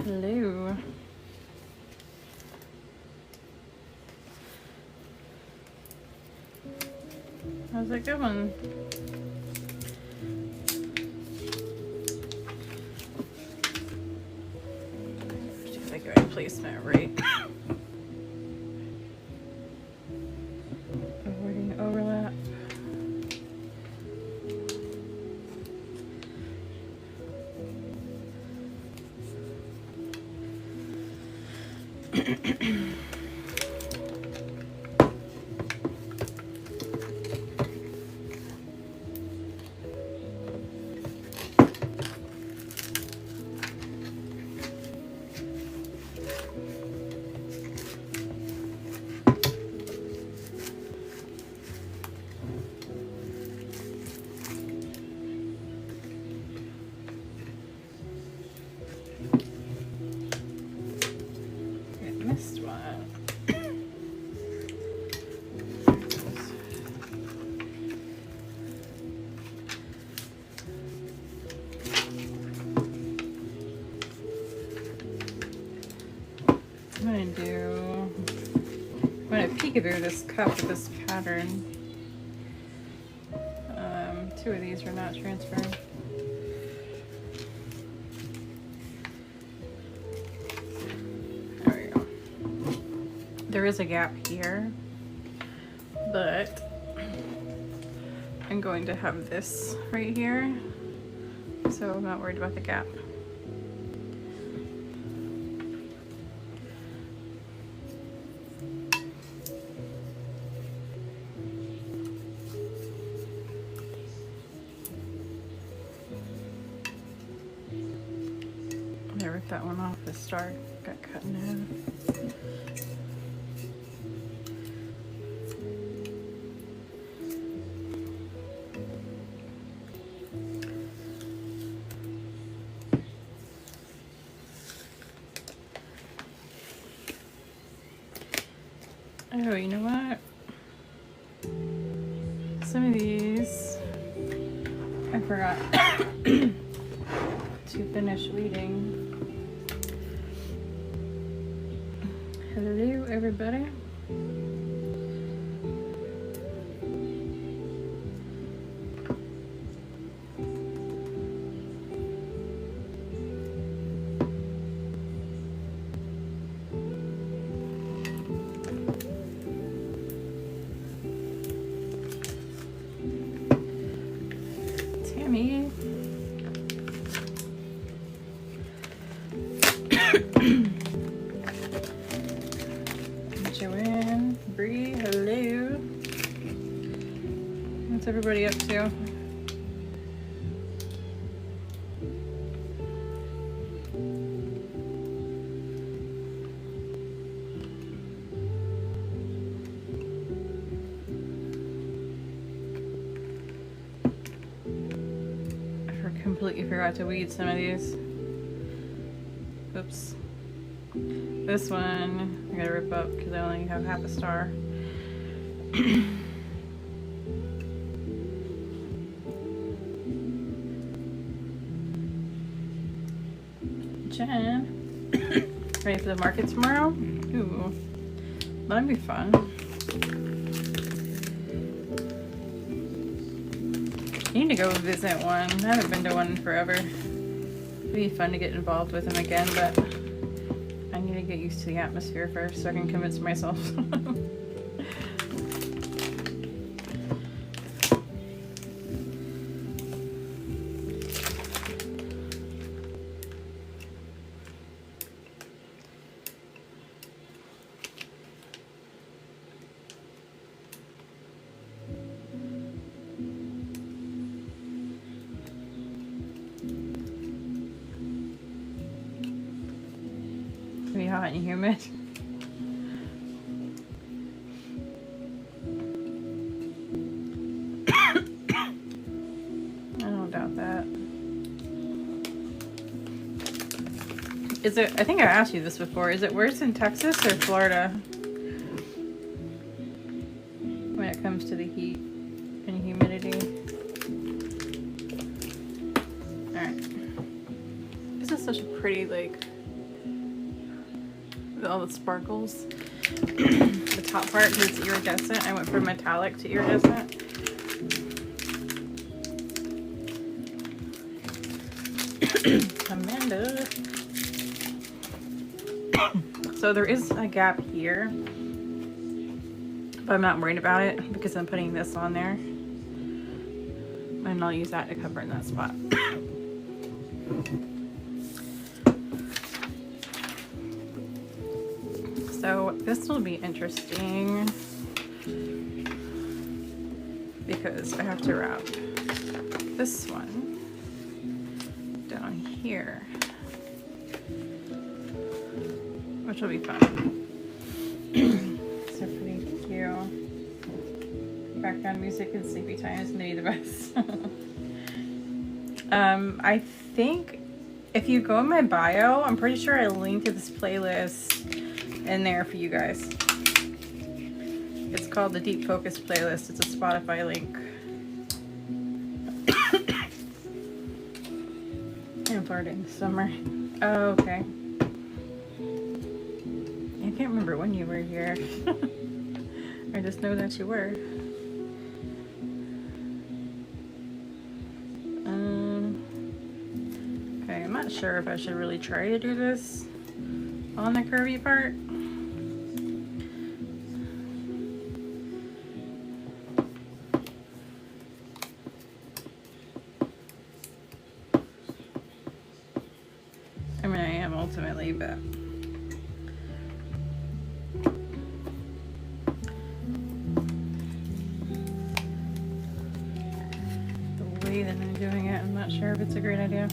Hello. How's it going? Do the right placement, right? Avoiding overlap. Missed one. I'm gonna peekaboo this cup with this pattern. Two of these are not transferring. There we go. There is a gap here, but I'm going to have this right here, so I'm not worried about the gap. I ripped that one off, the star got cut in half. Oh, you know what? Some of these I forgot to finish weeding. Hello, everybody. Tammy. Joanne, Bree, hello. What's everybody up to? I completely forgot to weed some of these. Oops. This one I gotta rip up because I only have half a star. Jen, ready for the market tomorrow? Ooh, that'd be fun. I need to go visit one. I haven't been to one in forever. It'd be fun to get involved with them again, but I need to get used to the atmosphere first so I can convince myself. be hot and humid. I don't doubt that. Is it, I think I asked you this before, is it worse in Texas or Florida when it comes to the heat and humidity? Alright. This is such a pretty, like, with all the sparkles. The top part is iridescent. I went from metallic to iridescent. Amanda. So there is a gap here, but I'm not worried about it because I'm putting this on there, and I'll use that to cover in that spot. So this will be interesting because I have to wrap this one down here, which will be fun. So pretty, thank you. Background music and sleepy time is maybe the best. I think if you go in my bio, I'm pretty sure I linked to this playlist in there for you guys. It's called the Deep Focus playlist. It's a Spotify link. I'm flirting summer. Oh, okay. I can't remember when you were here. I just know that you were. Okay, I'm not sure if I should really try to do this on the curvy part. I mean, I am ultimately, but the way that I'm doing it, I'm not sure if it's a great idea.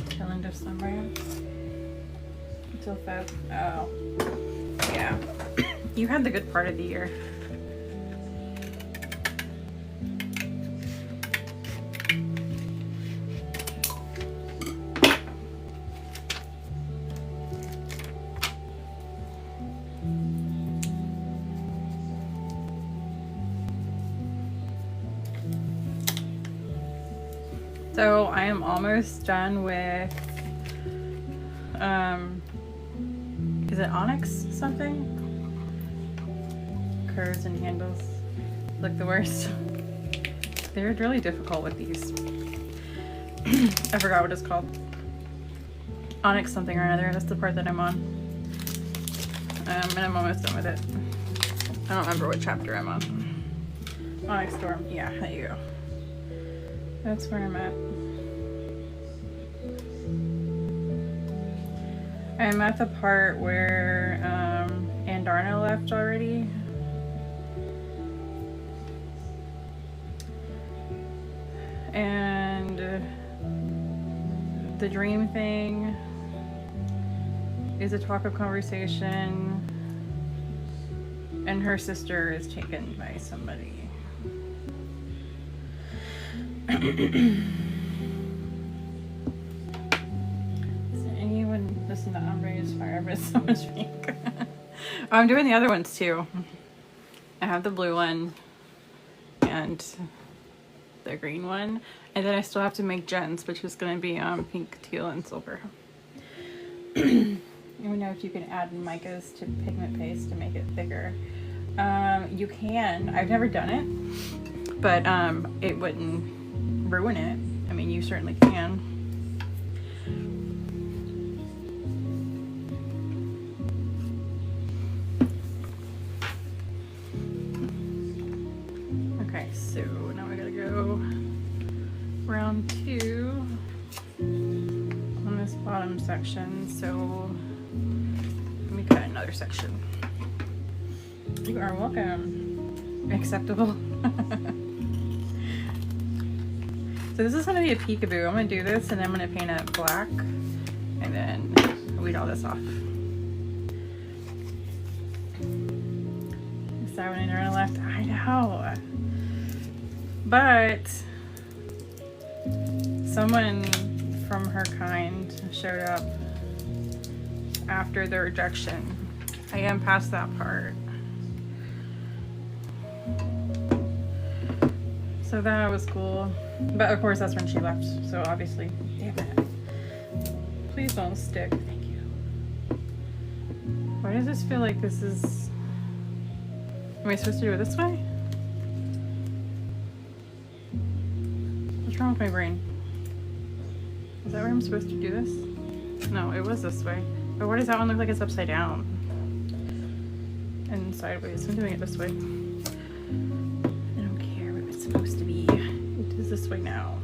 Chilling to summer until Feb. Oh, yeah. You had the good part of the year. So I am almost done with, is it onyx something? Curves and handles look the worst. They're really difficult with these. I forgot what it's called. Onyx something or another, that's the part that I'm on. And I'm almost done with it. I don't remember what chapter I'm on. Onyx Storm, yeah, there you go. That's where I'm at. I'm at the part where Andarna left already. And the dream thing is a talk of conversation, and her sister is taken by somebody. Anyone listen to Ombres Forever? It's so much pink. I'm doing the other ones too. I have the blue one and the green one, and then I still have to make Jen's, which is going to be pink, teal, and silver. You know if you can add micas to pigment paste to make it thicker. You can. I've never done it, but it wouldn't ruin it. I mean, you certainly can. Okay, so now we gotta go round 2 on this bottom section. So let me cut another section. You are welcome. Acceptable. So this is going to be a peekaboo. I'm going to do this and I'm going to paint it black and then weed all this off. Is that when I turn left? I know. But someone from her kind showed up after the rejection. I am past that part. So that was cool. But of course that's when she left. So obviously, damn it. Please don't stick. Thank you. Why does this feel like this is... Am I supposed to do it this way? What's wrong with my brain? Is that where I'm supposed to do this? No, it was this way. But why does that one look like it's upside down? And sideways. I'm doing it this way. I don't care what it's supposed to be. It is this way now.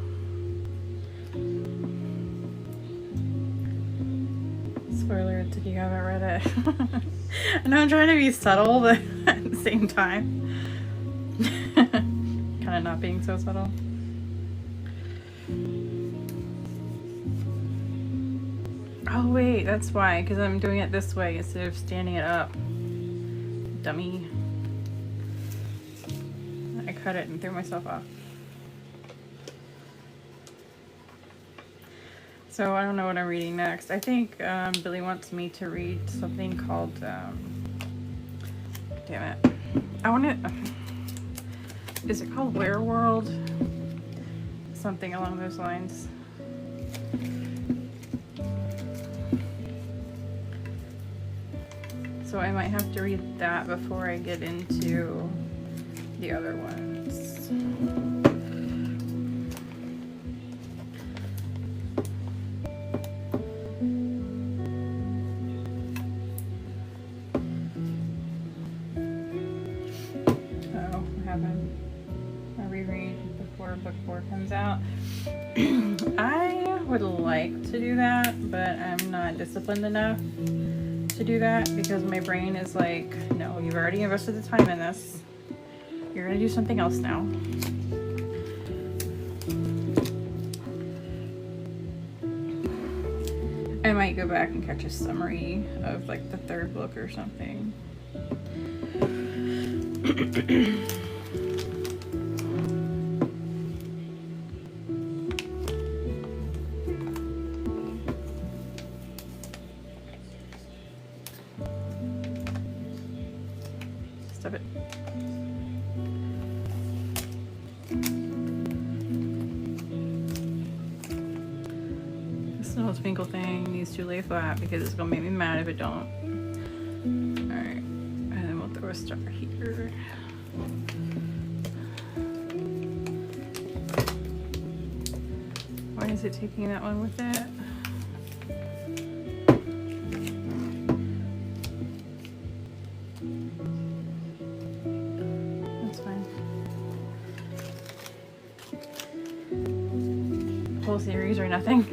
Spoiler if you haven't read it. I know I'm trying to be subtle, but at the same time, kind of not being so subtle. Oh wait, that's why, because I'm doing it this way instead of standing it up. Dummy. I cut it and threw myself off. So I don't know what I'm reading next. I think Billy wants me to read something called, damn it. I want to, is it called Werewolf? Something along those lines. So I might have to read that before I get into the other ones. A reread before book 4 comes out. I would like to do that, but I'm not disciplined enough to do that because my brain is like, no, you've already invested the time in this. You're gonna do something else now. I might go back and catch a summary of like the 3rd book or something. Stop it. This little twinkle thing needs to lay flat because it's gonna make me mad if it don't. Alright, and then we'll throw a star here. Why is it taking that one with it? That's fine. Whole series or nothing.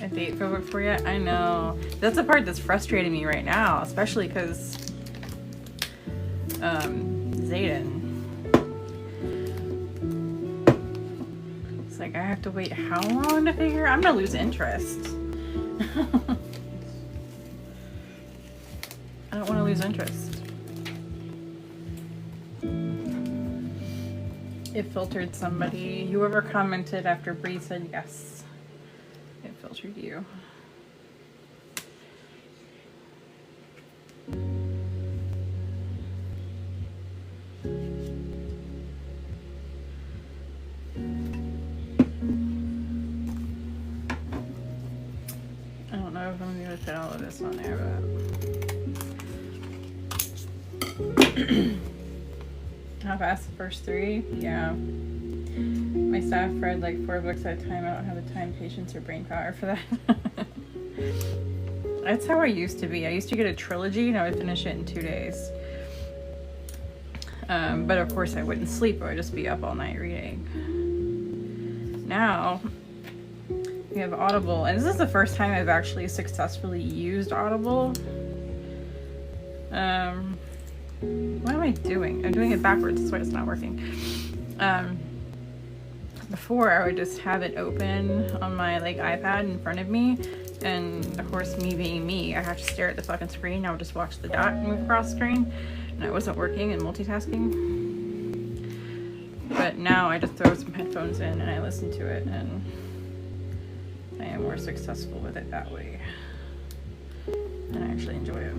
A date for book 4 yet? I know. That's the part that's frustrating me right now, especially because Zayden. Like I have to wait how long to figure? I'm gonna lose interest. I don't want to lose interest. It filtered somebody. Whoever commented after Bree said yes. It filtered you. I don't know if I'm going to fit all of this on there, but how fast the first 3? Yeah. My staff read like 4 books at a time. I don't have the time, patience, or brain power for that. That's how I used to be. I used to get a trilogy and I would finish it in 2 days. But of course I wouldn't sleep. I would just be up all night reading. Now we have Audible, and this is the first time I've actually successfully used Audible. What am I doing? I'm doing it backwards, that's why it's not working. Before I would just have it open on my like iPad in front of me, and of course me being me, I have to stare at the fucking screen. I would just watch the dot move across the screen, and I wasn't working and multitasking. But now I just throw some headphones in and I listen to it, and I am more successful with it that way. And I actually enjoy it.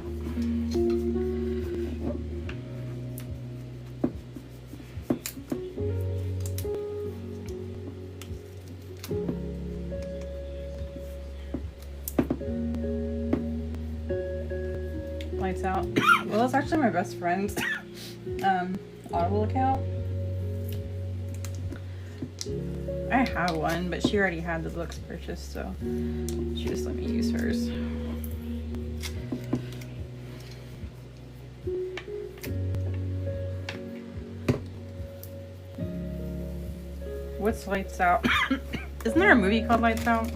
Lights out. Well, it's actually my best friend's Audible account. I have one, but she already had the books purchased, so she just let me use hers. What's Lights Out? Isn't there a movie called Lights Out?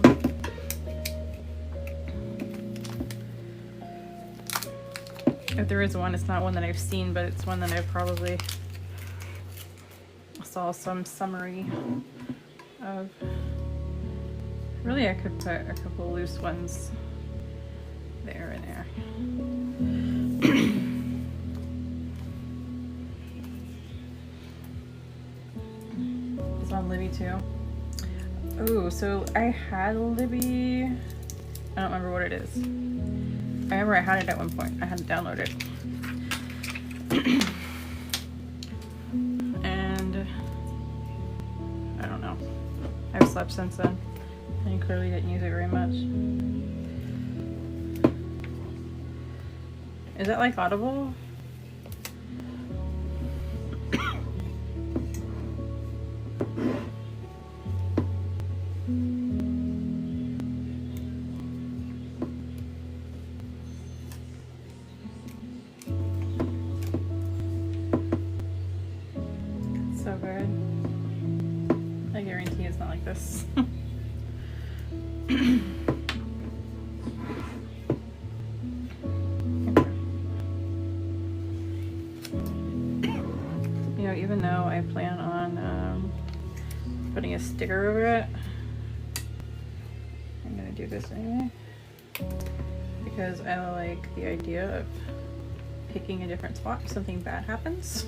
If there is one, it's not one that I've seen, but it's one that I probably saw some summary of. Really, I could put a couple loose ones there and there. It's on Libby too. Ooh, so I had Libby. I don't remember what it is. I remember I had it at one point. I had to download it. And I don't know. I've slept since then. And clearly didn't use it very much. Is that like Audible? So good. I guarantee it's not like this. Even though I plan on putting a sticker over it, I'm gonna do this anyway because I like the idea of picking a different spot if something bad happens.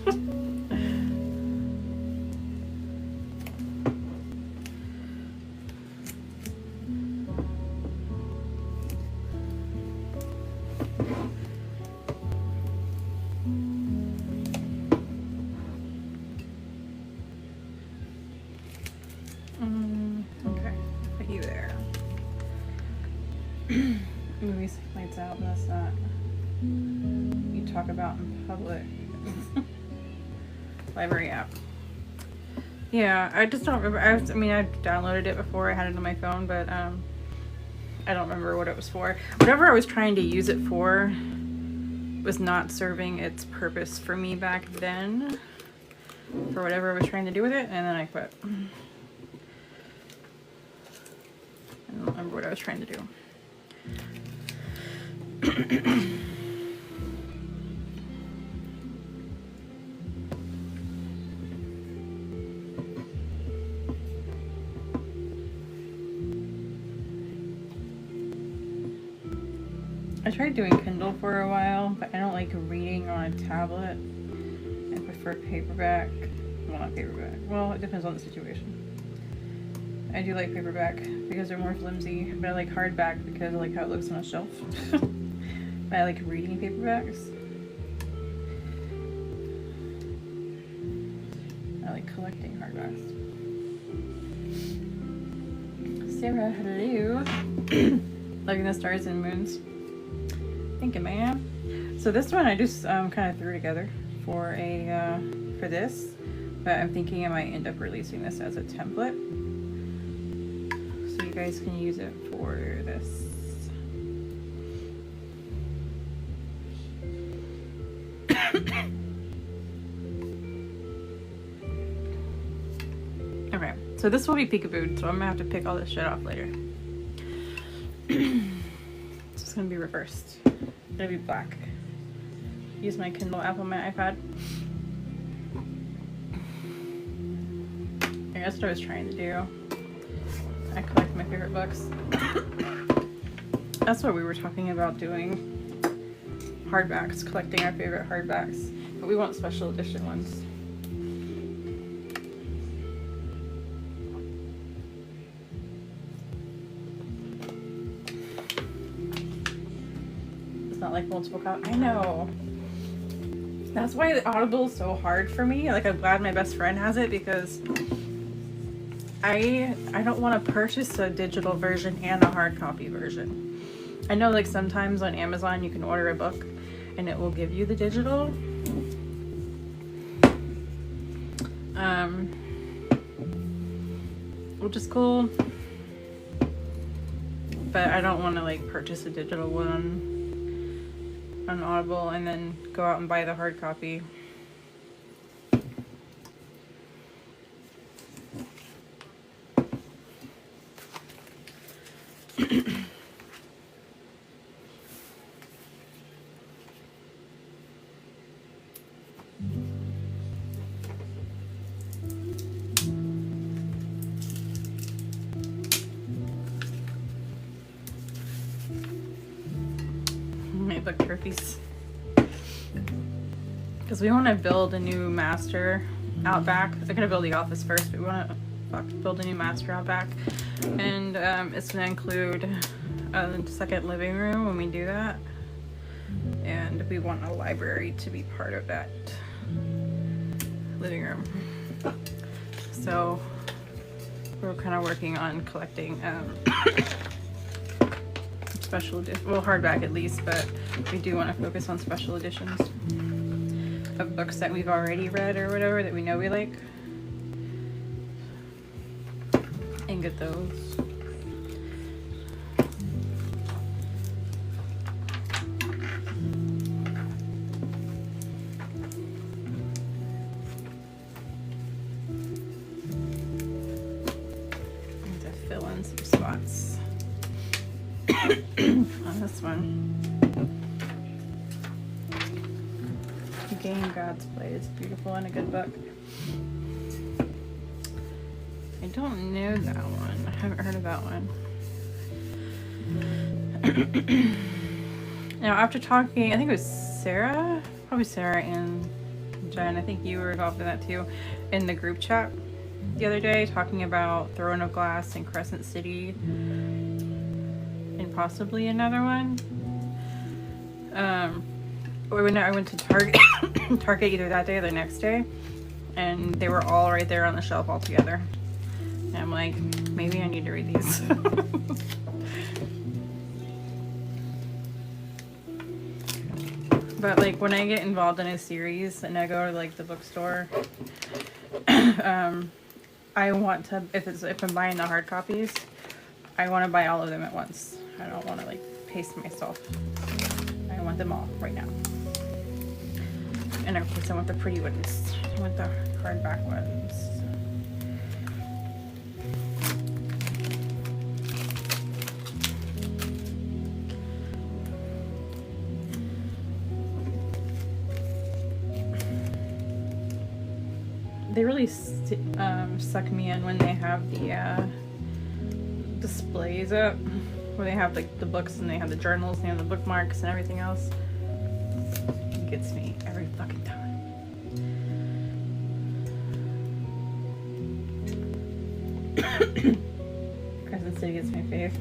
Okay, put you there. Movies, Lights Out, that's not you talk about in public. Library app. Yeah, I just don't remember. I mean, I downloaded it before. I had it on my phone, but I don't remember what it was for. Whatever I was trying to use it for was not serving its purpose for me back then. For whatever I was trying to do with it, and then I quit. I don't remember what I was trying to do. I tried doing Kindle for a while, but I don't like reading on a tablet. I prefer paperback. Well, not paperback. Well, it depends on the situation. I do like paperback because they're more flimsy, but I like hardback because I like how it looks on a shelf. But I like reading paperbacks. I like collecting hardbacks. Sarah, hello. Loving the Stars and Moons. Thank you, ma'am. So this one I just kind of threw together for a for this, but I'm thinking I might end up releasing this as a template. So you guys can use it for this. Okay, so this will be Peekaboo, so I'm gonna have to pick all this shit off later. So it's gonna be reversed. It's gonna be black. use my Kindle app on my iPad. I guess what I was trying to do. I collect my favorite books. That's what we were talking about doing. Hardbacks, collecting our favorite hardbacks. But we want special edition ones. It's not like multiple copies. I know. That's why the Audible is so hard for me. Like, I'm glad my best friend has it because I don't want to purchase a digital version and a hard copy version. I know, like, sometimes on Amazon you can order a book and it will give you the digital. Which is cool. But I don't want to, like, purchase a digital one on Audible and then go out and buy the hard copy. Book trophies, because we want to build a new master out back. They're gonna build the office first, but we want to build a new master out back, and it's gonna include a second living room when we do that, and we want a library to be part of that living room. So we're kind of working on collecting special edition, well, hardback at least, but we do want to focus on special editions of books that we've already read or whatever that we know we like, and get those. Need to fill in some spots on this one. Game God's Play is beautiful and a good book. I don't know that one. I haven't heard of that one. Now, after talking, I think it was Sarah, probably Sarah and Jen, I think you were involved in that too, in the group chat the other day, talking about Throne of Glass and Crescent City and possibly another one. When I went to Target, either that day or the next day, and they were all right there on the shelf all together. And I'm like, maybe I need to read these. But like when I get involved in a series and I go to like the bookstore, I want to, if I'm buying the hard copies, I want to buy all of them at once. I don't want to like pace myself. I want them all right now. And of course I want the pretty ones. I want the hardback ones. They really suck me in when they have the displays up, where they have like the books and they have the journals and they have the bookmarks and everything else. It gets me every fucking time. Crescent City gets my fave.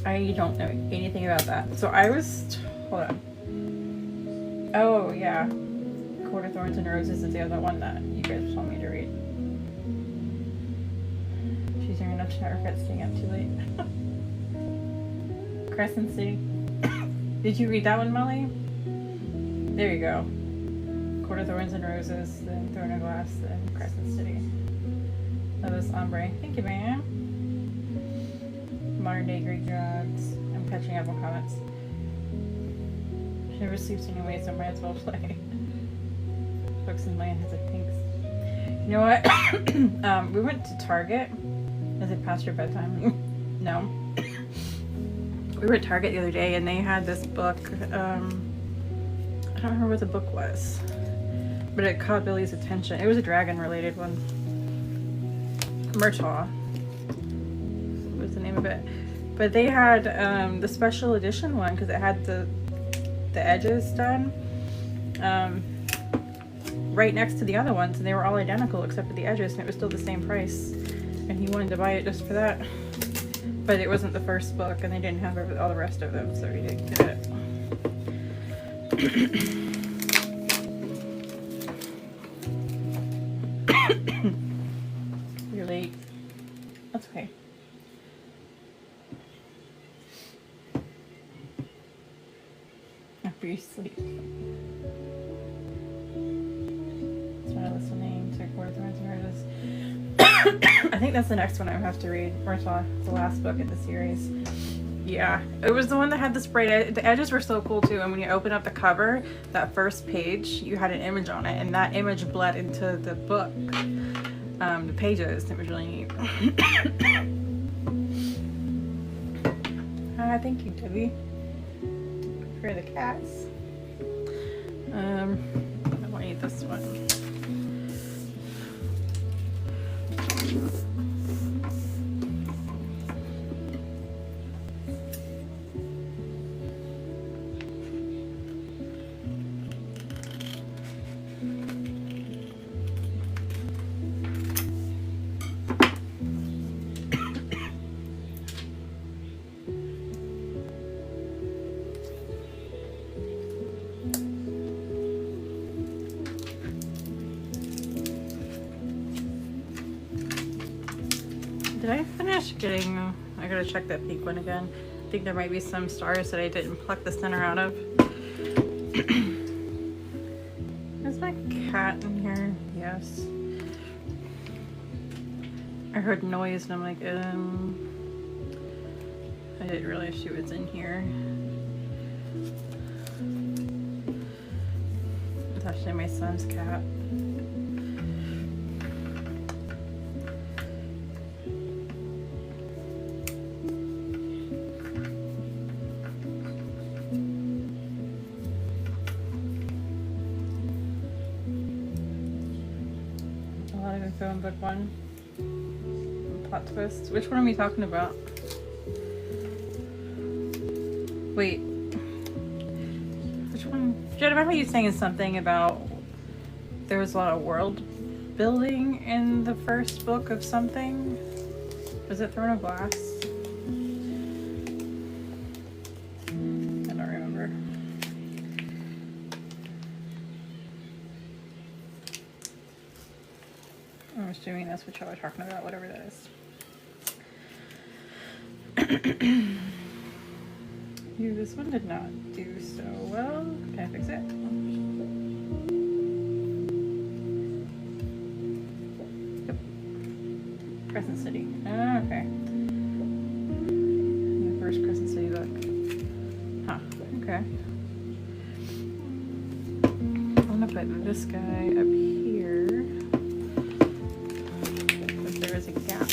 I don't know anything about that. So I was, hold on. Oh yeah, Court of Thorns and Roses is the other one that you guys told me to read. She's young enough to not regret staying up too late. Crescent City. Did you read that one, Molly? There you go. Court of Thorns and Roses, then Throne of Glass, then Crescent City. That was Ombre. Thank you, ma'am. Modern Day Greek Gods. I'm catching up on comments. She never sleeps anyway, so might as well play. Books in my hands of pinks. You know what? We went to Target. Is it past your bedtime? No. We were at Target the other day and they had this book. don't remember what the book was, but it caught Billy's attention. It was a dragon related one. Murtaugh was the name of it. But they had the special edition one because it had the edges done right next to the other ones, and they were all identical except for the edges, and it was still the same price. And he wanted to buy it just for that. But it wasn't the first book, and they didn't have all the rest of them, so he didn't get it. You're late. That's okay. After you sleep. It's not listening to record the words and words. I think that's the next one I have to read. Murtaugh, the last book in the series. Yeah, it was the one that had the sprite. The edges were so cool too, and when you open up the cover, that first page, you had an image on it, and that image bled into the book, the pages. It was really neat. Thank you, Debbie, for the cats. I want to eat this one. Did I finish getting, I gotta check that pink one again. I think there might be some stars that I didn't pluck the center out of. Is my cat in here? Yes. I heard noise and I'm like, I didn't realize she was in here. It's actually my son's cat. Phone book one. Plot twist. Which one are we talking about? Wait. Which one? Jen, remember you saying something about there was a lot of world building in the first book of something? Was it Throne of Glass? I don't remember. I'm assuming that's what y'all are talking about, whatever that is. This one did not do so well. Can I fix it? Yep. Crescent City. Oh, okay. The first Crescent City book. Huh. Okay. I'm gonna put this guy up here. There is a gap.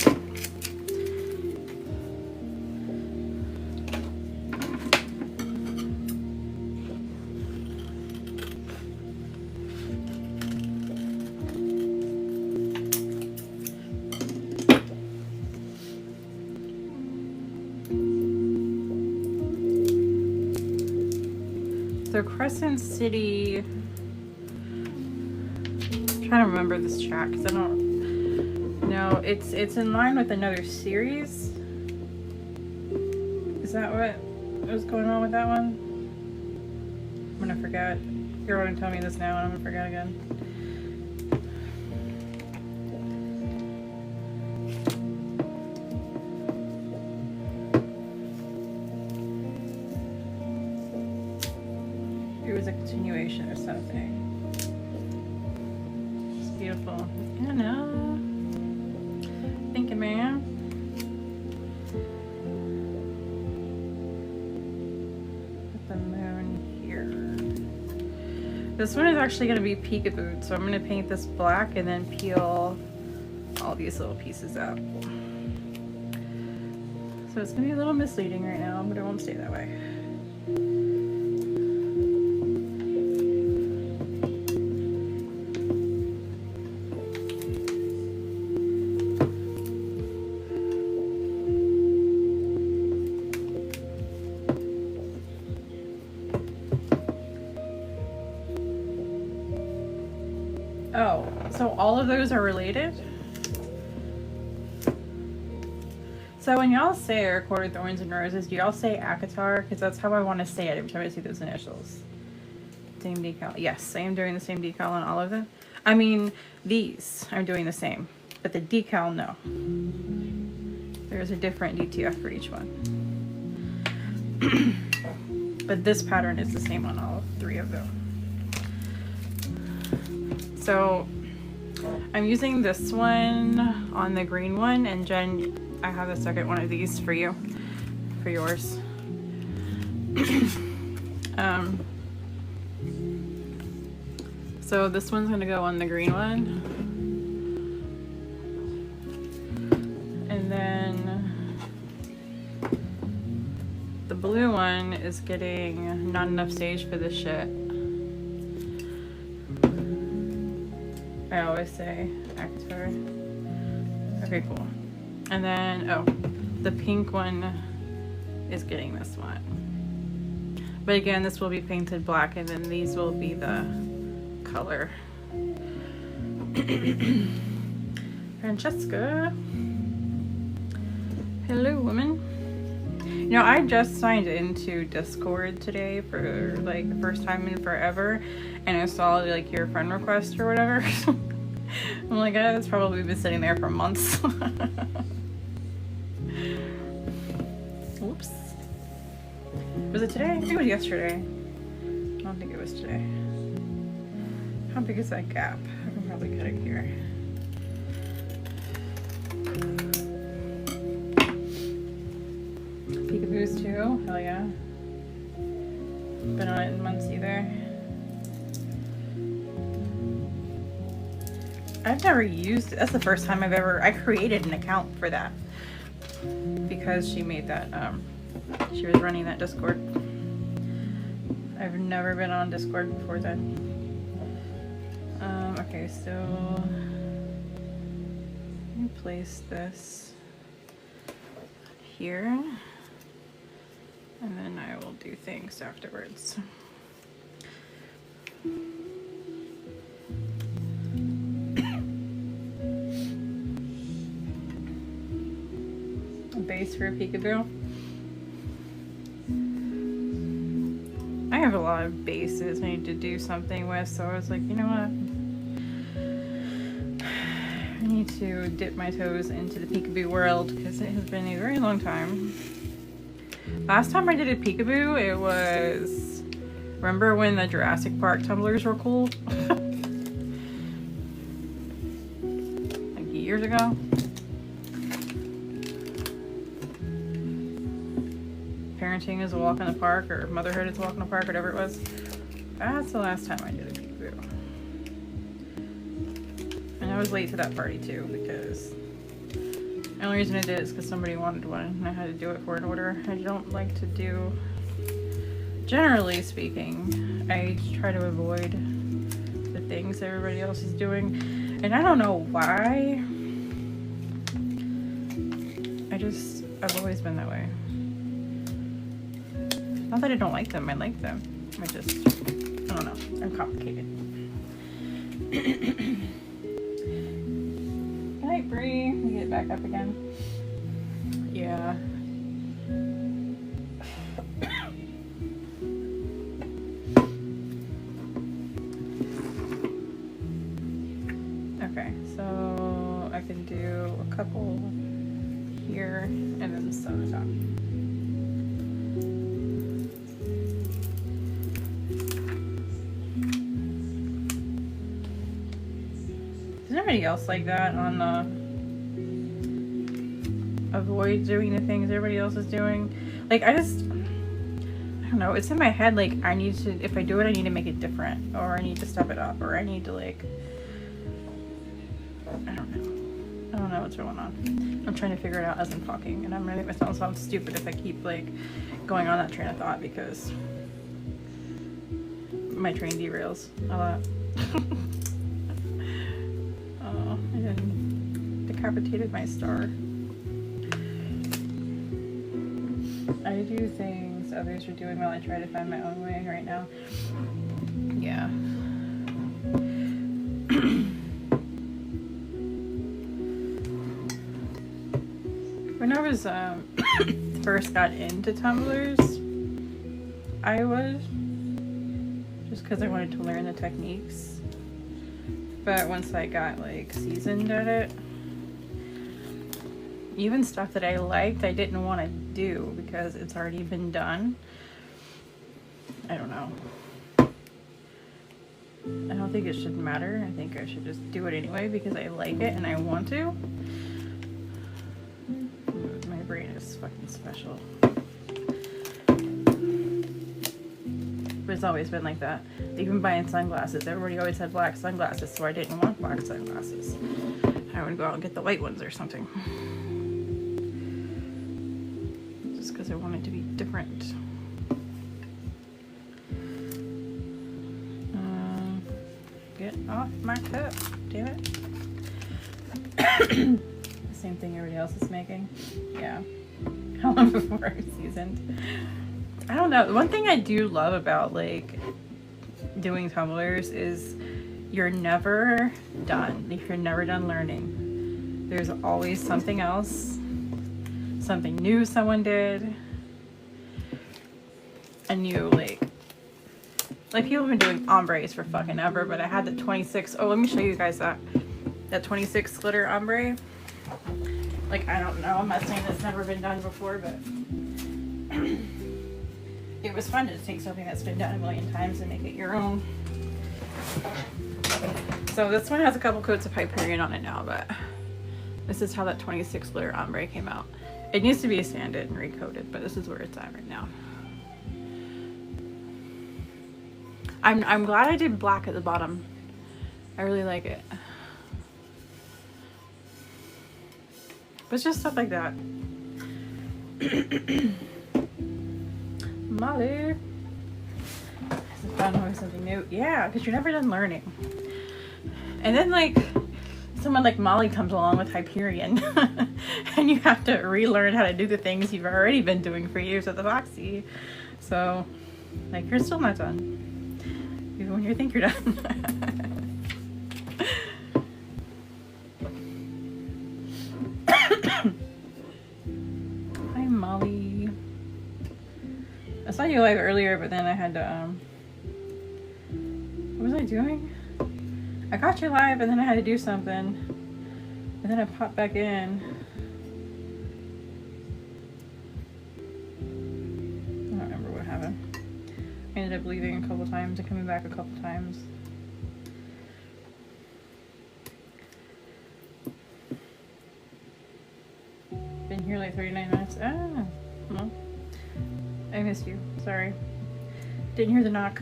So Crescent City, I'm trying to remember this track because I don't know. It's in line with another series. Is that what was going on with that one? I'm gonna forget. You're going to tell me this now and I'm gonna forget again. It was a continuation or something. It's beautiful. I know. Thinking, man. Put the moon here. This one is actually going to be Peekaboo, so I'm going to paint this black and then peel all these little pieces out. So it's going to be a little misleading right now, but it won't stay that way. Oh, so all of those are related? So when y'all say a recorded thorns and roses, do y'all say ACOTAR? Because that's how I want to say it every time I see those initials. Same decal. Yes, I am doing the same decal on all of them. I mean, these I'm doing the same, but the decal, no. There's a different DTF for each one. But this pattern is the same on all three of them. So I'm using this one on the green one, and Jen, I have a second one of these for you, for yours. So this one's gonna go on the green one. And then the blue one is getting not enough stage for this shit. I always say ACOTAR. Okay, cool. And then, oh, the pink one is getting this one. But again, this will be painted black, and then these will be the color. Francesca. Hello, woman. You know, I just signed into Discord today for like the first time in forever, and I saw like your friend request or whatever. I'm like, oh, it's probably been sitting there for months. Oops. Was it today? I think it was yesterday. I don't think it was today. How big is that gap? I can probably cut it here. Peekaboos too. Hell yeah. Been on it in months either. I've never used it. That's the first time I created an account for that. Because she made that, she was running that Discord. I've never been on Discord before then. Okay, so let me place this here, and then I will do things afterwards. A base for a Peekaboo. I have a lot of bases I need to do something with, so I was like, you know what? I need to dip my toes into the Peekaboo world because it has been a very long time. Last time I did a Peekaboo, it was... Remember when the Jurassic Park tumblers were cool? Like years ago? Parenting is a walk in the park, or motherhood is a walk in the park, whatever it was. That's the last time I did a Peekaboo. And I was late to that party too, because the only reason I did it is because somebody wanted one and I had to do it for an order. I don't like to do, generally speaking, I try to avoid the things everybody else is doing. And I don't know why. I've always been that way. Not that I don't like them, I like them. I don't know, I'm complicated. Good night, Bree. We get back up again. Yeah. Okay, so I can do a couple here and then some on the top. Is anybody else like that on the avoid doing the things everybody else is doing? Like, I don't know, it's in my head, like, I need to, if I do it, I need to make it different, or I need to step it up, or I need to, like, I don't know what's going on. I'm trying to figure it out as I'm talking, and I'm gonna make myself sound stupid if I keep, like, going on that train of thought, because my train derails a lot. Oh, I didn't decapitated my star. I do things others are doing while I try to find my own way right now. Yeah. When I was first got into tumblers, I was just because I wanted to learn the techniques. But once I got like seasoned at it, even stuff that I liked, I didn't want to do because it's already been done. I don't know. I don't think it should matter. I think I should just do it anyway because I like it and I want to. My brain is fucking special. But it's always been like that. Even buying sunglasses. Everybody always had black sunglasses, so I didn't want black sunglasses. I would go out and get the white ones or something. Just because I wanted to be different. Get off my cup, damn it. Same thing everybody else is making. Yeah. How long before I'm seasoned? I don't know. One thing I do love about like doing tumblers is you're never done. Like, you're never done learning. There's always something else, something new someone did, a new like people have been doing ombres for fucking ever, but I had the 26. Oh, let me show you guys that 26 glitter ombre. Like, I don't know, I'm not saying it's never been done before, but it was fun to take something that's been done a million times and make it your own. So this one has a couple coats of Hyperion on it now, but this is how that 26 glitter ombre came out. It needs to be sanded and recoated, but this is where it's at right now. I'm glad I did black at the bottom. I really like it. But it's just stuff like that. Molly. It's fun learning something new. Yeah, because you're never done learning. And then like someone like Molly comes along with Hyperion and you have to relearn how to do the things you've already been doing for years with epoxy. So like you're still not done. Even when you think you're done. Hi, Molly. I saw you live earlier, but then I had to, what was I doing? I caught you live, and then I had to do something. And then I popped back in. I don't remember what happened. I ended up leaving a couple times and coming back a couple times. Been here like 39 minutes. Ah, well, I missed you. Sorry. Didn't hear the knock.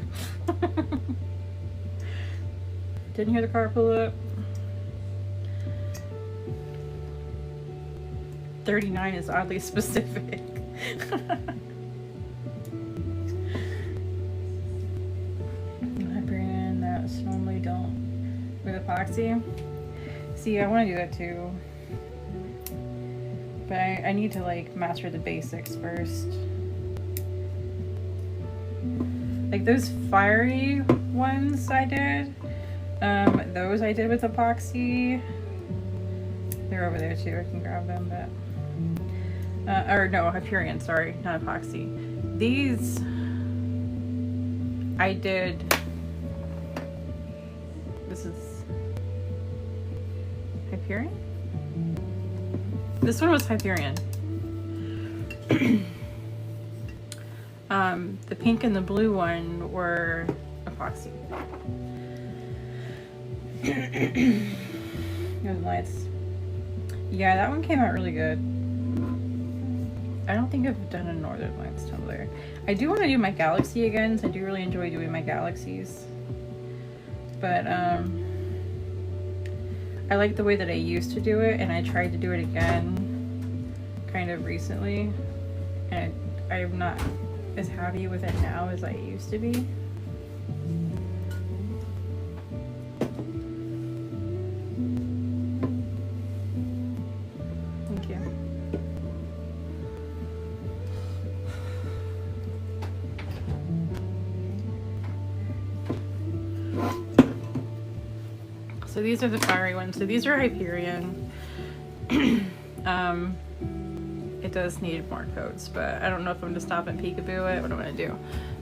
Didn't hear the car pull up. 39 is oddly specific. Normally don't with epoxy. See, I want to do that too, but I need to like master the basics first. Like those fiery ones I did, those I did with epoxy. They're over there too, I can grab them, but or no, Hyperion, sorry, not epoxy. These I did. This is Hyperion? This one was Hyperion. The pink and the blue one were epoxy. Those lights. Yeah, that one came out really good. I don't think I've done a Northern Lights tumbler. I do want to do my Galaxy again, so I do really enjoy doing my Galaxies. But I like the way that I used to do it, and I tried to do it again kind of recently, and I'm not as happy with it now as I used to be. Thank you. So these are the fiery ones. So these are Hyperion. It does need more coats, but I don't know if I'm gonna stop and peekaboo it, what I'm gonna do.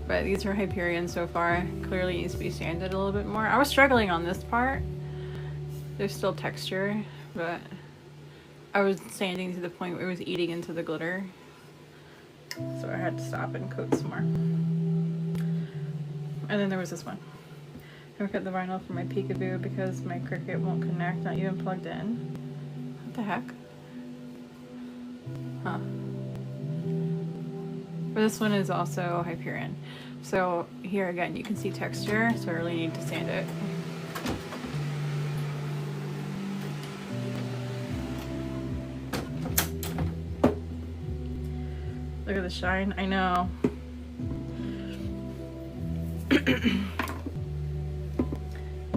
But these are Hyperion so far. Clearly needs to be sanded a little bit more. I was struggling on this part. There's still texture, but I was sanding to the point where it was eating into the glitter. So I had to stop and coat some more. And then there was this one. I cut the vinyl for my Peekaboo because my Cricut won't connect, not even plugged in. What the heck? Huh. But this one is also Hyperion. So here again, you can see texture, so I really need to sand it. Look at the shine, I know.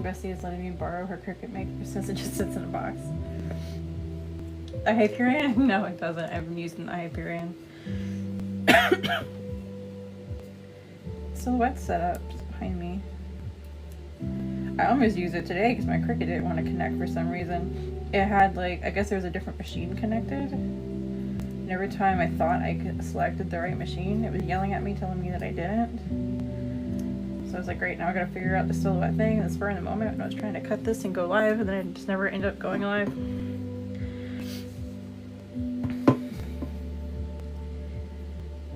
Bessie is letting me borrow her Cricut Maker since it just sits in a box. A Hyperion? No, it doesn't. I've been using the Hyperion. Silhouette setup behind me. I almost used it today because my Cricut didn't want to connect for some reason. It had like, I guess there was a different machine connected. And every time I thought I selected the right machine, it was yelling at me, telling me that I didn't. So I was like, great, now I gotta figure out the silhouette thing. The spur in the moment when I was trying to cut this and go live, and then I just never end up going live.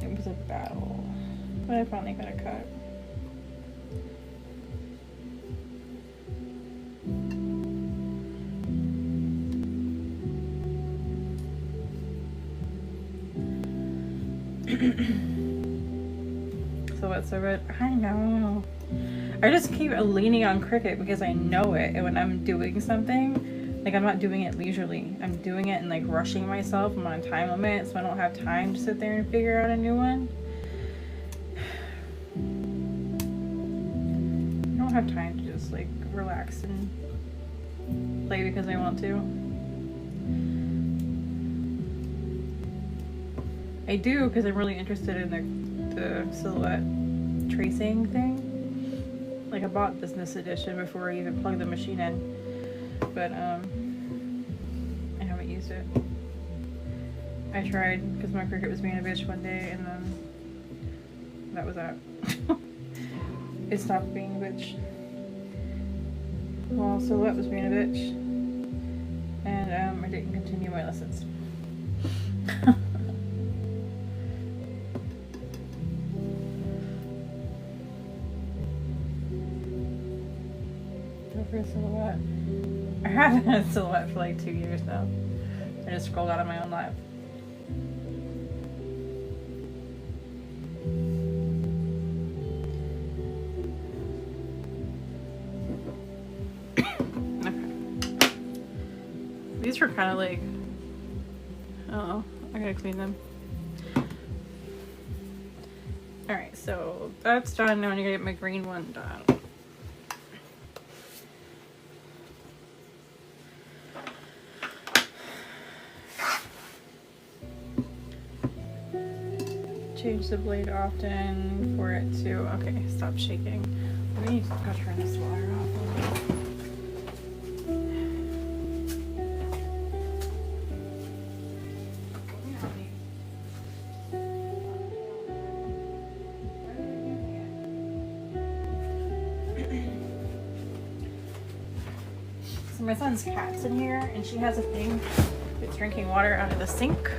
It was a battle, but I finally got a cut. Silhouette so good. I know. I just keep leaning on Cricut because I know it, and when I'm doing something, like I'm not doing it leisurely. I'm doing it and like rushing myself. I'm on a time limit, so I don't have time to sit there and figure out a new one. I don't have time to just like relax and play because I want to. I do because I'm really interested in the silhouette tracing thing. Like I bought Business Edition before I even plugged the machine in, but I haven't used it. I tried because my Cricut was being a bitch one day, and then that was that. It stopped being a bitch. Well, Silhouette was being a bitch, and I didn't continue my lessons. For a silhouette. I haven't had a silhouette for like 2 years now. I just scrolled out of my own live. Okay. These were kind of like, oh, I gotta clean them. Alright, so that's done. Now I'm gonna get my green one done. Change the blade often for it to, okay, stop shaking. We need to go turn this water off. So my son's cat's in here, and she has a thing with drinking water out of the sink.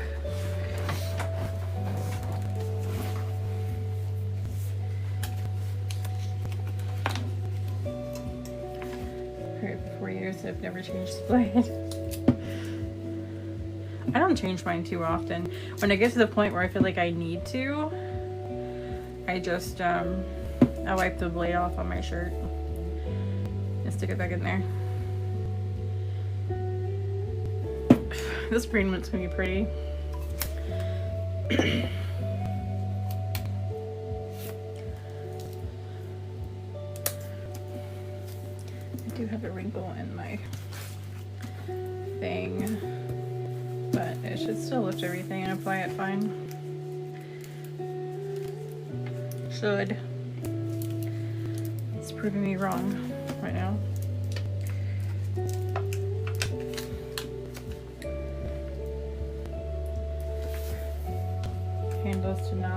I've never changed the blade. I don't change mine too often. When I get to the point where I feel like I need to, I just I wipe the blade off on my shirt and stick it back in there. This green one's gonna be pretty. I do have a wrinkle in my thing, but it should still lift everything and apply it fine. Should. It's proving me wrong right now.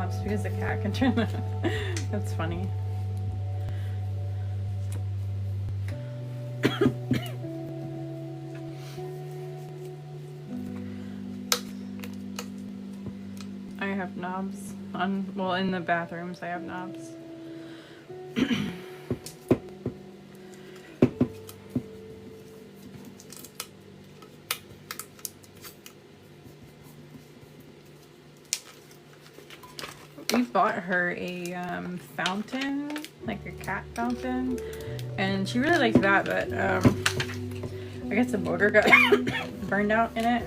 knobs because the cat can turn them. That's funny. I have knobs on, well, in the bathrooms I have knobs. We bought her a fountain, like a cat fountain, and she really liked that, but I guess the motor got burned out in it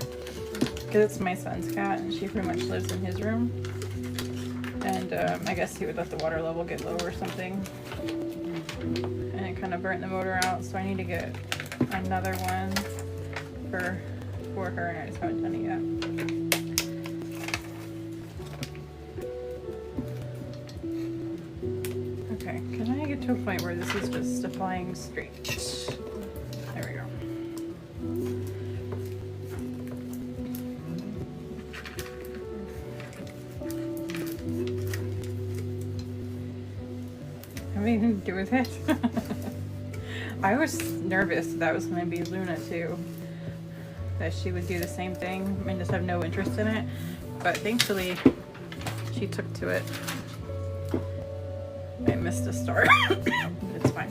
because it's my son's cat and she pretty much lives in his room, and I guess he would let the water level get low or something, and it kind of burnt the motor out, so I need to get another one for her, and I just haven't done it yet. Okay, can I get to a point where this is just flying straight? There we go. Have anything to do with it? I was nervous that was going to be Luna too. That she would do the same thing and just have no interest in it. But thankfully, she took to it. I missed a start. It's fine.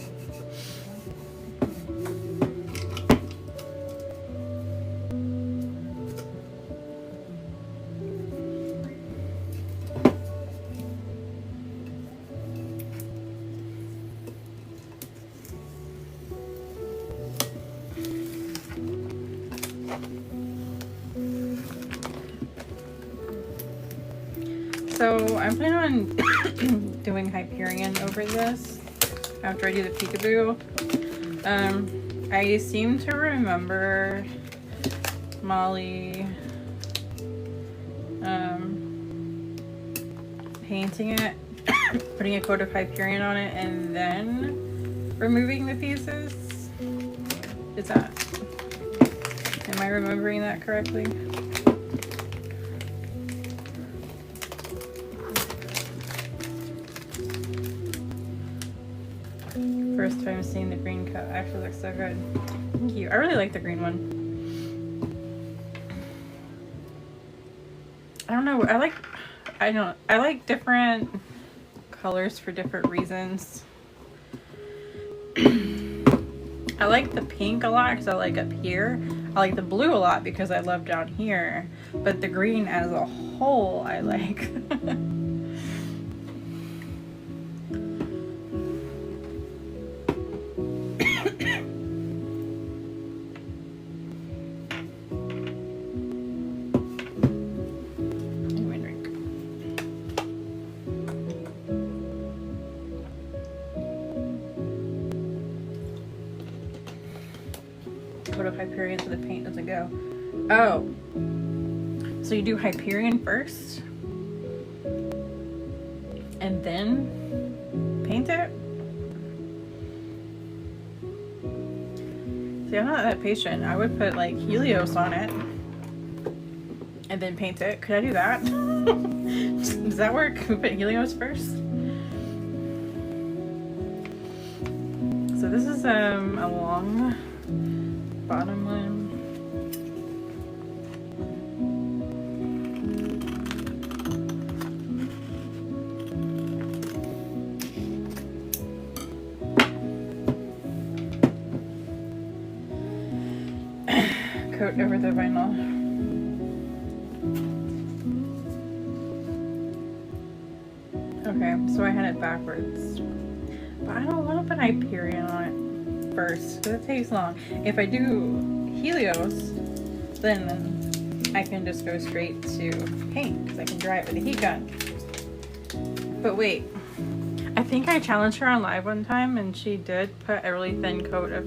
So I'm planning on doing Hyperion over this after I do the Peekaboo. I seem to remember Molly painting it, putting a coat of Hyperion on it, and then removing the pieces. Is that, am I remembering that correctly? First time seeing the green cup. Actually looks so good. Thank you. I really like the green one. I don't know. I like different colors for different reasons. I like the pink a lot because I like up here. I like the blue a lot because I love down here. But the green as a whole I like. Coat of Hyperion so the paint doesn't go. Oh, so you do Hyperion first and then paint it? See, I'm not that patient. I would put like Helios on it and then paint it. Could I do that? Does that work? We put Helios first. So this is a long bottom one. Coat over the vinyl. Okay, so I had it backwards. But I don't want to put Hyperion on it first because it takes long. If I do Helios, then I can just go straight to paint because I can dry it with a heat gun. But wait, I think I challenged her on live one time and she did put a really thin coat of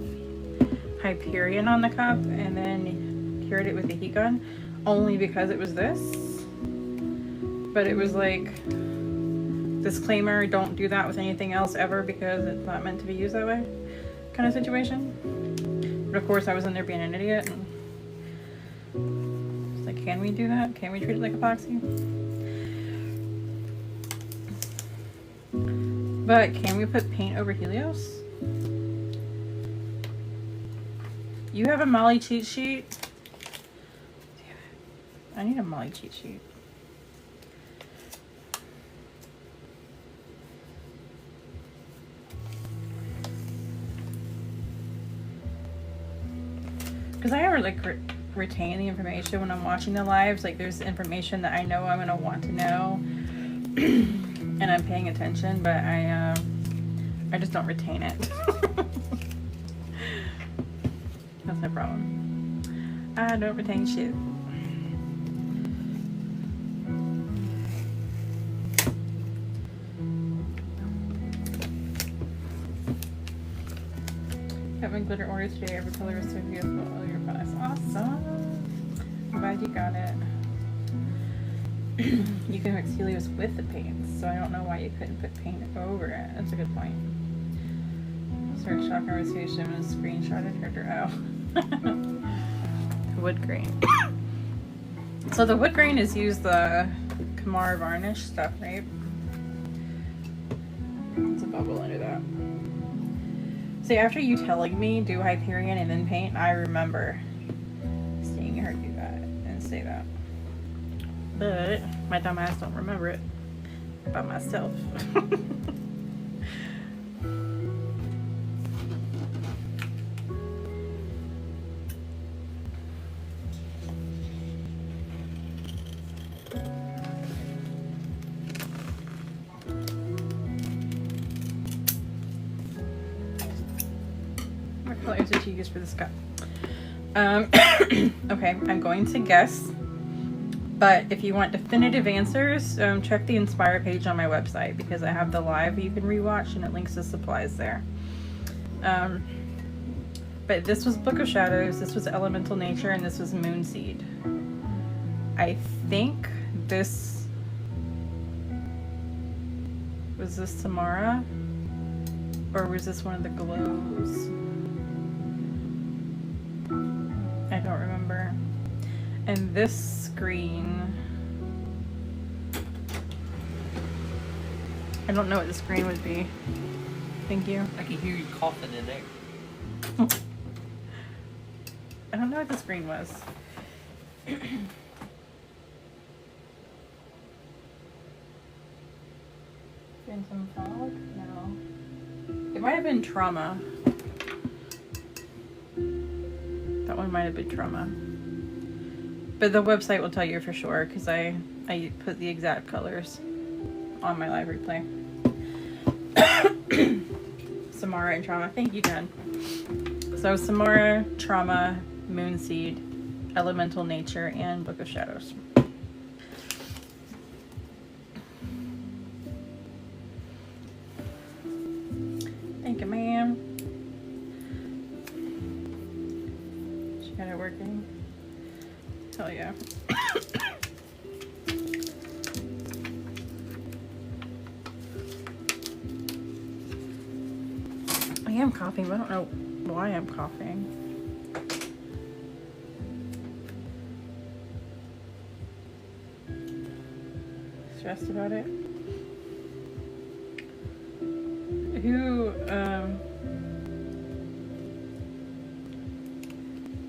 Hyperion on the cup and then cured it with the heat gun only because it was this. But it was like, disclaimer, don't do that with anything else ever because it's not meant to be used that way kind of situation. But of course I was in there being an idiot and it's like, can we do that? Can we treat it like epoxy? But can we put paint over Helios? You have a Molly cheat sheet? Damn it. I need a Molly cheat sheet. Because I ever like retain the information when I'm watching the lives. Like there's information that I know I'm gonna want to know, and I'm paying attention, but I just don't retain it. That's no problem. I don't retain shit. Got my glitter orders today. Every color is so beautiful. Oh, you're fun. That's awesome. I'm glad you got it. You can mix Helios with the paints, so I don't know why you couldn't put paint over it. That's a good point. Search shop conversation and screenshotted her. Oh. Wood grain. So the wood grain is used the Kamar varnish stuff, right? There's a bubble under that. See, after you telling me do Hyperion and then paint, I remember seeing her do that and say that. But my dumb ass don't remember it by myself. What colors did you use for this cup? Okay, I'm going to guess. But if you want definitive answers, check the Inspire page on my website because I have the live you can rewatch and it links to supplies there. But this was Book of Shadows, this was Elemental Nature, and this was Moonseed. I think this was this Tamara, or was this one of the glows? I don't remember. And this screen, I don't know what this screen would be. Thank you. I can hear you coughing in there. I don't know what the screen was. Phantom Fog? No. It might have been Trauma. That one might have been Trauma. But the website will tell you for sure because I put the exact colors on my live replay. Samara and Trauma. Thank you, Jen. So Samara, Trauma, Moonseed, Elemental Nature, and Book of Shadows. Thank you, ma'am. She got it working. Hell yeah. I am coughing, but I don't know why I'm coughing. Stressed about it?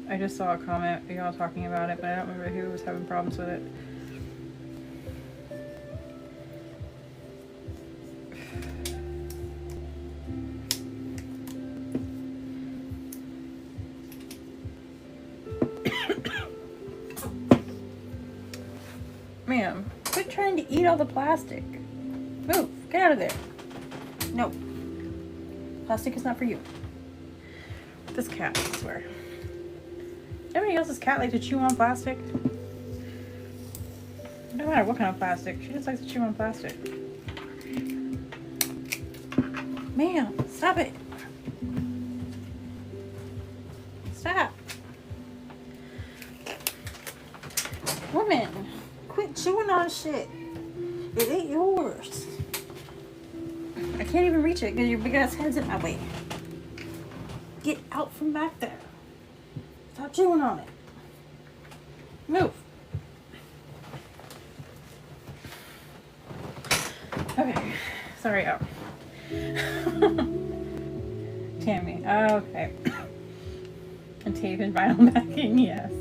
I just saw a comment, y'all talking about it, but I don't remember who was having problems with it. Ma'am, quit trying to eat all the plastic. Move, get out of there. No. Plastic is not for you. This cat, I swear. Everybody else's cat likes to chew on plastic. No matter what kind of plastic, she just likes to chew on plastic. Ma'am, stop it. Stop. Woman, quit chewing on shit. It ain't yours. I can't even reach it because your big ass head's in my way. Get out from back there. Stop chewing on it. Move. Okay, Sorry, oh. Tammy, oh, okay. And tape and vinyl backing, yes.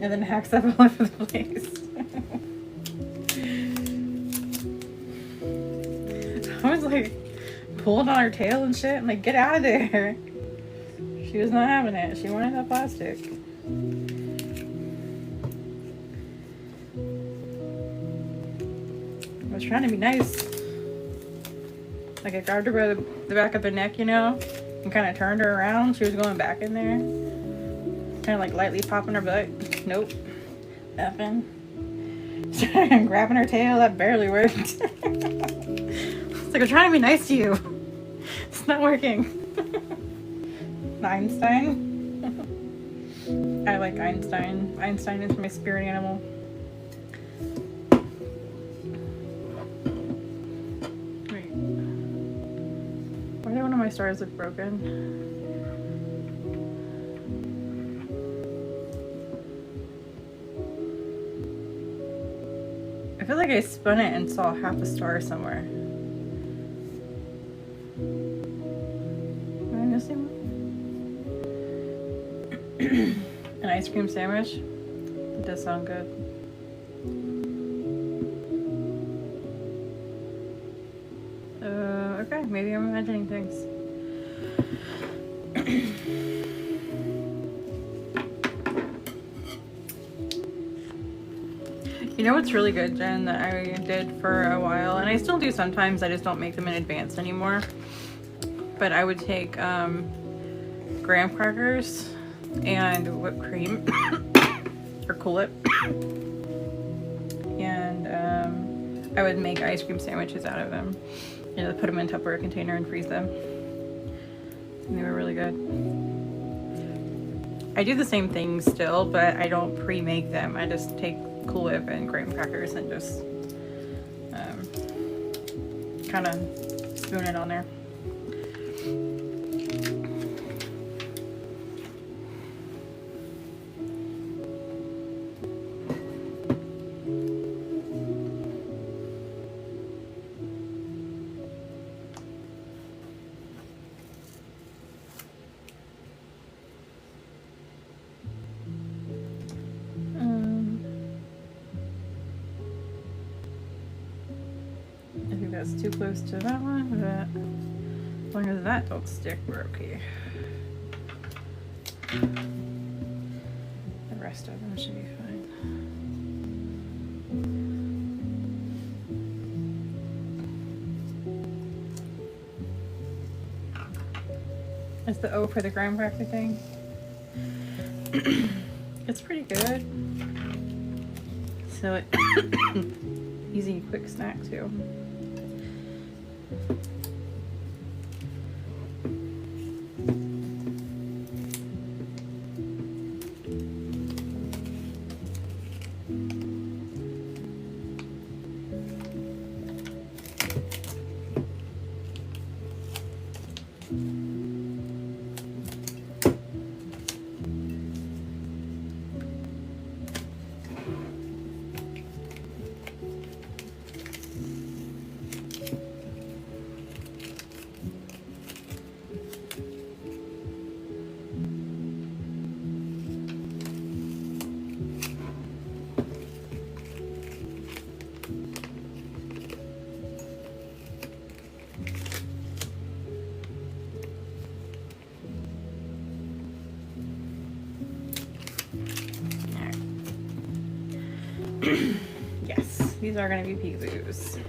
And then hacks up all over the place. I was like pulling on her tail and shit. I'm like, get out of there. She was not having it. She wanted that plastic. I was trying to be nice. Like I grabbed her by the back of the neck, you know, and kind of turned her around. She was going back in there. Kind of like lightly popping her butt. Nope. Nothing. Grabbing her tail, that barely worked. It's like I'm trying to be nice to you. It's not working. Einstein. I like Einstein. Einstein is my spirit animal. Wait. Why do one of my stars look broken? I feel like I spun it and saw half a star somewhere. Am I missing one? An ice cream sandwich? It does sound good. Okay, maybe I'm imagining things. You know what's really good, Jen, that I did for a while, and I still do sometimes, I just don't make them in advance anymore. But I would take graham crackers and whipped cream, or Cool Whip, and I would make ice cream sandwiches out of them. You know, put them in a Tupperware container and freeze them. And they were really good. I do the same thing still, but I don't pre-make them. I just take Cool Whip and graham crackers and just kind of spoon it on there. That's too close to that one, but as long as that don't stick, we're okay. The rest of them should be fine. Is the O for the graham cracker thing? It's pretty good. So easy, quick snack too. Yes, these are going to be Peekaboos.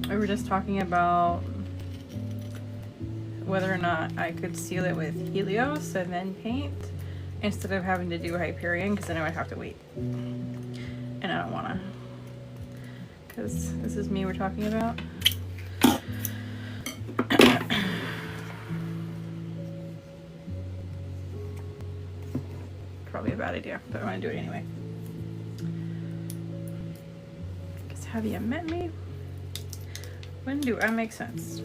We were just talking about whether or not I could seal it with Helios and then paint instead of having to do Hyperion, because then I would have to wait. And I don't want to, because this is me we're talking about. Probably a bad idea, but I want to do it anyway. Because have you met me? When do I make sense?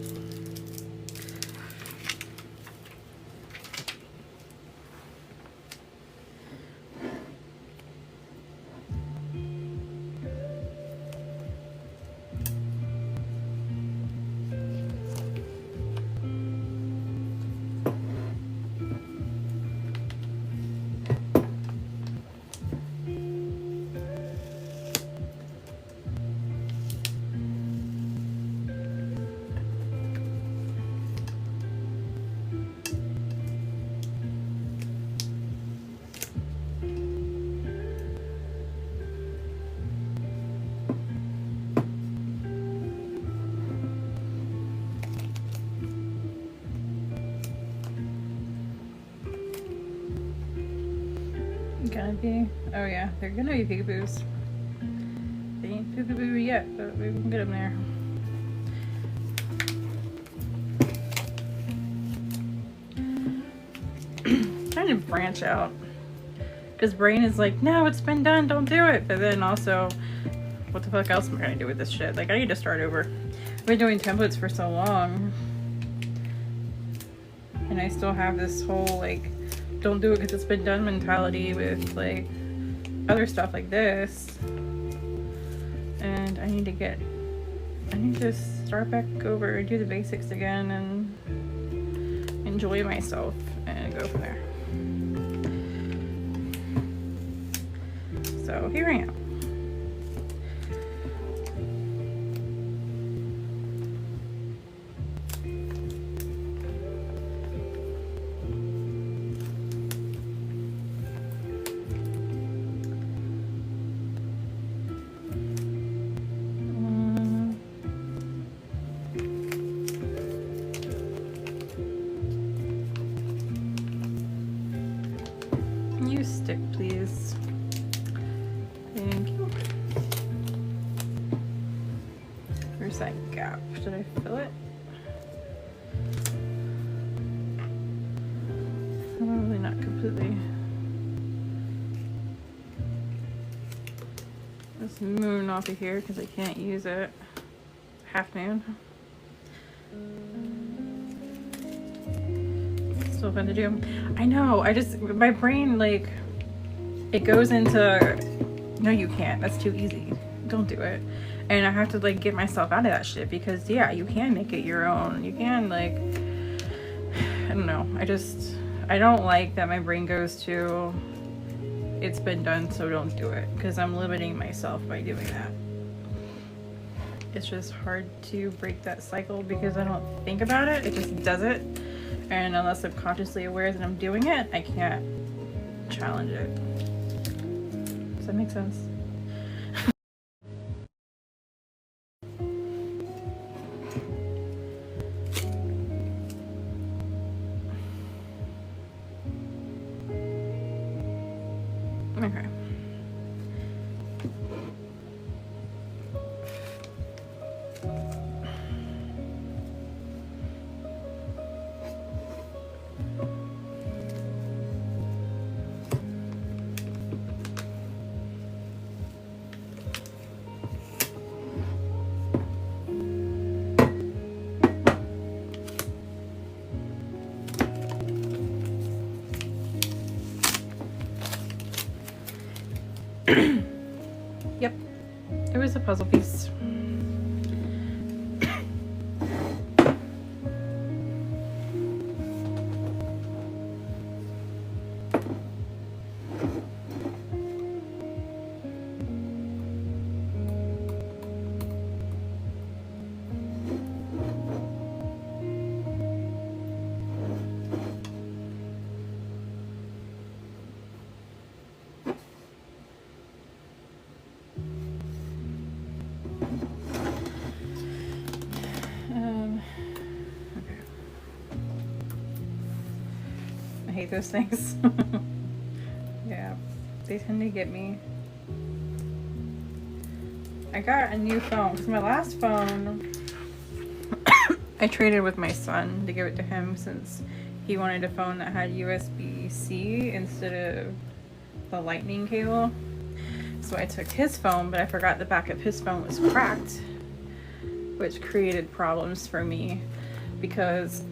gonna be? Oh yeah, they're gonna be peekaboos. They ain't peekaboo yet, but we can get them there. Trying to branch out. Because brain is like, no, it's been done, don't do it. But then also, what the fuck else am I gonna do with this shit? Like, I need to start over. I've been doing templates for so long. And I still have this whole, like, don't do it because it's been done mentality with, like, other stuff like this. And I need to start back over and do the basics again and enjoy myself and go from there. So here I am. You stick, please. Thank you. Where's that gap? Did I fill it? Probably not completely. This moon off of here because I can't use it. Half moon. Still fun to do. I know, my brain, like, it goes into, no you can't, that's too easy, don't do it. And I have to, like, get myself out of that shit because, yeah, you can make it your own. You can, like, I don't know. I don't like that my brain goes to, it's been done, so don't do it. Because I'm limiting myself by doing that. It's just hard to break that cycle because I don't think about it. It just does it. And unless I'm consciously aware that I'm doing it, I can't challenge it. Does that make sense? Okay. Yep, it was a puzzle piece. I hate those things. Yeah, they tend to get me. I got a new phone because my last phone I traded with my son to give it to him since he wanted a phone that had USB-C instead of the lightning cable. So I took his phone, but I forgot the back of his phone was cracked, which created problems for me because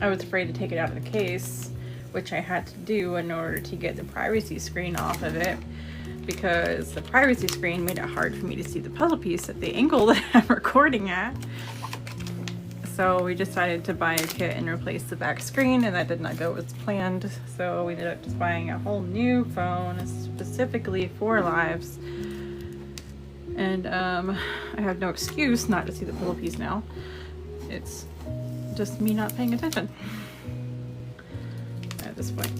I was afraid to take it out of the case, which I had to do in order to get the privacy screen off of it, because the privacy screen made it hard for me to see the puzzle piece at the angle that I'm recording at. So we decided to buy a kit and replace the back screen, and that did not go as planned. So we ended up just buying a whole new phone specifically for lives. And I have no excuse not to see the puzzle piece now. It's just me not paying attention at this point.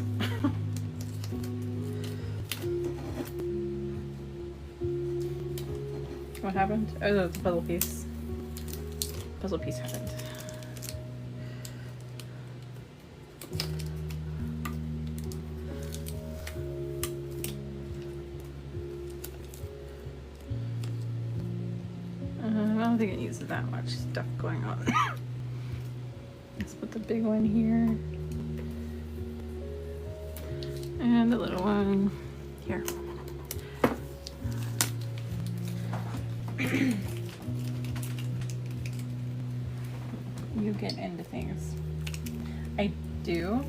What happened? Oh, the puzzle piece. Puzzle piece happened. think it needs that much stuff going on. Let's put the big one here. And the little one here. You get into things. I do.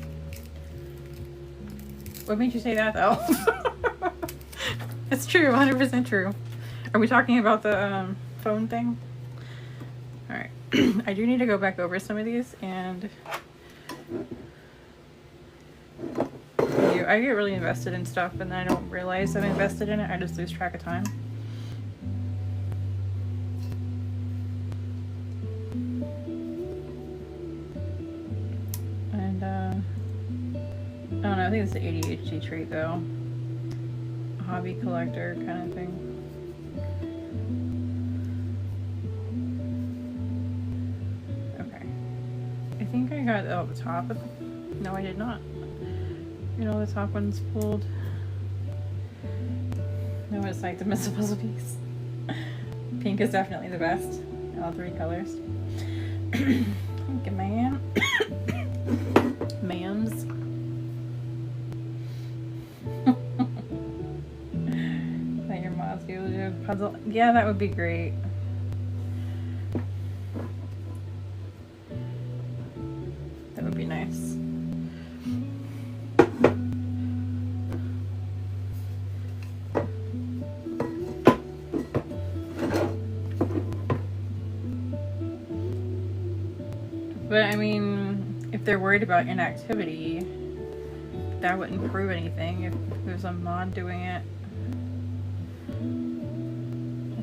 What made you say that though? It's true, 100% true. Are we talking about the phone thing? Alright. I do need to go back over some of these, and I get really invested in stuff and then I don't realize I'm invested in it. I just lose track of time. And I don't know, I think it's the ADHD trait though. A hobby collector kind of thing. Okay. I think I got the top of no, I did not. You know, the top one's pulled. No, it's like the missing puzzle piece. Pink is definitely the best. All three colors. Thank you, ma'am. Ma'ams. Let your moms be able to do a puzzle. Yeah, that would be great. That would be nice. But I mean, if they're worried about inactivity, that wouldn't prove anything if there's a mod doing it.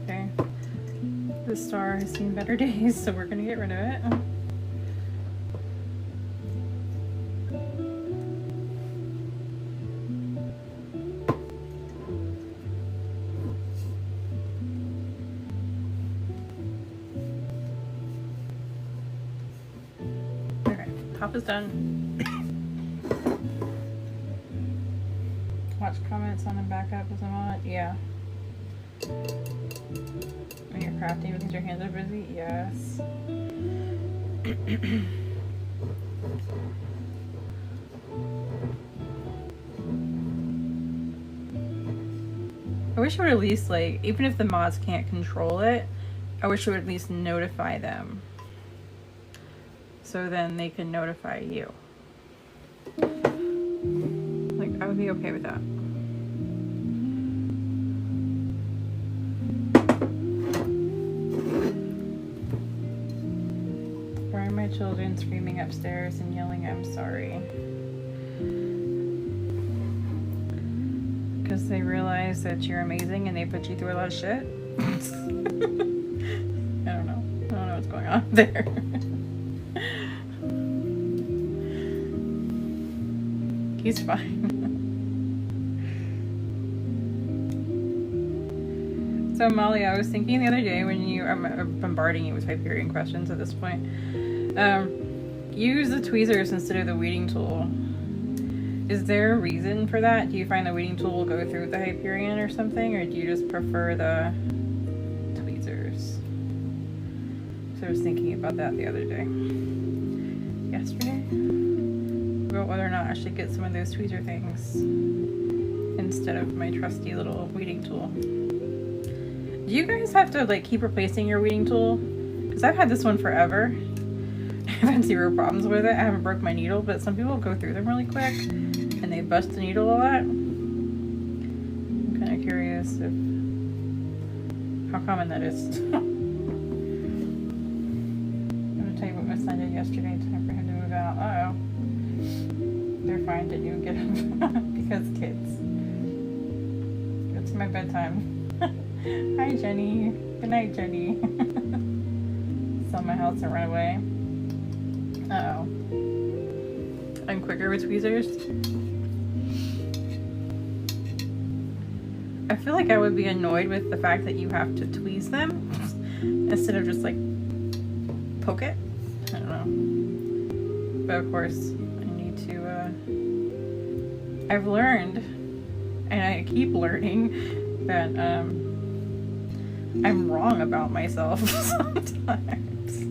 Okay. This star has seen better days, so we're gonna get rid of it. Top is done. Watch comments on and back up as I'm on it. Yeah. When you're crafting because your hands are busy? Yes. I wish it would at least, like, even if the mods can't control it, I wish it would at least notify them. So then they can notify you. Like, I would be okay with that. Why are my children screaming upstairs and yelling, I'm sorry? Because they realize that you're amazing and they put you through a lot of shit? I don't know. I don't know what's going on there. He's fine. So Molly, I was thinking the other day when I'm bombarding you with Hyperion questions at this point. Use the tweezers instead of the weeding tool. Is there a reason for that? Do you find the weeding tool will go through the Hyperion or something, or do you just prefer the tweezers? So I was thinking about that the other day. Yesterday? About whether or not I should get some of those tweezer things instead of my trusty little weeding tool. Do you guys have to like keep replacing your weeding tool? Because I've had this one forever. I've had zero problems with it. I haven't broke my needle, but some people go through them really quick and they bust the needle a lot. I'm kind of curious if how common that is. I'm gonna tell you what my son did yesterday. Time for him to move out. Uh-oh. They're fine, didn't even get up because kids. It's my bedtime. Hi, Jenny. Good night, Jenny. Sell my house and run away. Uh-oh. I'm quicker with tweezers. I feel like I would be annoyed with the fact that you have to tweeze them instead of just like poke it. I don't know. But of course, I've learned, and I keep learning, that I'm wrong about myself sometimes.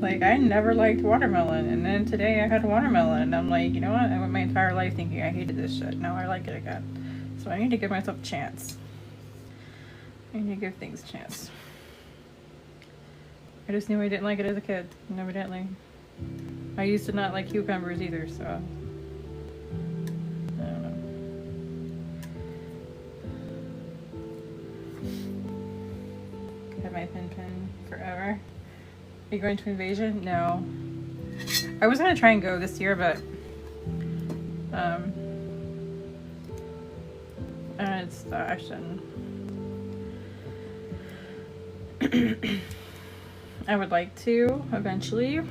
Like, I never liked watermelon, and then today I had watermelon, and I'm like, you know what? I went my entire life thinking I hated this shit. Now I like it again. So I need to give myself a chance. I need to give things a chance. I just knew I didn't like it as a kid, and evidently. I used to not like cucumbers either, so I don't know. Have my pen forever. Are you going to Invasion? No. I was gonna try and go this year, but it's I shouldn't. I would like to eventually.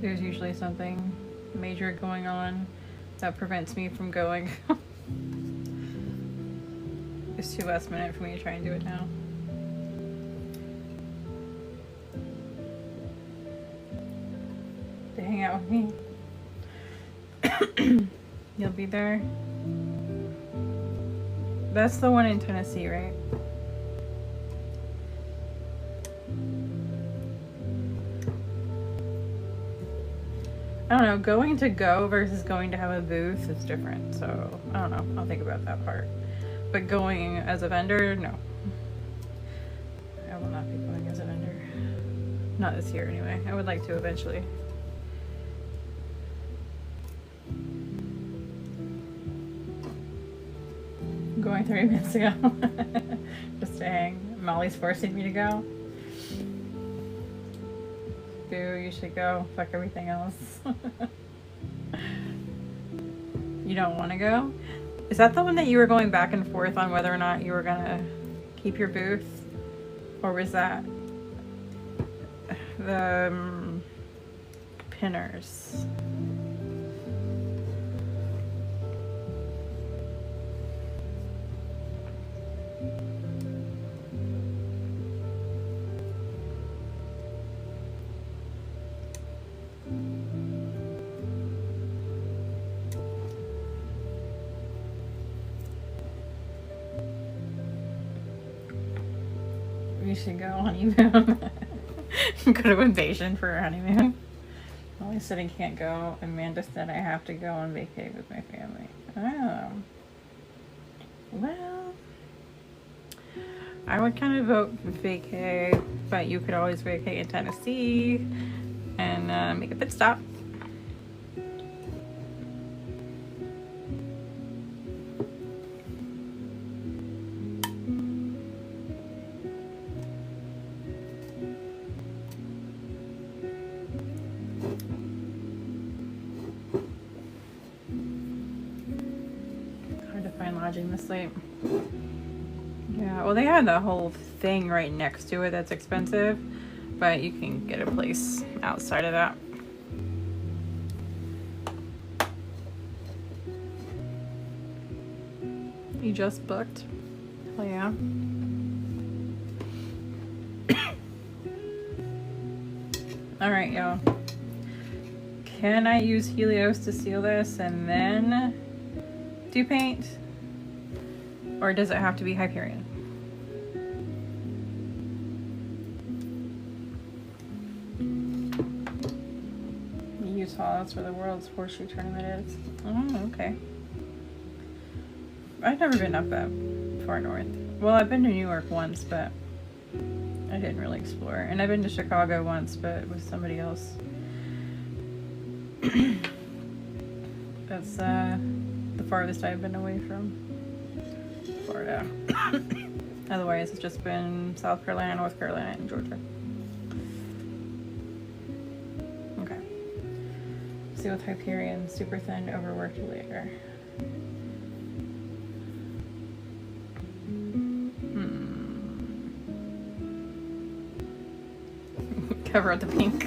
There's usually something major going on that prevents me from going. It's too last minute for me to try and do it now. To hang out with me. You'll be there. That's the one in Tennessee, right? I don't know, going to go versus going to have a booth is different, so I don't know, I'll think about that part. But going as a vendor, no. I will not be going as a vendor. Not this year anyway. I would like to eventually. Going 30 minutes ago. Just to hang. Molly's forcing me to go. Boo, you should go. Fuck everything else. You don't want to go? Is that the one that you were going back and forth on whether or not you were gonna keep your booth? Or was that the pinners? We should go honeymoon. Go to Invasion for a honeymoon. Molly said I can't go. Amanda said I have to go on vacay with my family. Oh. Well, I would kind of vote vacay, but you could always vacay in Tennessee and make a pit stop. Lodging this late. Yeah, well, they have the whole thing right next to it that's expensive, but you can get a place outside of that. You just booked? Oh yeah. All right, y'all. Can I use Helios to seal this and then do paint? Or does it have to be Hyperion? Utah, that's where the World's Horseshoe Tournament is. Oh, okay. I've never been up that far north. Well, I've been to New York once, but I didn't really explore. And I've been to Chicago once, but with somebody else. That's the farthest I've been away from Florida. Otherwise, it's just been South Carolina, North Carolina, and Georgia. Okay. See with Hyperion, super thin, overworked layer. Cover up the pink.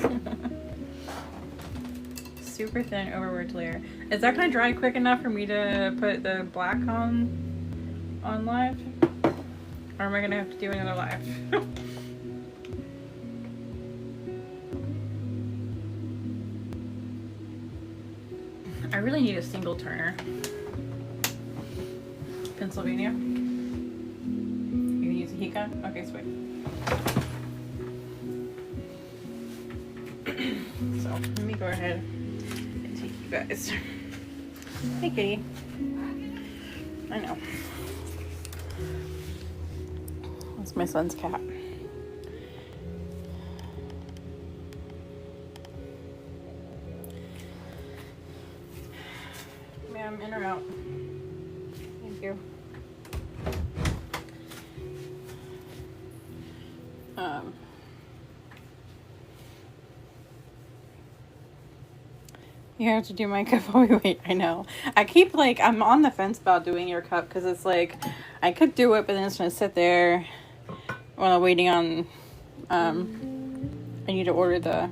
Super thin, overworked layer. Is that gonna dry quick enough for me to put the black on live? Or am I gonna have to do another live? I really need a single turner. Pennsylvania. You can use a heat gun? Okay, sweet. So let me go ahead and take you guys. Hey kitty. I know. That's my son's cat. Ma'am, in or out? Thank you. You have to do my cup while we wait. I know. I keep like, I'm on the fence about doing your cup because it's like, I could do it, but then it's going to sit there while I'm waiting on, I need to order the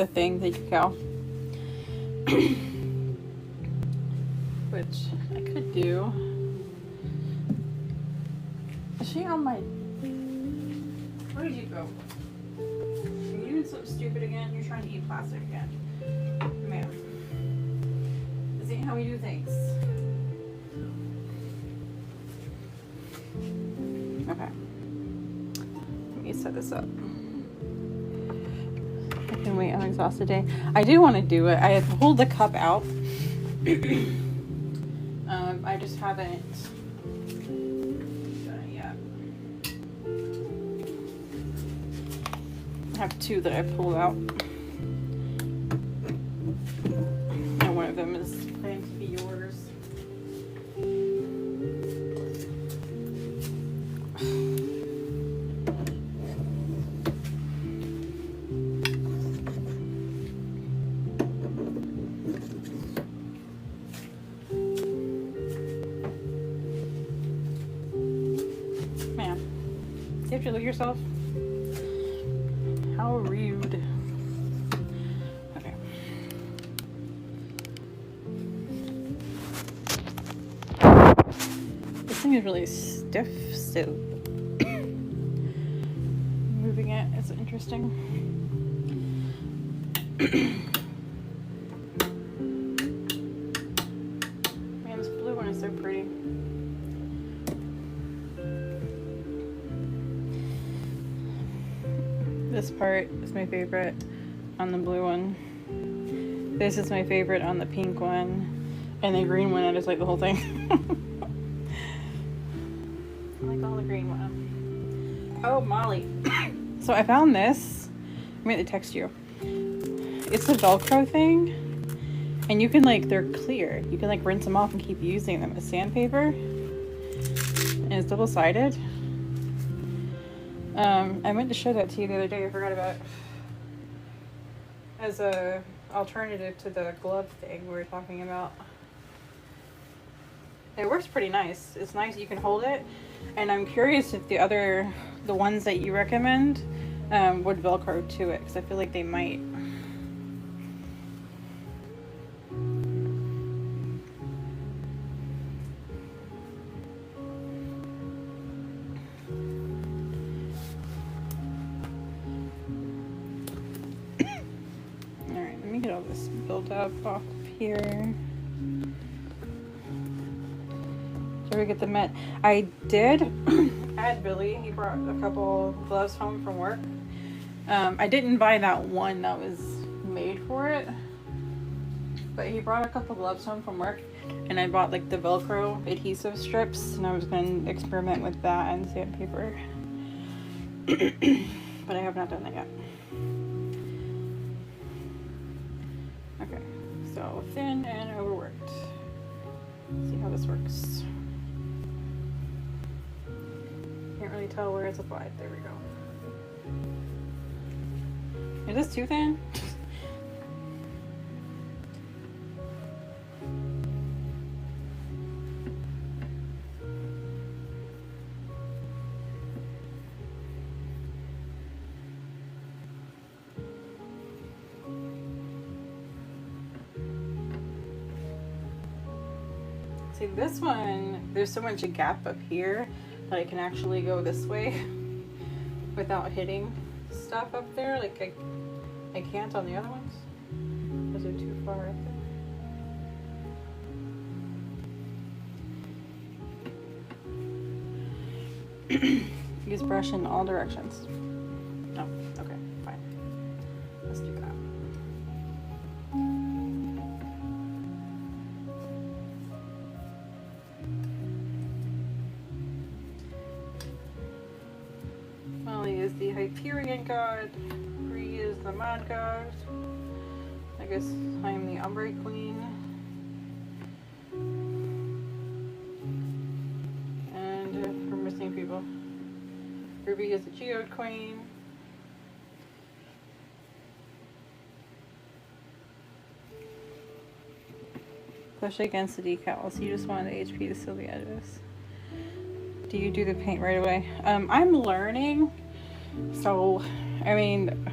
thing, the cacao. Which I could do. Is she on my, where did you go? Are you doing something stupid again? You're trying to eat plastic again. Ma'am. This ain't how we do things. Okay. Let me set this up. I can wait on an exhausted day. I do want to do it. I had pulled the cup out. I just haven't done it yet. I have two that I pulled out. And one of them is planned to be yours. Ma'am, you have to look yourself. How rude. Okay. This thing is really stiff, so moving it is interesting. Man, this blue one is so pretty. This part is my favorite on the blue one. This is my favorite on the pink one. And the green one, I just like the whole thing. I like all the green one. Oh, Molly. So I found this. I'm going to text you. It's a Velcro thing. And you can like, they're clear. You can like rinse them off and keep using them as sandpaper. And it's double-sided. I meant to show that to you the other day. I forgot about it. As a alternative to the glove thing we were talking about. It works pretty nice. It's nice. You can hold it. And I'm curious if the ones that you recommend would Velcro to it. Because I feel like they might. Get all this built up off of here. So we get the met. I did. I had Billy. He brought a couple gloves home from work. I didn't buy that one that was made for it, but he brought a couple gloves home from work, and I bought like the Velcro adhesive strips, and I was going to experiment with that and sandpaper. But I have not done that yet. Okay, so thin and overworked. Let's see how this works. Can't really tell where it's applied. There we go. Is this too thin? See, this one, there's so much a gap up here that I can actually go this way without hitting stuff up there. Like I can't on the other ones. Was it too far up there? Use brush in all directions. Oh, okay, fine. Let's do that. Molly is the Hyperion god. Bree is the mod god. I guess I'm the Ombre queen. And we're missing people. Ruby is the Geode queen. Push against the decals. You just want the HP to seal the edges. Do you do the paint right away? I'm learning. So, I mean,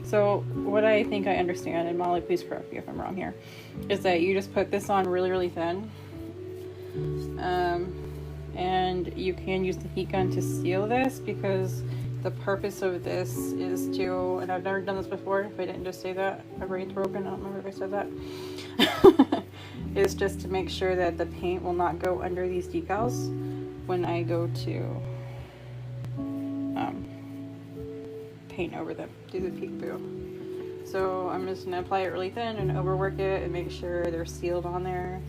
so what I think I understand, and Molly, please correct me if I'm wrong here, is that you just put this on really, really thin. And you can use the heat gun to seal this, because the purpose of this is to, and I've never done this before, if I didn't just say that, my brain's broken, I don't remember if I said that, is just to make sure that the paint will not go under these decals when I go to paint over them, do the Peekaboo. So I'm just going to apply it really thin and overwork it and make sure they're sealed on there,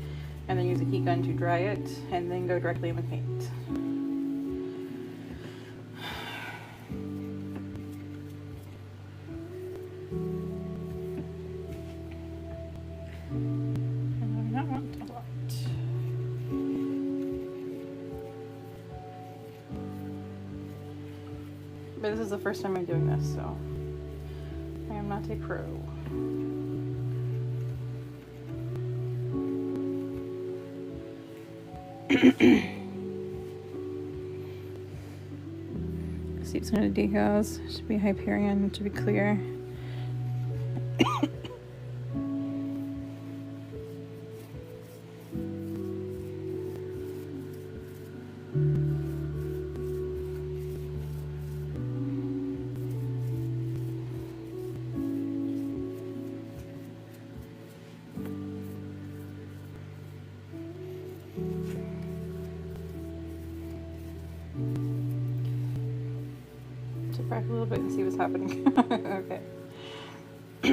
and then use a heat gun to dry it, and then go directly in with paint. And I don't want a lot. But this is the first time I'm doing this, so I am not a pro. See, it's one of the decals. Should be Hyperion, to be clear. Back a little bit and see what's happening. Okay. I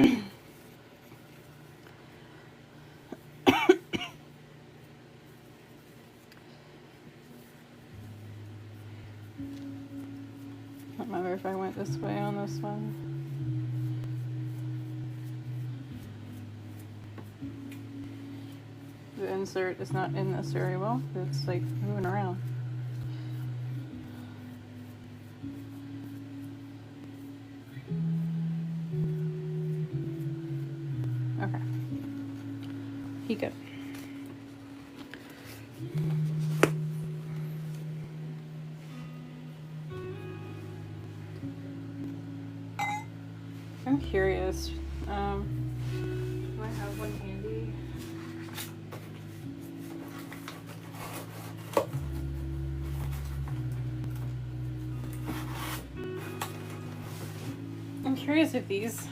don't remember if I went this way on this one. The insert is not in this very well. It's like moving around. Okay. Peek it. I'm curious. Do I have one handy? I'm curious if these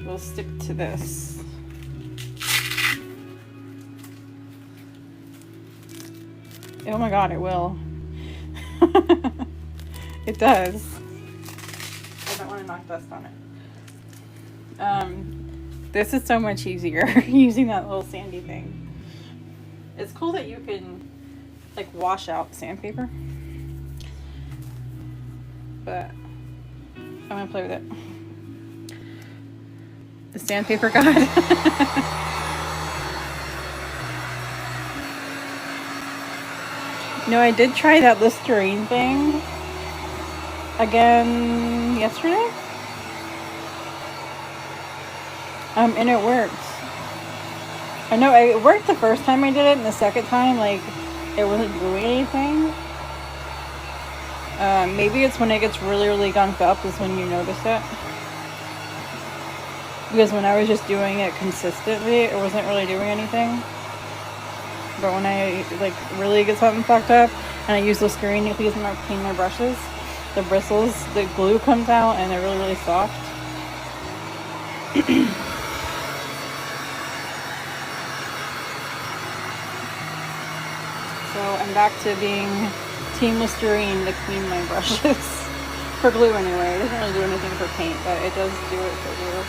will stick to this. Oh my god, it will. It does. I don't want to knock dust on it. This is so much easier using that little sandy thing. It's cool that you can like wash out sandpaper, but I'm gonna play with it. The sandpaper god. No, I did try that Listerine thing again yesterday. And it worked. I know it worked the first time I did it, and the second time, like, it wasn't doing anything. Maybe it's when it gets really, really gunked up is when you notice it. Because when I was just doing it consistently, it wasn't really doing anything. But when I, like, really get something fucked up, and I use Listerine to clean my brushes, the bristles, the glue comes out, and they're really, really soft. So I'm back to being Team Listerine to clean my brushes. For glue anyway. It doesn't really do anything for paint, but it does do it for glue.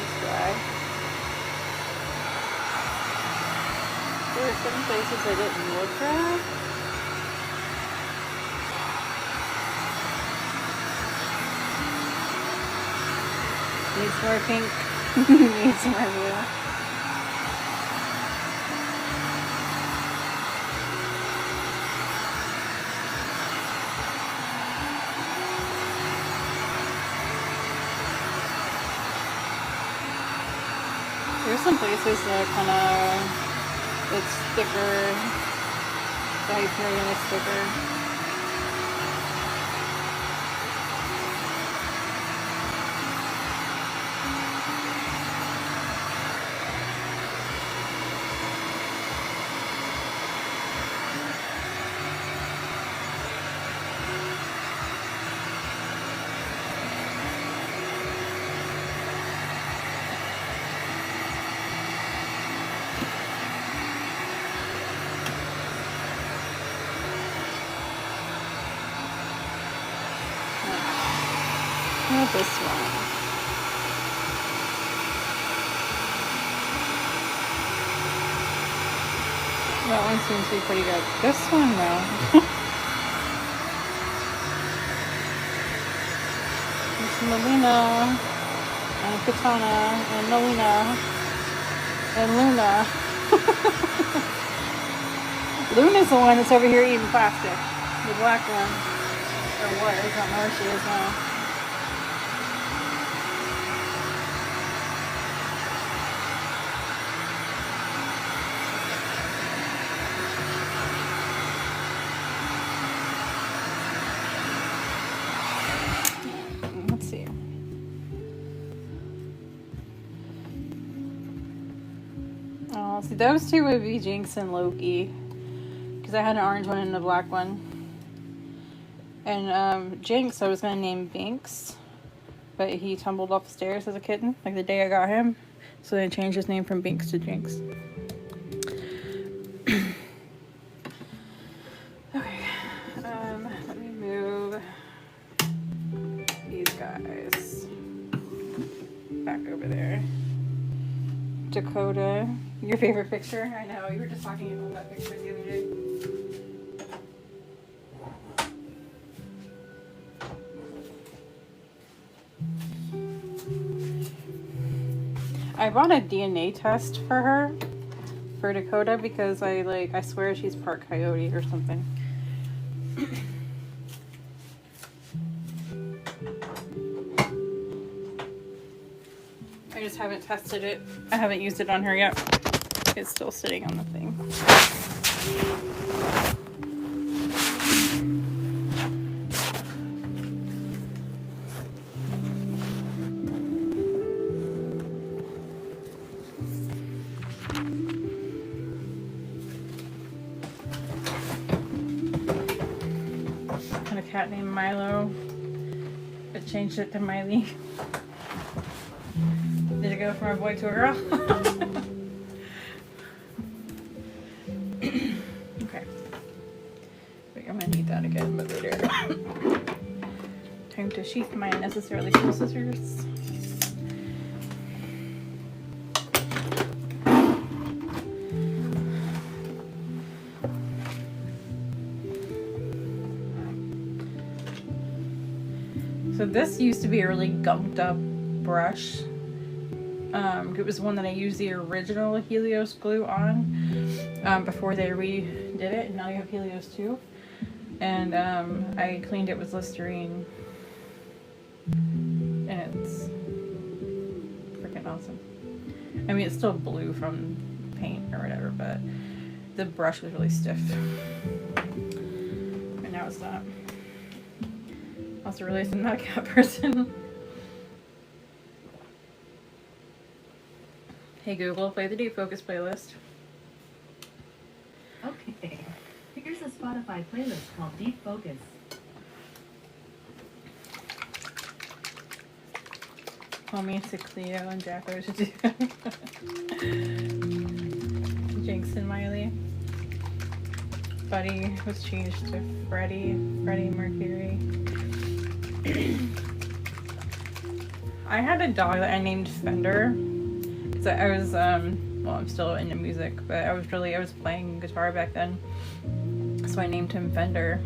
It's dry. There are certain places I didn't look at. Needs more pink. Needs more blue. There's some places that kind of, it's thicker. Like very nice thicker. Not this one. That one seems to be pretty good. This one, though. It's Melina, and Katana, and Melina, and Luna. Luna's the one that's over here eating plastic. The black one. Or what? I don't know where she is now. Let's see. Oh, see, those two would be Jinx and Loki. Because I had an orange one and a black one. And Jinx, I was going to name Binks. But he tumbled off the stairs as a kitten, like the day I got him. So they changed his name from Binks to Jinx. Okay. Let me move these guys back over there. Dakota, your favorite picture? I know, you were just talking about that picture the other day. I bought a DNA test for her, for Dakota, because I swear she's part coyote or something. I just haven't tested it. I haven't used it on her yet. It's still sitting on the thing. Had a cat named Milo. I changed it to Miley. Did it go from a boy to a girl? Okay. Wait, I'm gonna need that again, but later. Time to sheath my unnecessarily cool scissors. So this used to be a really gunked up brush. It was one that I used the original Helios glue on before they redid it, and now you have Helios 2. And I cleaned it with Listerine, and it's freaking awesome. I mean, it's still blue from paint or whatever, but the brush was really stiff. And now it's not. Also realized I'm not a cat person. Hey Google, play the Deep Focus playlist. Okay. Here's a Spotify playlist called Deep Focus. Call me 6 Leo and Jacko should do Jinx and Miley. Buddy was changed to Freddie Mercury. I had a dog that I named Fender. So I was, well, I'm still into music, but I was playing guitar back then. So I named him Fender.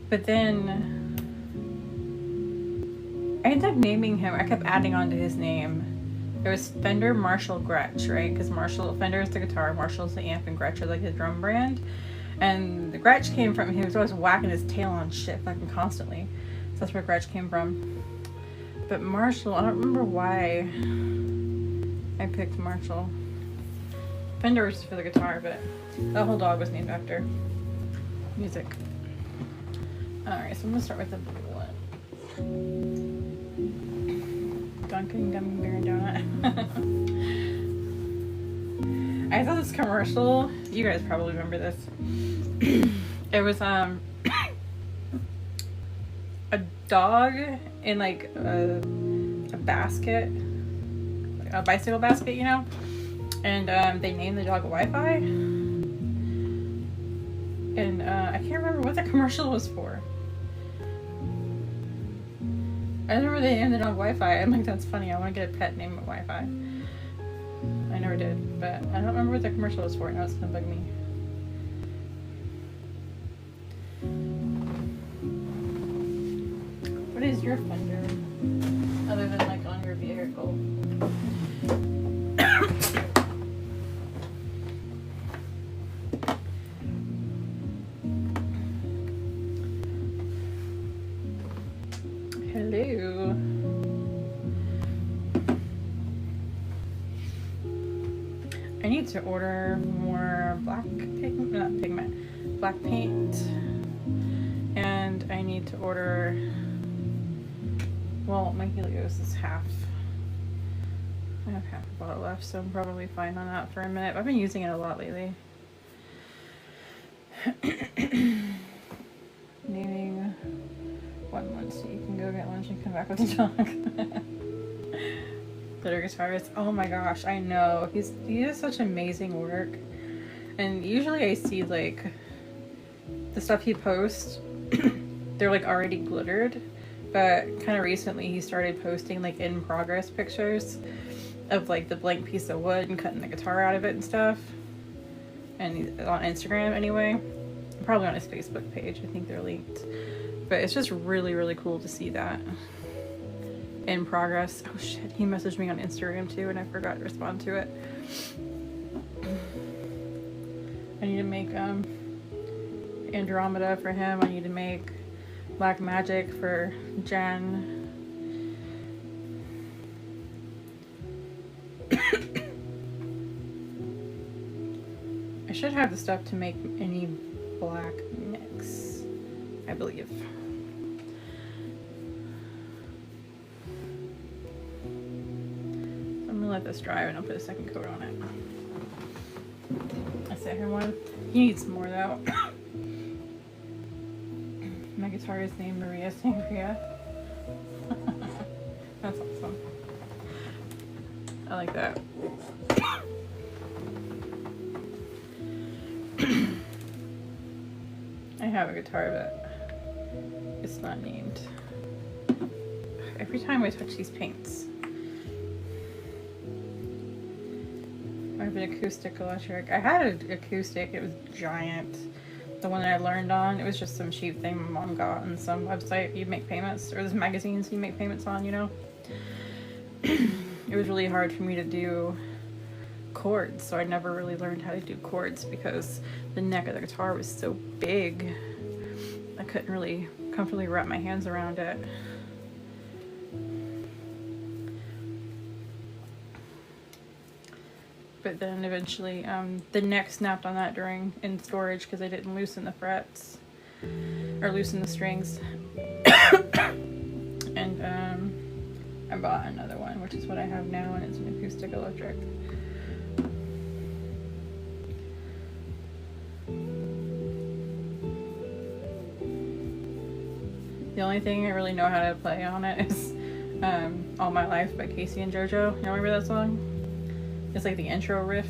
But then I ended up naming him, I kept adding on to his name. It was Fender Marshall Gretsch, right? Because Fender is the guitar, Marshall's the amp, and Gretsch are like his drum brand. And the Gretsch came from, he was always whacking his tail on shit fucking constantly. So that's where Gretsch came from. But Marshall, I don't remember why I picked Marshall. Fender was for the guitar, but the whole dog was named after music. Alright, so I'm gonna start with the blue one. Dunkin' Gummy Bear and Donut. I saw this commercial. You guys probably remember this. It was a dog in like a basket, like a bicycle basket, you know, and they named the dog Wi-Fi. And I can't remember what the commercial was for. I remember they named the dog Wi-Fi. I'm like, that's funny. I want to get a pet named Wi-Fi. I never did, but I don't remember what the commercial was for. Now it's gonna bug me. What is your Fender? Other than like on your vehicle? Hello. I need to order more black paint. And I need to order, well, my Helios is half. I have half a bottle left, so I'm probably fine on that for a minute. I've been using it a lot lately. Needing 1 month so you can go get lunch and come back with the dog. Glitter guitarist. Oh my gosh, I know. He does such amazing work. And usually I see like the stuff he posts, they're like already glittered. But kind of recently he started posting like in progress pictures of like the blank piece of wood and cutting the guitar out of it and stuff. And on Instagram anyway. Probably on his Facebook page. I think they're linked. But it's just really, really cool to see that in progress. Oh shit, he messaged me on Instagram too and I forgot to respond to it. I need to make Andromeda for him. I need to make Black Magic for Jen. I should have the stuff to make any black mix, I believe. I'm gonna let this dry and I'll put a second coat on it. I set him one. He needs more though. My guitar is named Maria Sangria. That's awesome. I like that. I have a guitar, but it's not named. Every time I touch these paints. I have an acoustic electric. I had an acoustic, it was giant. The one that I learned on, it was just some cheap thing my mom got on some website you make payments, or there's magazines you make payments on, you know? It was really hard for me to do chords, so I never really learned how to do chords because the neck of the guitar was so big. I couldn't really comfortably wrap my hands around it. But then eventually the neck snapped on that in storage because I didn't loosen the frets or loosen the strings. And I bought another one, which is what I have now, and it's an acoustic electric. The only thing I really know how to play on it is All My Life by Casey and JoJo. You remember that song? It's like the intro riff.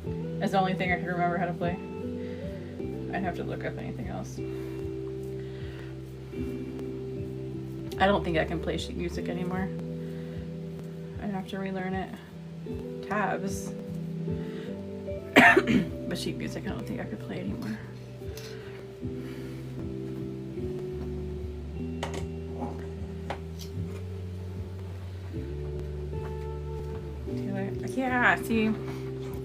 It's the only thing I can remember how to play. I'd have to look up anything else. I don't think I can play sheet music anymore. I'd have to relearn it. Tabs. But sheet music I don't think I could play anymore. Yeah, see,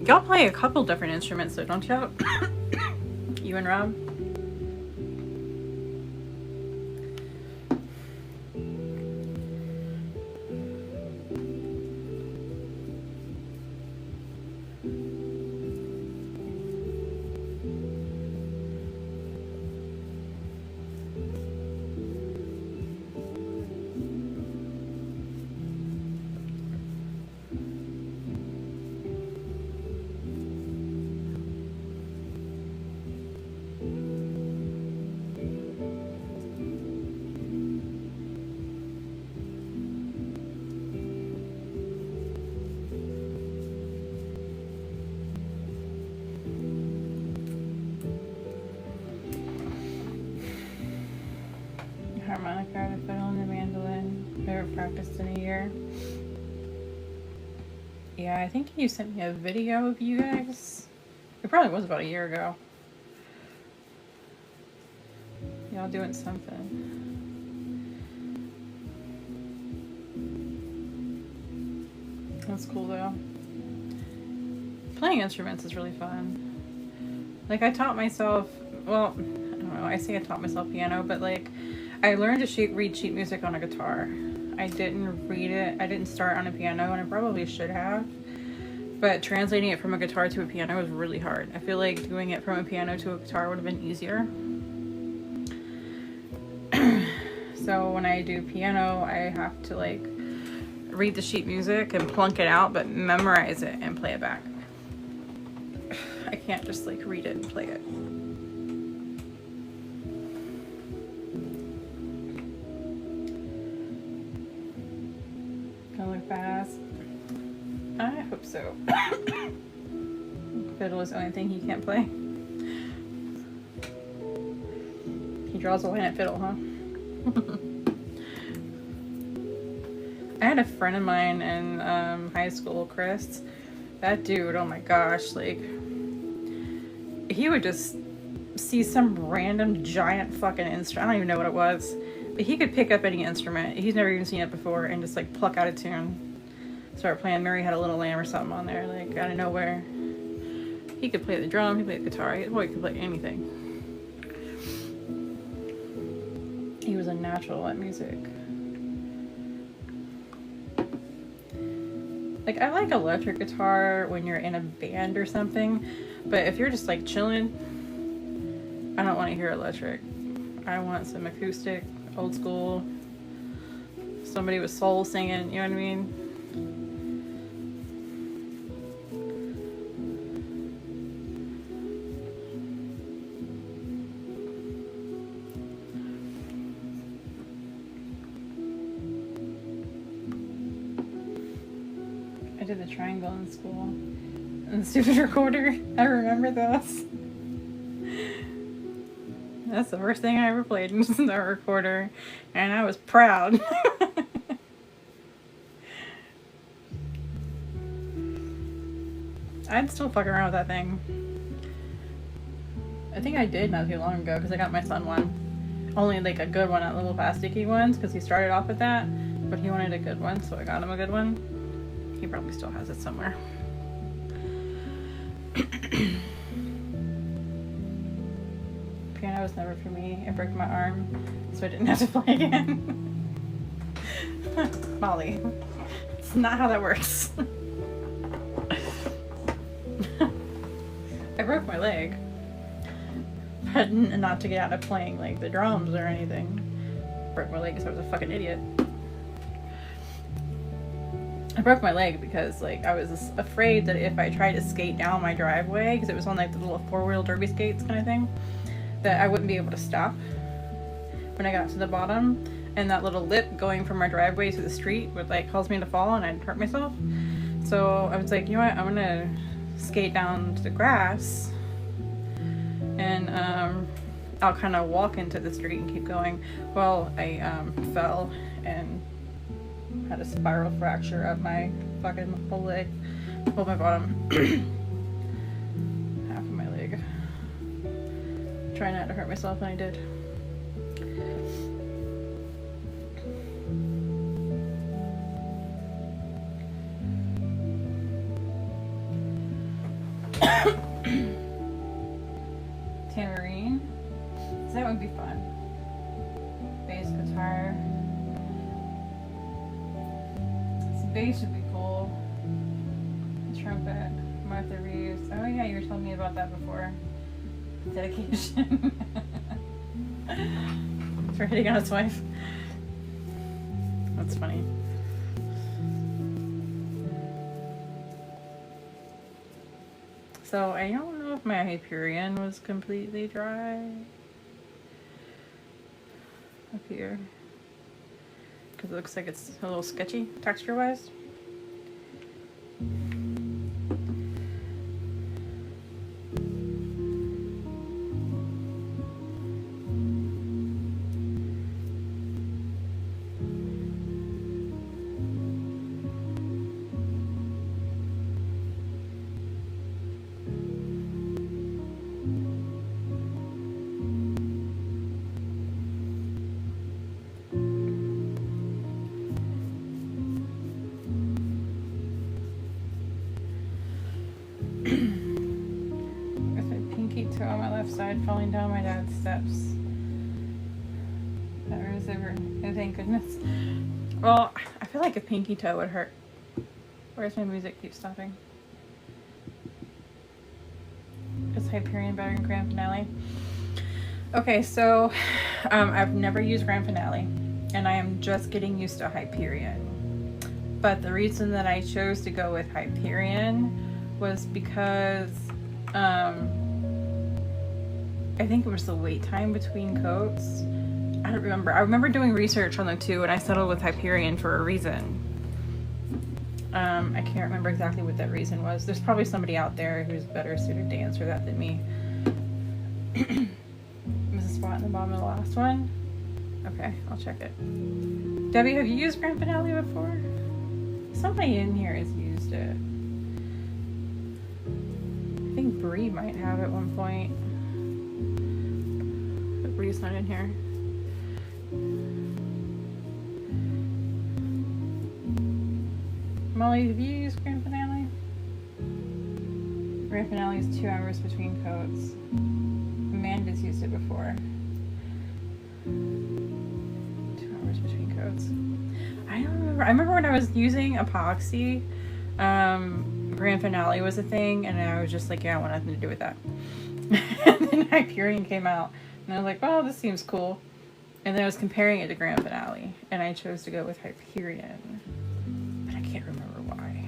y'all play a couple different instruments though, don't y'all? You and Rob? Harmonica, the fiddle, and the mandolin. Never practiced in a year. Yeah, I think you sent me a video of you guys. It probably was about a year ago. Y'all doing something. That's cool though. Playing instruments is really fun. Like I taught myself, well, I don't know, I say I taught myself piano, but like I learned to read sheet music on a guitar. I didn't read it. I didn't start on a piano, and I probably should have. But translating it from a guitar to a piano was really hard. I feel like doing it from a piano to a guitar would have been easier. So when I do piano, I have to like read the sheet music and plunk it out, but memorize it and play it back. I can't just like read it and play it. Gonna look badass. I hope so. Fiddle is the only thing he can't play. He draws a line at fiddle, huh? I had a friend of mine in high school, Chris. That dude, oh my gosh, like he would just see some random giant fucking instrument. I don't even know what it was, but he could pick up any instrument. He's never even seen it before and just like pluck out a tune. Start playing Mary Had a Little Lamb or something on there, like out of nowhere. He could play the drum, he could play the guitar, he could play anything. He was a natural at music. Like I like electric guitar when you're in a band or something, but if you're just like chilling, I don't want to hear electric. I want some acoustic, old school, somebody with soul singing, you know what I mean? I did the triangle in school. And the stupid recorder. I remember those. That's the first thing I ever played was the recorder. And I was proud. I'd still fuck around with that thing. I think I did not too long ago because I got my son one. Only like a good one, not little plasticky ones, because he started off with that. But he wanted a good one, so I got him a good one. He probably still has it somewhere. Piano was never for me. I broke my arm, so I didn't have to play again. Molly, it's not how that works. I broke my leg, but not to get out of playing like the drums or anything. Broke my leg because I was a fucking idiot. I broke my leg because like I was afraid that if I tried to skate down my driveway, because it was on like the little 4-wheel derby skates kind of thing, that I wouldn't be able to stop when I got to the bottom, and that little lip going from my driveway to the street would like cause me to fall and I'd hurt myself. So I was like, you know what, I'm gonna skate down to the grass and I'll kind of walk into the street and keep going. Well, I fell and had a spiral fracture of my fucking whole leg. Well, my bottom half of my leg. Trying not to hurt myself, and I did. Tamarine. So that would be fun. Bass guitar. Some bass would be cool. Trumpet. Martha Reeves. Oh yeah, you were telling me about that before. Dedication. For hitting on his wife. That's funny. So I don't know if my Hyperion was completely dry up here, because it looks like it's a little sketchy texture wise. Toe on my left side falling down my dad's steps. That was over. Oh, thank goodness. Well, I feel like a pinky toe would hurt. Where's my music keep stopping? Is Hyperion better than Grand Finale? Okay, so I've never used Grand Finale, and I am just getting used to Hyperion. But the reason that I chose to go with Hyperion was because I think it was the wait time between coats. I don't remember. I remember doing research on the two, and I settled with Hyperion for a reason. I can't remember exactly what that reason was. There's probably somebody out there who's better suited to answer that than me. Was a spot in the bottom of the last one? Okay, I'll check it. Debbie, have you used Grand Finale before? Somebody in here has used it. I think Bree might have at one point. Bree's not in here. Molly, have you used Grand Finale? Grand Finale is 2 hours between coats. Amanda's used it before. 2 hours between coats. I don't remember. I remember when I was using epoxy, Grand Finale was a thing, and I was just like, yeah, I want nothing to do with that. And then Hyperion came out. And I was like, well, this seems cool. And then I was comparing it to Grand Finale, and I chose to go with Hyperion. And I can't remember why.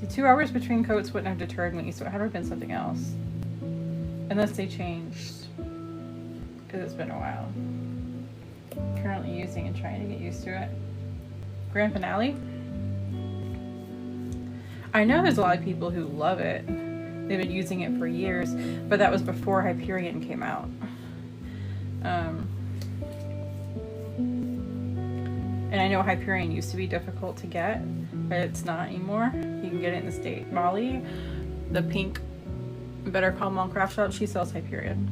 See, 2 hours between coats wouldn't have deterred me, so it had to have been something else. Unless they changed. Because it's been a while. Currently using and trying to get used to it. Grand Finale? I know there's a lot of people who love it. They've been using it for years, but that was before Hyperion came out. And I know Hyperion used to be difficult to get, but it's not anymore. You can get it in the state. Molly, the pink Better Call Mall Craft Shop, she sells Hyperion.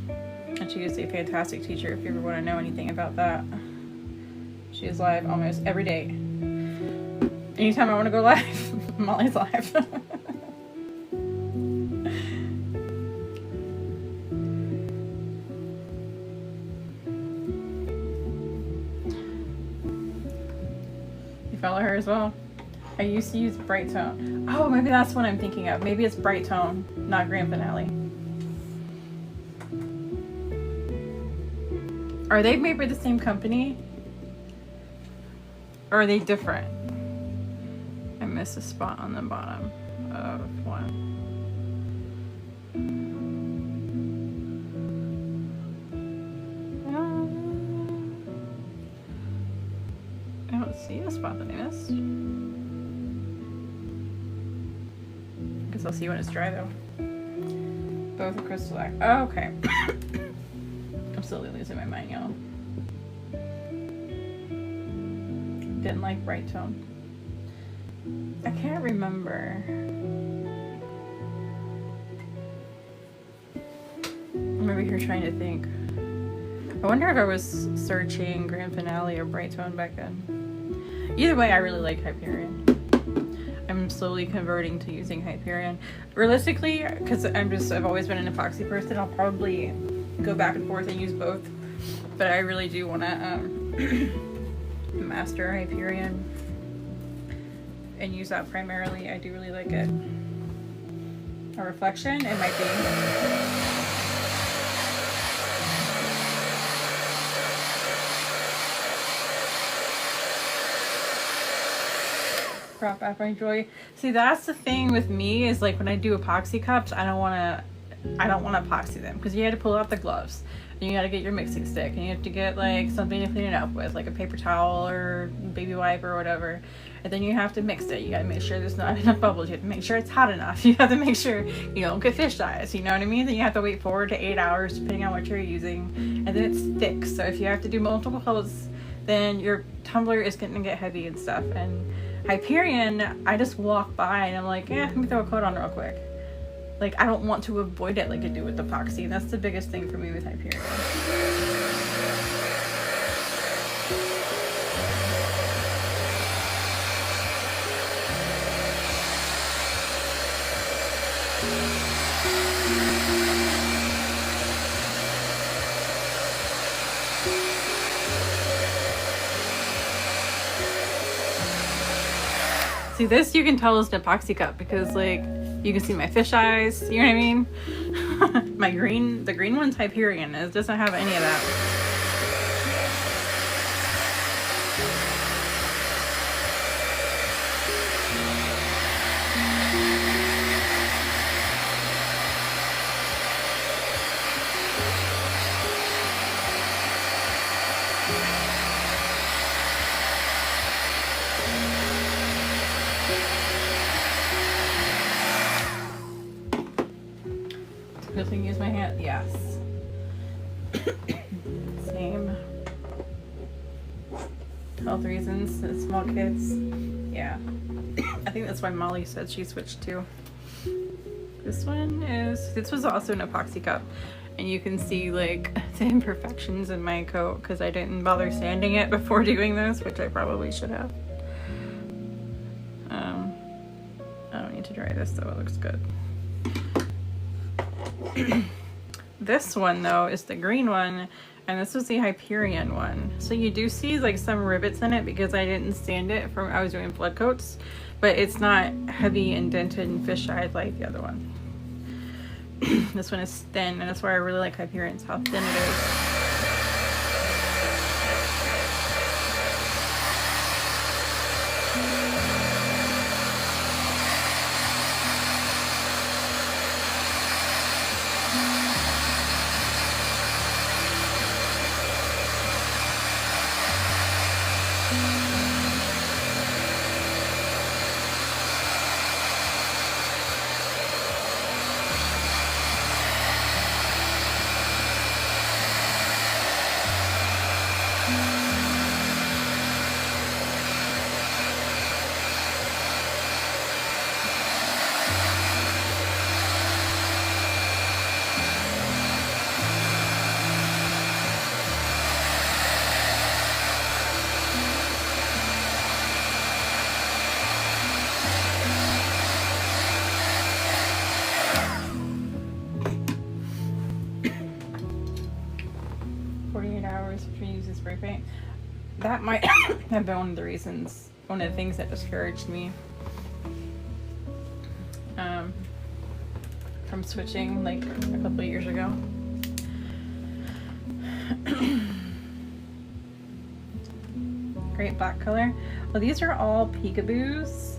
And she is a fantastic teacher if you ever want to know anything about that. She is live almost every day. Anytime I want to go live, Molly's live. Follow her as well. I used to use Bright Tone. Oh, maybe that's what I'm thinking of. Maybe it's Bright Tone, not Grand Finale. Are they made by the same company? Or are they different? I missed a spot on the bottom of one. I don't see a spot that I missed. I guess I'll see when it's dry though. Both are crystal black. Oh, okay. I'm slowly losing my mind, y'all. Didn't like bright tone. I can't remember. I'm over here trying to think. I wonder if I was searching Grand Finale or Bright Tone back then. Either way, I really like Hyperion. I'm slowly converting to using Hyperion. Realistically, because I've always been an epoxy person, I'll probably go back and forth and use both. But I really do want to master Hyperion and use that primarily. I do really like it. A reflection, it might be. Prop up my joy. See, that's the thing with me is like when I do epoxy cups, I don't want to epoxy them because you had to pull out the gloves and you got to get your mixing stick and you have to get like something to clean it up with, like a paper towel or baby wipe or whatever, and then you have to mix it. You got to make sure there's not enough bubbles. You have to make sure it's hot enough. You have to make sure you don't get fish eyes, you know what I mean? Then you have to wait 4 to 8 hours depending on what you're using, and then it's thick, so if you have to do multiple coats, then your tumbler is going to get heavy and stuff. And Hyperion, I just walk by and I'm like, let me throw a coat on real quick. Like, I don't want to avoid it like I do with epoxy. And that's the biggest thing for me with Hyperion. See, this you can tell is an epoxy cup because like you can see my fish eyes, you know what I mean? The green one's Hyperion. It doesn't have any of that. Good thing use my hand. Yes. Same. Health reasons. Small kids. Yeah. I think that's why Molly said she switched too. This was also an epoxy cup, and you can see like the imperfections in my coat because I didn't bother sanding it before doing this, which I probably should have. I don't need to dry this though. It looks good. This one though is the green one, and this was the Hyperion one. So you do see like some rivets in it because I didn't sand it from I was doing flood coats, but it's not heavy indented and fisheye like the other one. This one is thin, and that's why I really like Hyperion's, how thin it is. Spray paint. That might have been one of the things that discouraged me from switching like a couple of years ago. Great black color. Well, these are all Peekaboos.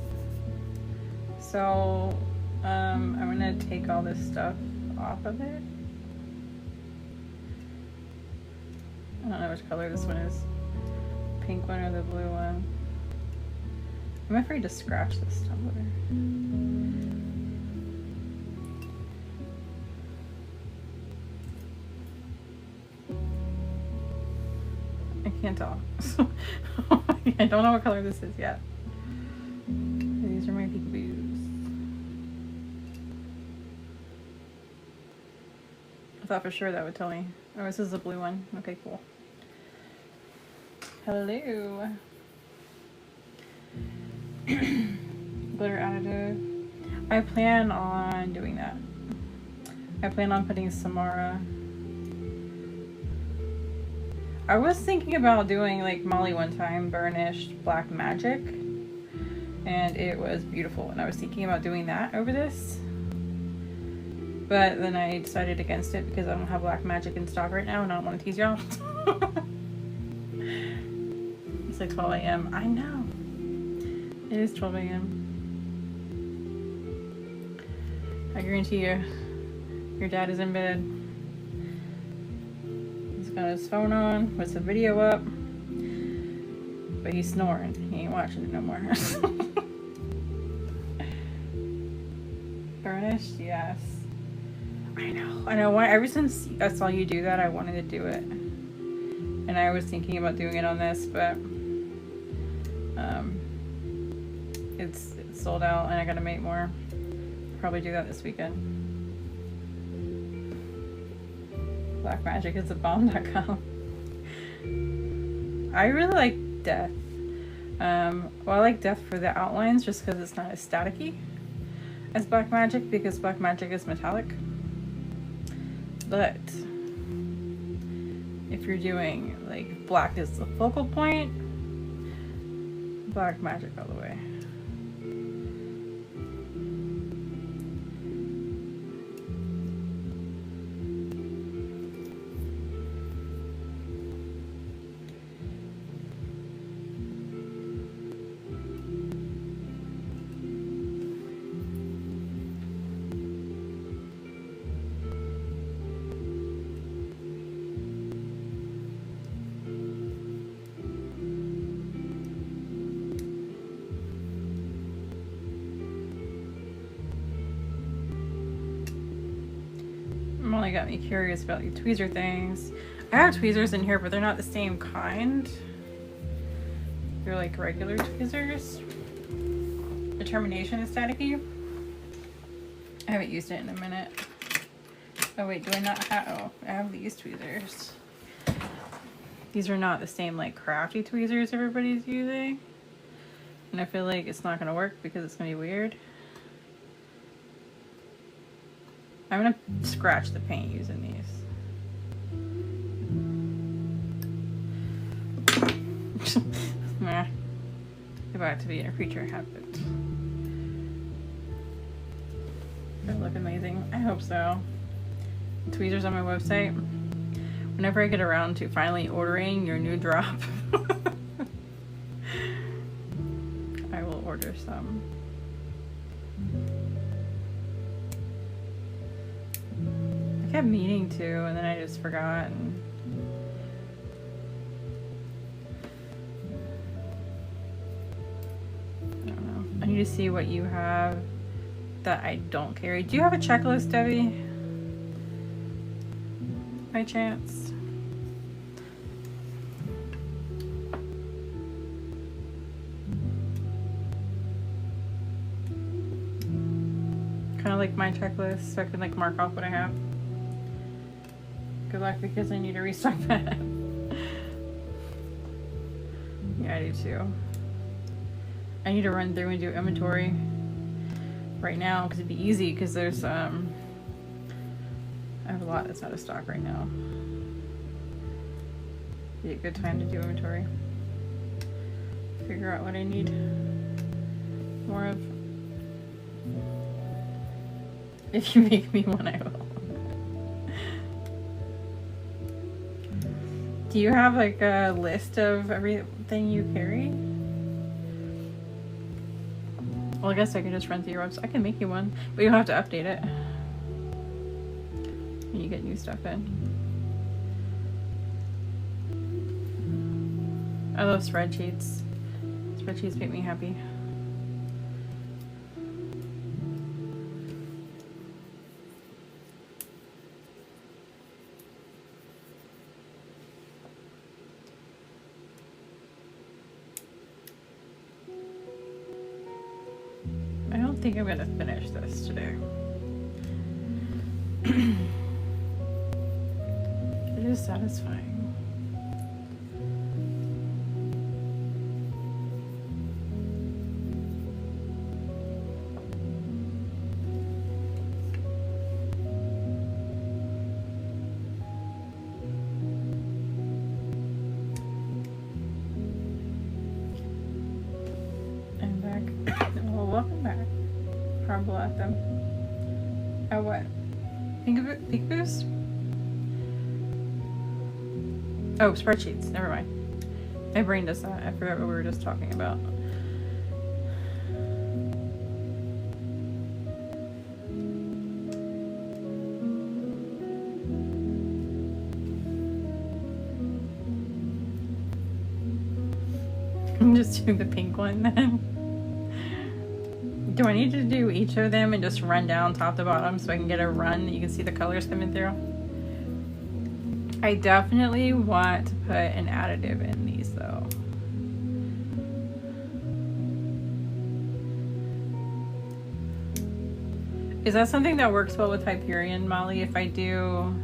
So I'm gonna take all this stuff off of it. I don't know which color this one is. Pink one or the blue one. I'm afraid to scratch this tumbler. I can't tell. I don't know what color this is yet. These are my Peekaboos. I thought for sure that would tell me. Oh, this is the blue one. Okay, cool. Hello. Glitter additive. I plan on doing that. I plan on putting Samara. I was thinking about doing like Molly one time, burnished black magic, and it was beautiful, and I was thinking about doing that over this, but then I decided against it because I don't have black magic in stock right now and I don't want to tease y'all. It's like 12 a.m. I know. It is 12 a.m. I guarantee you, your dad is in bed. He's got his phone on with the video up, but he's snoring. He ain't watching it no more. Burnished, yes. I know. Why? Ever since I saw you do that, I wanted to do it, and I was thinking about doing it on this, but it's sold out, and I gotta make more. Probably do that this weekend. Black Magic is a bomb.com. I really like Death. Well, I like Death for the outlines just because it's not as staticky as Black Magic, because Black Magic is metallic. But if you're doing like black is the focal point, Black Magic all the way. Molly got me curious about these tweezer things. I have tweezers in here, but they're not the same kind. They're like regular tweezers. Determination is staticky. I haven't used it in a minute. Oh wait, do I not have? Oh, I have these tweezers. These are not the same like crafty tweezers everybody's using. And I feel like it's not gonna work because it's gonna be weird. I'm gonna scratch the paint using these. Nah. Go back to being a creature of habit. They look amazing. I hope so. Tweezers on my website. Whenever I get around to finally ordering your new drop, I will order some. I kept meaning to, and then I just forgot. And I don't know. I need to see what you have that I don't carry. Do you have a checklist, Debbie? By chance? Kind of like my checklist, so I can like mark off what I have. Good luck, because I need to restock that. Yeah, I do too. I need to run through and do inventory right now because it'd be easy, because there's I have a lot that's out of stock right now. Be a good time to do inventory. Figure out what I need more of. If you make me one, I will. Do you have like a list of everything you carry? Well, I guess I can just run through your website. I can make you one, but you'll have to update it when you get new stuff in. I love spreadsheets. Spreadsheets make me happy. I don't think I'm gonna finish this today. It is satisfying. I'm back. Well, welcome back. Crumble at them. Oh, what? Peekaboos? Oh, spreadsheets. Never mind. My brain does that. I forgot what we were just talking about. I'm just doing the pink one then. Do I need to do each of them and just run down top to bottom so I can get a run that you can see the colors coming through? I definitely want to put an additive in these though. Is that something that works well with Hyperion, Molly? If I do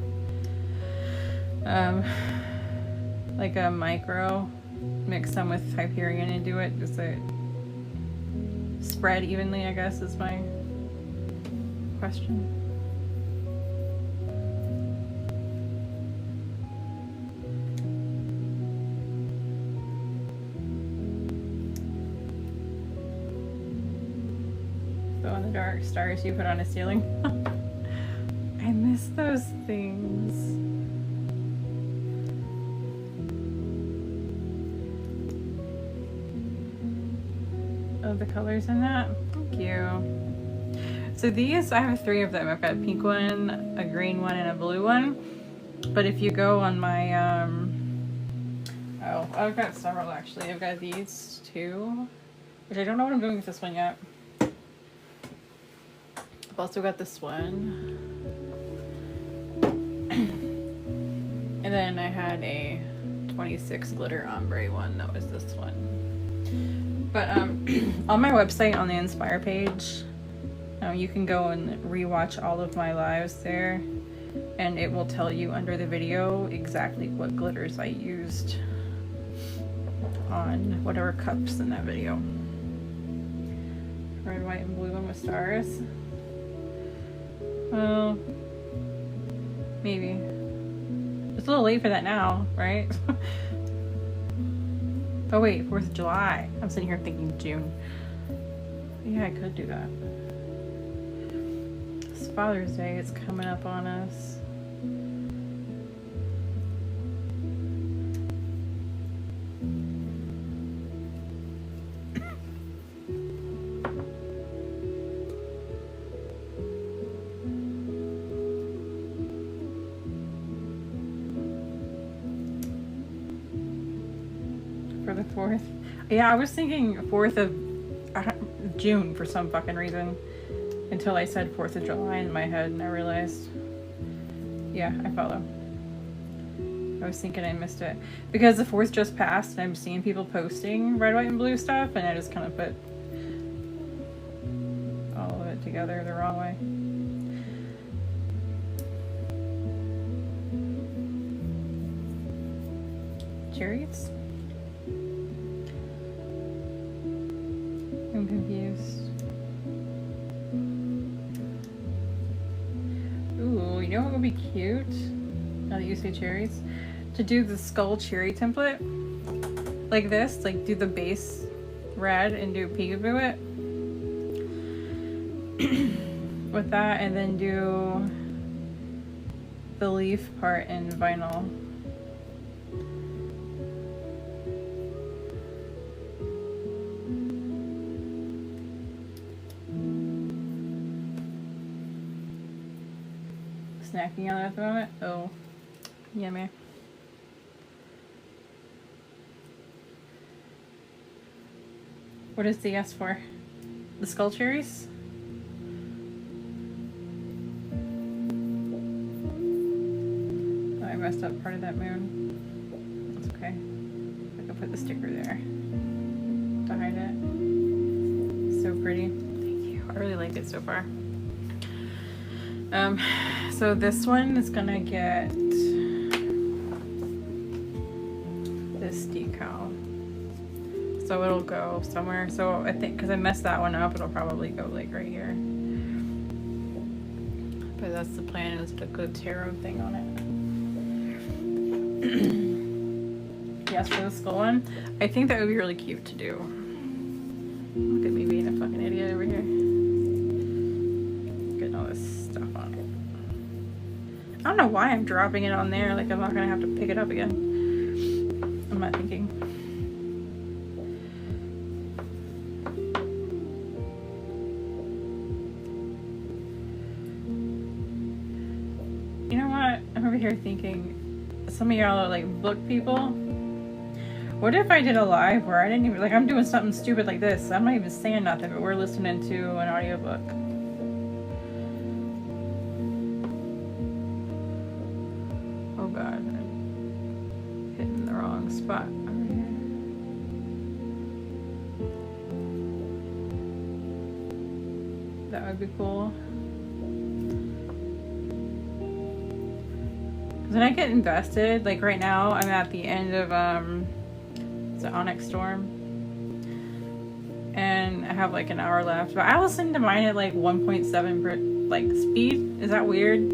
like a micro, mix them with Hyperion and do it, does it spread evenly, I guess, is my question. Glow in the dark stars you put on a ceiling. I miss those things. The colors in that. Thank you. So these, I have 3 of them. I've got a pink one, a green one, and a blue one. But if you go on my, oh, I've got several actually. I've got these 2, which I don't know what I'm doing with this one yet. I've also got this one. And then I had a 26 glitter ombre one. That was this one. But on my website, on the Inspire page, you can go and rewatch all of my lives there, and it will tell you under the video exactly what glitters I used on whatever cups in that video. Red, white, and blue one with stars. Well, maybe. It's a little late for that now, right? Oh wait, 4th of July. I'm sitting here thinking June. Yeah, I could do that. It's Father's Day. It's coming up on us. For the 4th. Yeah, I was thinking 4th of June for some fucking reason. Until I said 4th of July in my head and I realized. Yeah, I follow. I was thinking I missed it. Because the 4th just passed and I'm seeing people posting red, white, and blue stuff and I just kind of put all of it together the wrong way. Cherries? I'm confused. Ooh, you know what would be cute? Now that you say cherries? To do the skull cherry template. Like this. Like do the base red and do Peekaboo it. With that, and then do the leaf part in vinyl. snacking on it at the moment. Oh, yummy. What is the S for? The skull cherries? Oh, I messed up part of that moon. That's okay. I can put the sticker there to hide it. So pretty. Thank you. I really like it so far. So this one is gonna get this decal. So it'll go somewhere. So I think, because I messed that one up, it'll probably go like right here. But that's the plan, is to put a tarot thing on it. Yes, for the skull one. I think that would be really cute to do. Look at me being a fucking idiot over here. Getting all this stuff on it. I don't know why I'm dropping it on there. Like, I'm not gonna have to pick it up again. I'm not thinking. You know what? I'm over here thinking, some of y'all are like book people. What if I did a live where I didn't even, like, I'm doing something stupid like this. I'm not even saying nothing, but we're listening to an audiobook. Oh God, I'm hitting the wrong spot over here. That would be cool. When I get invested, like right now, I'm at the end of it's an Onyx Storm, and I have like an hour left. But I listen to mine at like 1.7 per like speed. Is that weird?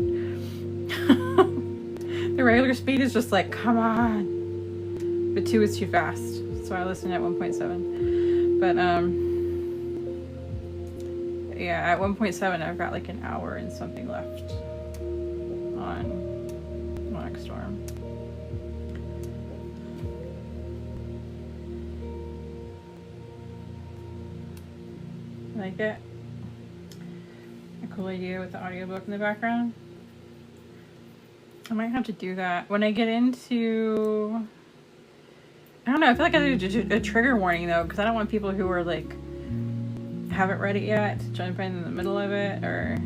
The regular speed is just like, come on, but 2 is too fast, so I listen at 1.7. But yeah, at 1.7, I've got like an hour and something left on Storm. Like it? A cool idea with the audiobook in the background. I might have to do that when I get into, I don't know, I feel like I do a trigger warning though, because I don't want people who are like haven't read it yet to jump in the middle of it, or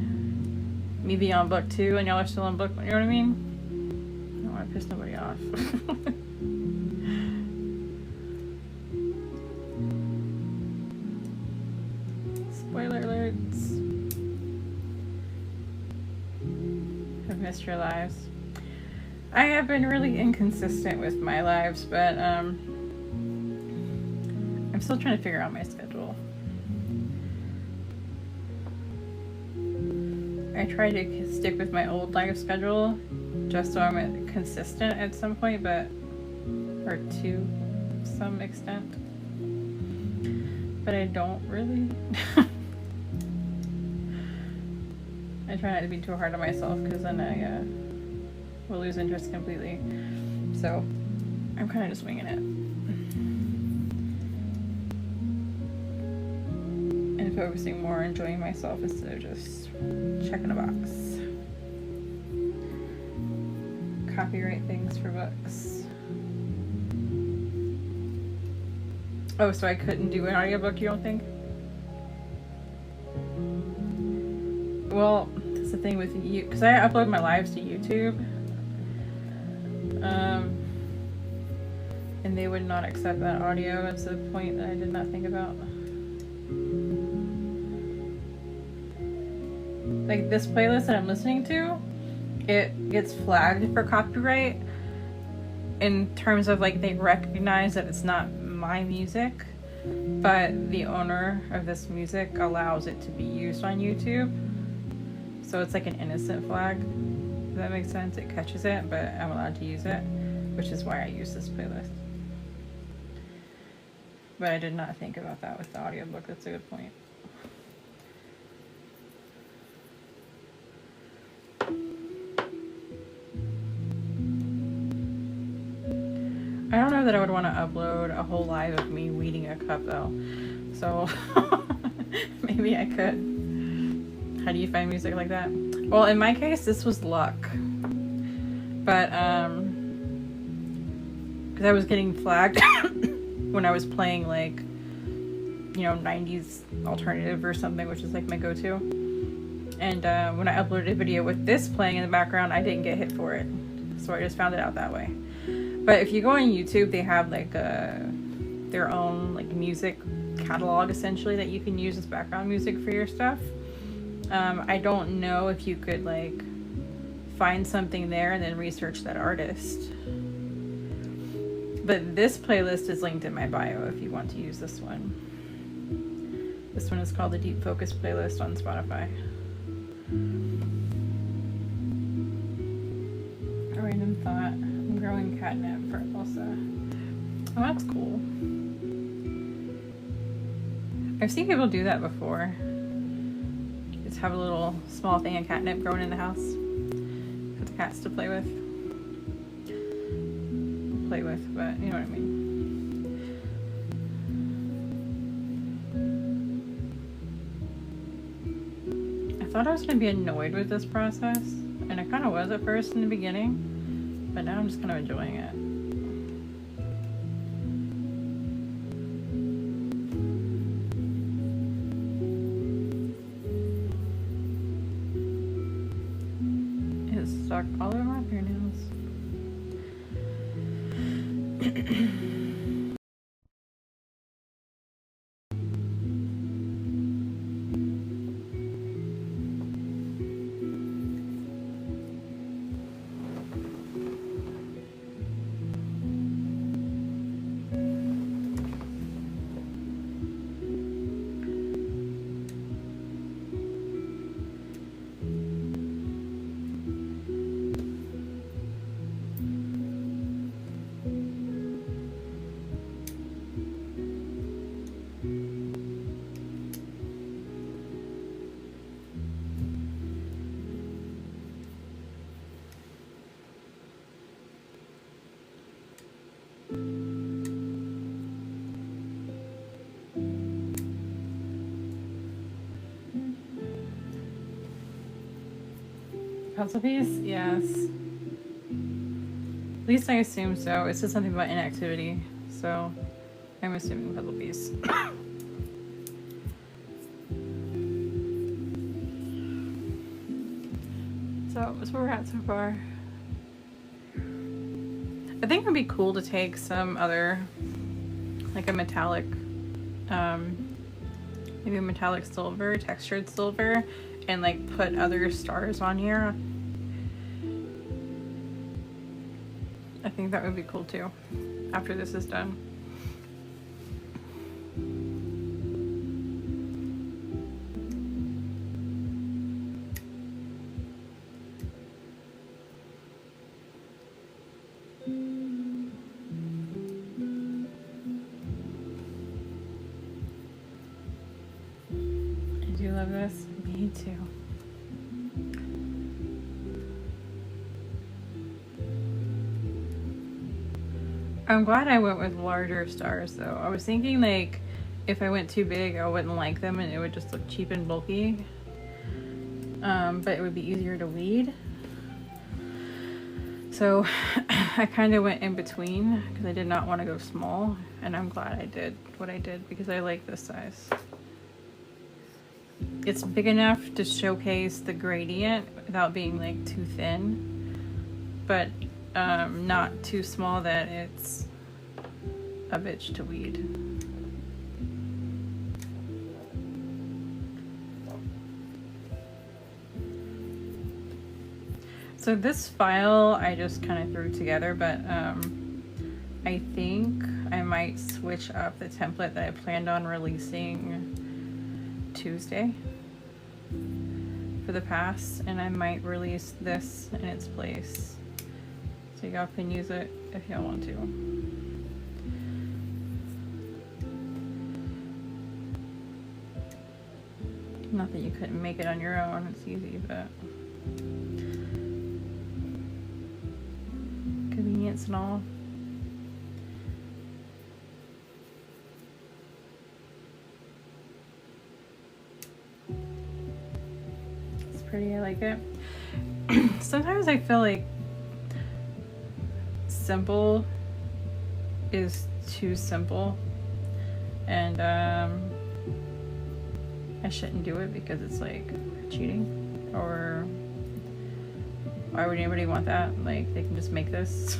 me be on book 2 and y'all are still on book, you know what I mean? I piss nobody off. Spoiler alerts. I've missed your lives. I have been really inconsistent with my lives, but I'm still trying to figure out my schedule. I try to stick with my old life schedule just so I'm consistent at some point, but, or to some extent, but I don't really. I try not to be too hard on myself, because then I will lose interest completely. So I'm kind of just winging it and focusing more on enjoying myself instead of just checking a box. Copyright things for books. Oh, so I couldn't do an audiobook, you don't think? Well, that's the thing with you, because I upload my lives to YouTube, and they would not accept that audio. That's the point that I did not think about. Like this playlist that I'm listening to, it gets flagged for copyright in terms of like they recognize that it's not my music, but the owner of this music allows it to be used on YouTube. So it's like an innocent flag. Does that make sense? It catches it, but I'm allowed to use it, which is why I use this playlist. But I did not think about that with the audiobook. That's a good point. I don't know that I would want to upload a whole live of me weeding a cup though. So maybe I could. How do you find music like that? Well, in my case, this was luck. But, because I was getting flagged when I was playing, like, you know, 90s alternative or something, which is, like, my go-to. And, when I uploaded a video with this playing in the background, I didn't get hit for it. So I just found it out that way. But if you go on YouTube, they have, like, their own, like, music catalog, essentially, that you can use as background music for your stuff. I don't know if you could, like, find something there and then research that artist. But this playlist is linked in my bio if you want to use this one. This one is called the Deep Focus playlist on Spotify. A random thought. I'm growing catnip for Elsa. Oh, that's cool. I've seen people do that before. Just have a little small thing of catnip growing in the house for the cats to play with. But you know what I mean. I thought I was going to be annoyed with this process, and I kind of was at first in the beginning, but now I'm just kind of enjoying it. It's stuck all over my fingernails. Puzzle piece? Yes. At least I assume so. It says something about inactivity, so I'm assuming puzzle piece. So that's where we're at so far. I think it would be cool to take some other, like a metallic, maybe a metallic silver, textured silver, and like put other stars on here. I think that would be cool too, after this is done. I do love this. Me too. I'm glad I went with larger stars though. I was thinking like if I went too big I wouldn't like them and it would just look cheap and bulky. But it would be easier to weed. So I kind of went in between because I did not want to go small, and I'm glad I did what I did because I like this size. It's big enough to showcase the gradient without being like too thin, but not too small that it's a bitch to weed. So this file I just kind of threw together, but I think I might switch up the template that I planned on releasing Tuesday for the pass, and I might release this in its place. So y'all can use it if y'all want to. Not that you couldn't make it on your own, it's easy, but convenience and all. pretty. I like it. Sometimes I feel like simple is too simple, and I shouldn't do it because it's like cheating, or why would anybody want that? Like, they can just make this.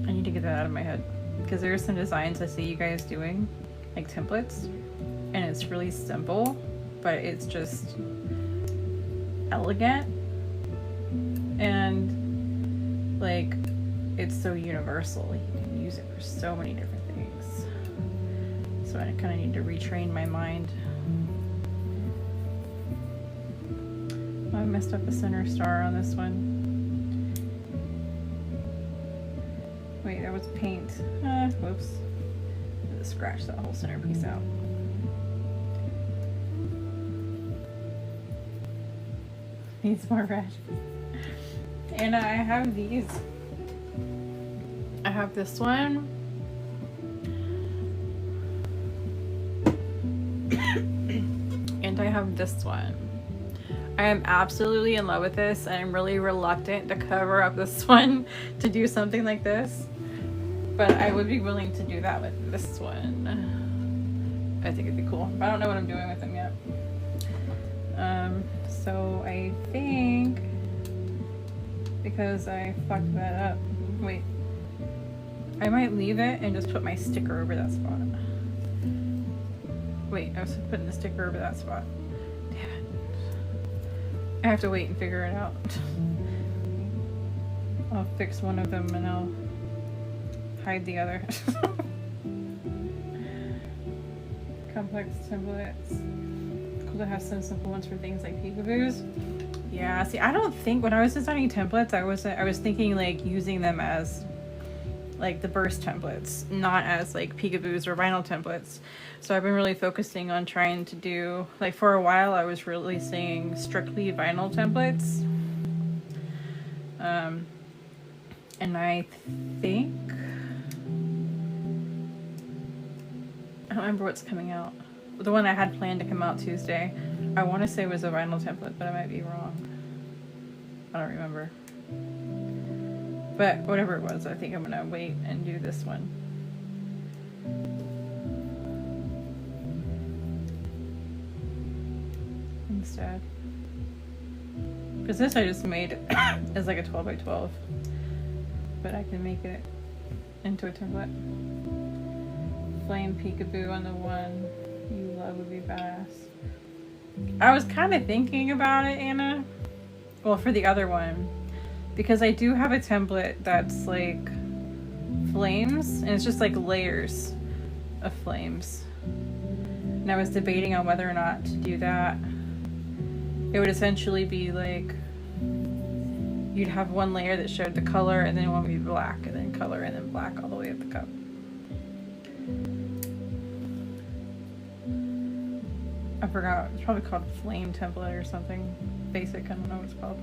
I need to get that out of my head, because there are some designs I see you guys doing, like templates, and it's really simple, but it's just elegant, and like it's so universal. You can use it for so many different things. So I kind of need to retrain my mind. Oh, I messed up the center star on this one. Wait, that was paint. Whoops. Just scratch that whole center piece out. Needs more brush. And I have these. I have this one. And I have this one. I am absolutely in love with this, and I'm really reluctant to cover up this one to do something like this. But I would be willing to do that with this one. I think it'd be cool. But I don't know what I'm doing with them yet. So I think, because I fucked that up. Wait. I might leave it and just put my sticker over that spot. Wait, I was putting the sticker over that spot. Damn it. I have to wait and figure it out. I'll fix one of them and I'll hide the other. Complex templates. Cool to have some simple ones for things like peekaboos. Yeah, see, I don't think when I was designing templates, I was thinking like using them as like the burst templates, not as like peekaboos or vinyl templates. So I've been really focusing on trying to do, like, for a while I was releasing strictly vinyl templates. And I think, I don't remember what's coming out. The one I had planned to come out Tuesday, I want to say was a vinyl template, but I might be wrong. I don't remember. But whatever it was, I think I'm gonna wait and do this one. Instead. Because this I just made as like a 12 by 12. But I can make it into a template. Flame peekaboo on the one you love would be badass. I was kind of thinking about it, Anna. Well, for the other one. Because I do have a template that's like flames, and it's just like layers of flames. And I was debating on whether or not to do that. It would essentially be like, you'd have one layer that showed the color, and then one would be black, and then color, and then black all the way up the cup. I forgot, it's probably called flame template or something basic, I don't know what it's called.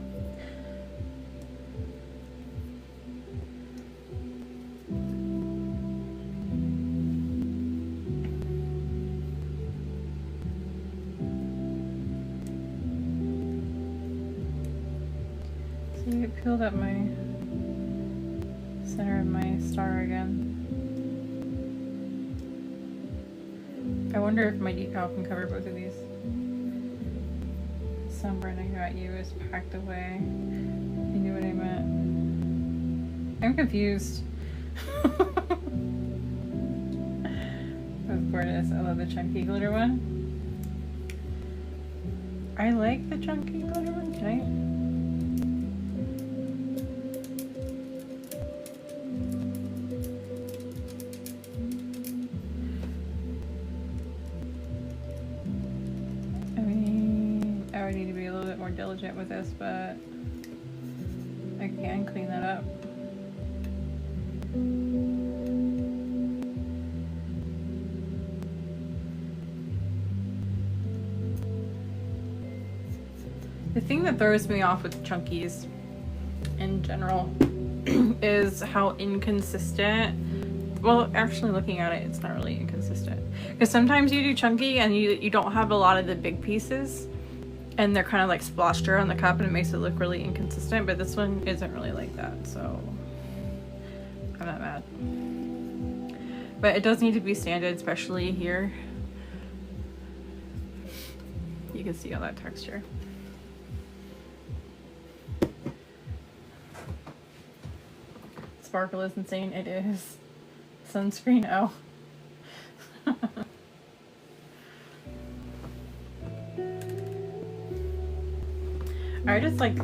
See, it peeled up my center of my star again. I wonder if my decal can cover both of these. Sunburn I got you is packed away. You knew what I meant. I'm confused. That's gorgeous. I love the chunky glitter one. I like the chunky glitter one. Can I? Diligent with this, but I can clean that up. The thing that throws me off with chunkies in general is how inconsistent. Well, actually looking at it, it's not really inconsistent, because sometimes you do chunky and you don't have a lot of the big pieces. and they're kind of like splotched around the cup and it makes it look really inconsistent, but this one isn't really like that, so I'm not mad. But it does need to be sanded, especially here. You can see all that texture. Sparkle is insane. It is. Sunscreen, oh. I just like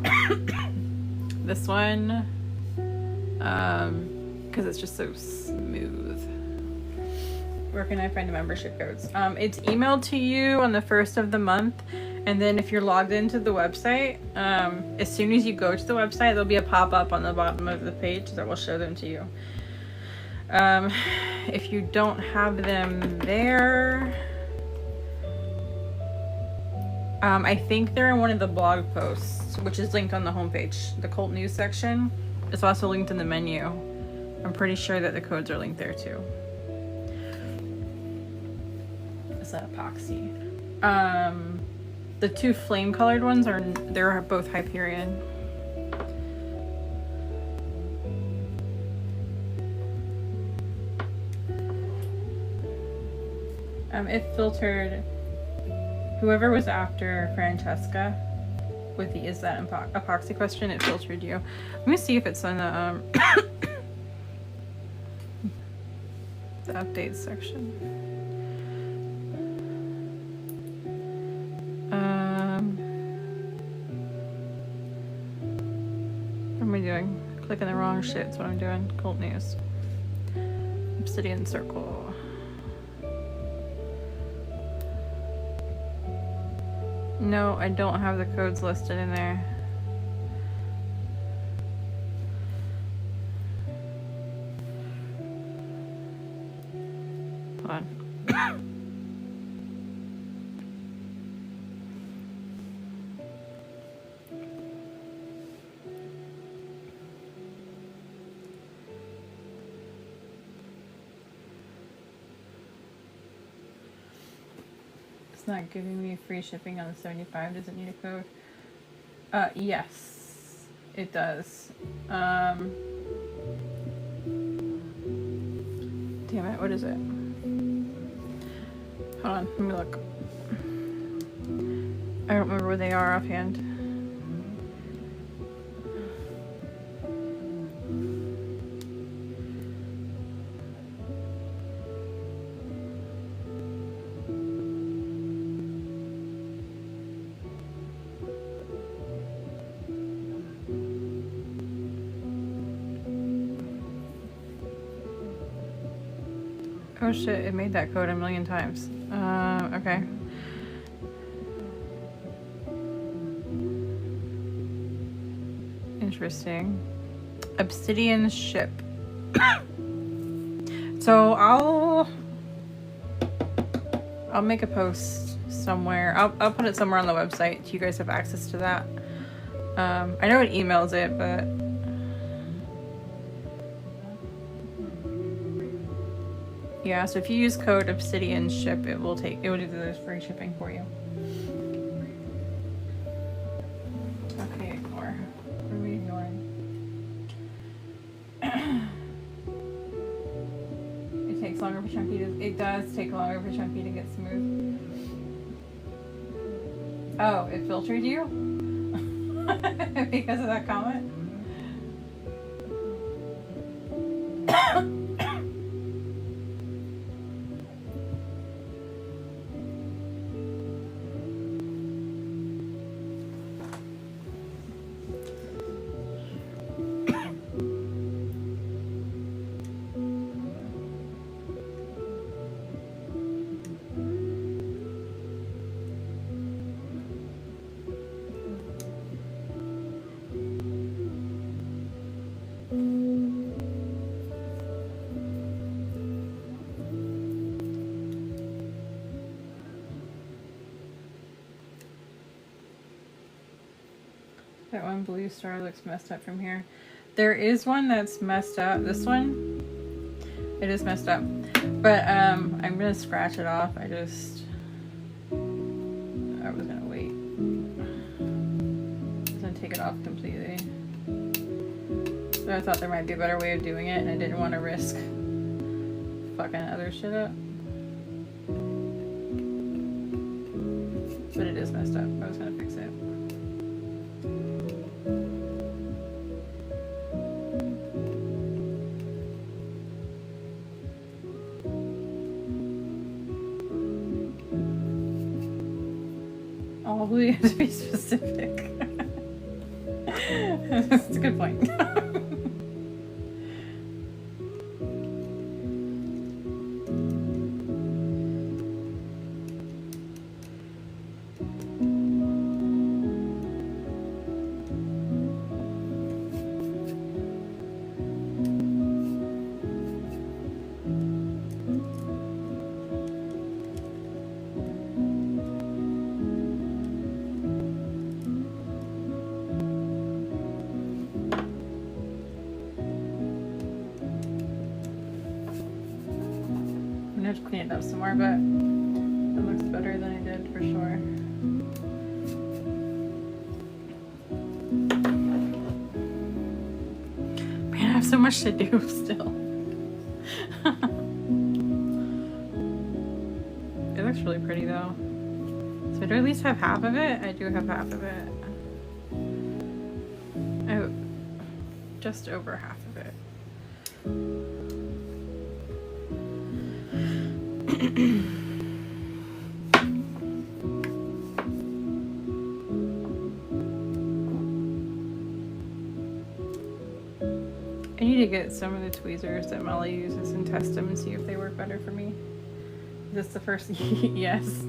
this one because it's just so smooth. Where can I find the membership codes? It's emailed to you on the 1st of the month, and then if you're logged into the website, as soon as you go to the website, there'll be a pop-up on the bottom of the page that will show them to you. If you don't have them there, I think they're in one of the blog posts, which is linked on the homepage. The cult news section is also linked in the menu. I'm pretty sure that the codes are linked there too. Is that epoxy? The two flame colored ones they're both Hyperion. It filtered whoever was after Francesca with the is that epoxy question. It filtered you. Let me see if it's in the the updates section. What am I doing? Clicking the wrong shit. That's what I'm doing. Cult news. Obsidian circle. No, I don't have the codes listed in there. Hold on. Not giving me free shipping on the 75. Does it need a code? Yes, it does. Damn it, what is it? Hold on, let me look. I don't remember where they are offhand. Oh shit, it made that code a million times. Okay. Interesting. Obsidian ship. So I'll make a post somewhere. I'll put it somewhere on the website so you guys have access to that. I know it emails it, but yeah, so if you use code Obsidian Ship, it will do the free shipping for you. Okay, ignore. What are we ignoring? It takes longer for Chunky to... It does take longer for Chunky to get smooth. Oh, it filtered you? Because of that comment? That one blue star looks messed up from here. There is one that's messed up. This one, it is messed up. But I'm gonna scratch it off. I was gonna wait. take it off completely. But I thought there might be a better way of doing it, and I didn't want to risk fucking other shit up. But it is messed up. I was gonna fix it. Oh, we have to be specific. That's a good point. I have to clean it up some more, but it looks better than I did for sure. Man, I have so much to do still. It looks really pretty though. So I do at least have half of it. I do have half of it. Oh, just over half of it. I need to get some of the tweezers that Molly uses and test them and see if they work better for me. Is this the first? Yes,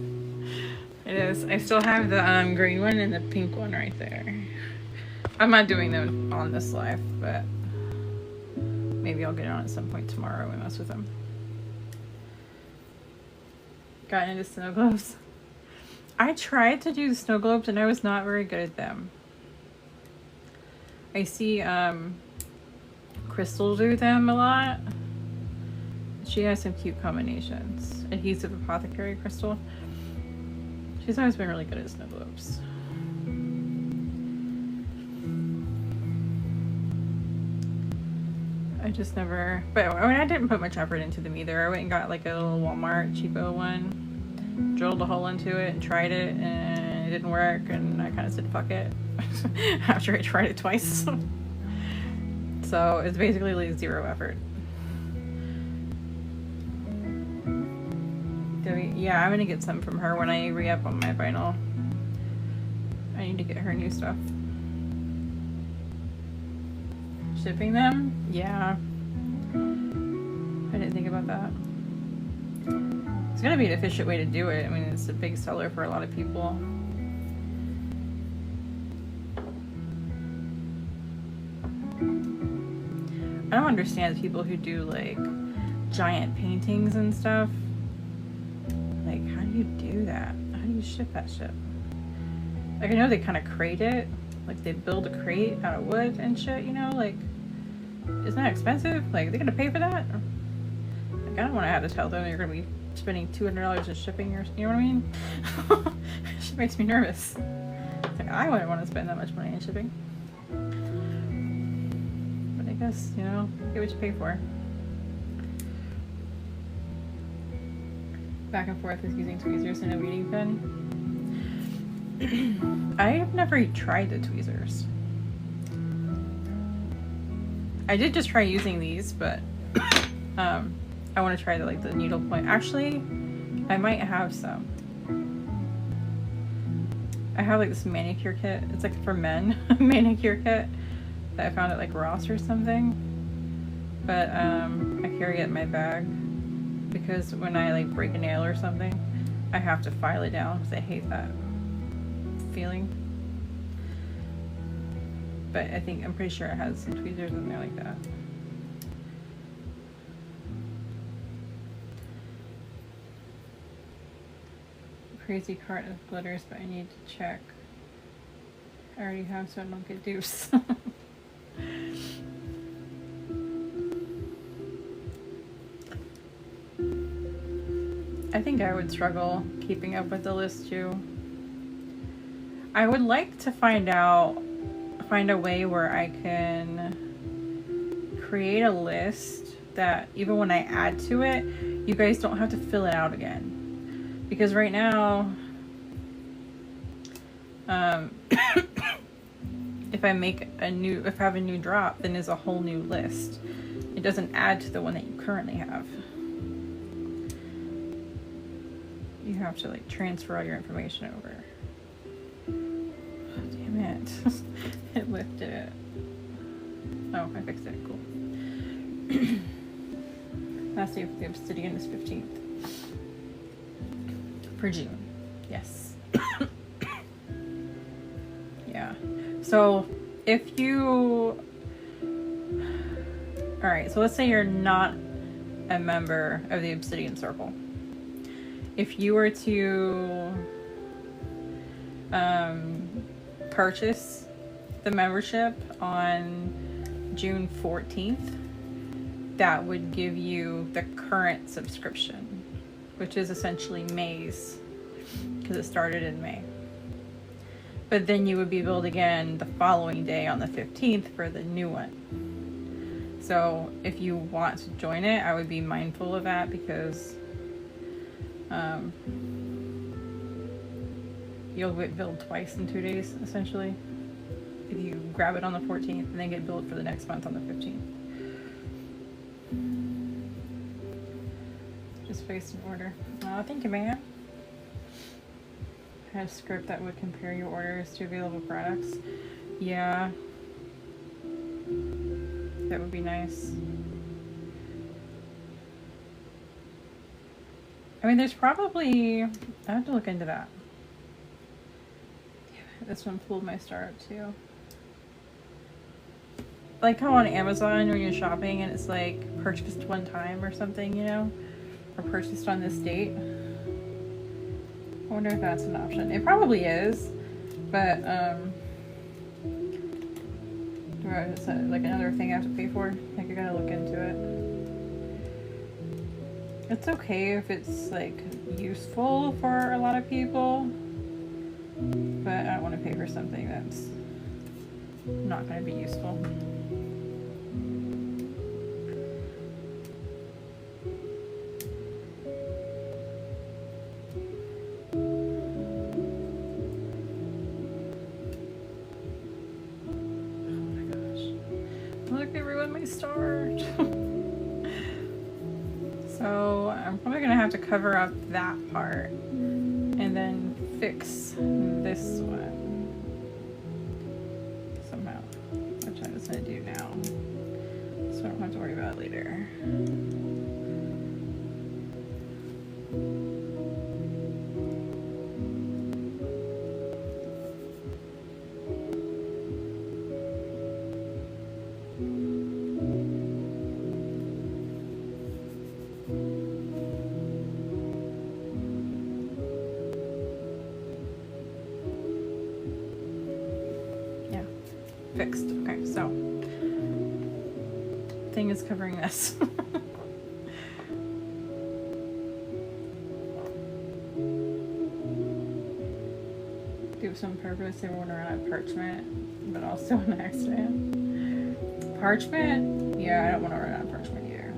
it is. I still have the green one and the pink one right there. I'm not doing them on this live, but maybe I'll get on at some point tomorrow and mess with them. Got into snow globes. I tried to do the snow globes and I was not very good at them. I see Crystal do them a lot. She has some cute combinations. Adhesive Apothecary Crystal. She's always been really good at snow globes. I just never, but I mean, I didn't put much effort into them either. I went and got like a little Walmart cheapo one, drilled a hole into it and tried it, and it didn't work, and I kind of said fuck it after I tried it twice. So it's basically like zero effort. Yeah, I'm gonna get some from her when I re-up on my vinyl. I need to get her new stuff. Shipping them? Yeah. I didn't think about that. It's gonna be an efficient way to do it. I mean, it's a big seller for a lot of people. I don't understand people who do like giant paintings and stuff. Like, how do you do that? How do you ship that shit? Like, I know they kind of crate it. Like, they build a crate out of wood and shit, you know? Like, isn't that expensive? Like, they're gonna pay for that? Like, I don't want to have to tell them you're gonna be spending $200 in shipping, or you know what I mean? Shit makes me nervous. It's like, I wouldn't want to spend that much money in shipping. But I guess, you know, get what you pay for. Back and forth with using tweezers and a weeding pen. I've never tried the tweezers. I did just try using these, but I want to try the needle point. Actually, I might have some. I have like this manicure kit. It's like for men manicure kit that I found at like Ross or something. But I carry it in my bag because when I like break a nail or something, I have to file it down because I hate that feeling. But I'm pretty sure it has some tweezers in there like that. Crazy cart of glitters, but I need to check. I already have, so I don't get dupes. I think I would struggle keeping up with the list too. I would like to find out find a way where I can create a list that even when I add to it, you guys don't have to fill it out again. Because right now, if I have a new drop, then it's a whole new list. It doesn't add to the one that you currently have. You have to like transfer all your information over. Oh, damn it. It lifted it. Oh, I fixed it. Cool. Last day of the obsidian is 15th. For June. Yes. Yeah. So if you... Alright, so let's say you're not a member of the Obsidian Circle. If you were to purchase the membership on June 14th, that would give you the current subscription, which is essentially May's, because it started in May. But then you would be billed again the following day on the 15th for the new one. So if you want to join it, I would be mindful of that, because you'll get billed twice in 2 days, essentially. If you grab it on the 14th and then get billed for the next month on the 15th. Just placed an order. Oh, thank you, ma'am. I have a script that would compare your orders to available products. Yeah. That would be nice. I mean, there's probably... I have to look into that. Damn it, this one pulled my star up too. Like how on Amazon when you're shopping and it's like purchased one time or something, you know? Or purchased on this date. I wonder if that's an option. It probably is, but is that like another thing I have to pay for? Like I gotta look into it. It's okay if it's like useful for a lot of people, but I don't want to pay for something that's not going to be useful. Look, they ruined my start. So I'm probably gonna have to cover up that part and then fix this one somehow, which I'm just gonna do now, so I don't have to worry about it later. Fixed. Okay, so thing is covering this. Do some purpose. They won't run out of parchment, but also an accident. Parchment? Yeah, I don't want to run out of parchment either.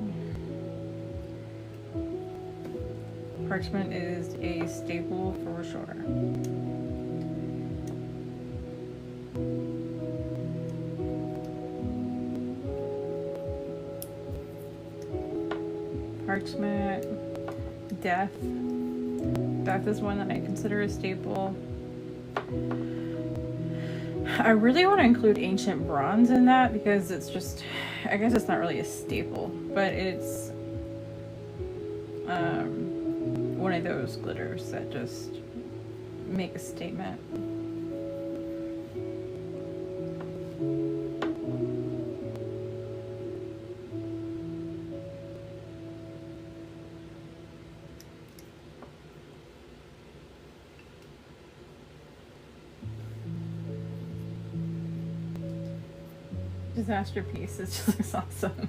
Parchment is a staple for sure. Parchment, death. Death is one that I consider a staple. I really want to include ancient bronze in that because it's just, I guess it's not really a staple, but it's one of those glitters that just make a statement. Disaster piece, it just looks awesome.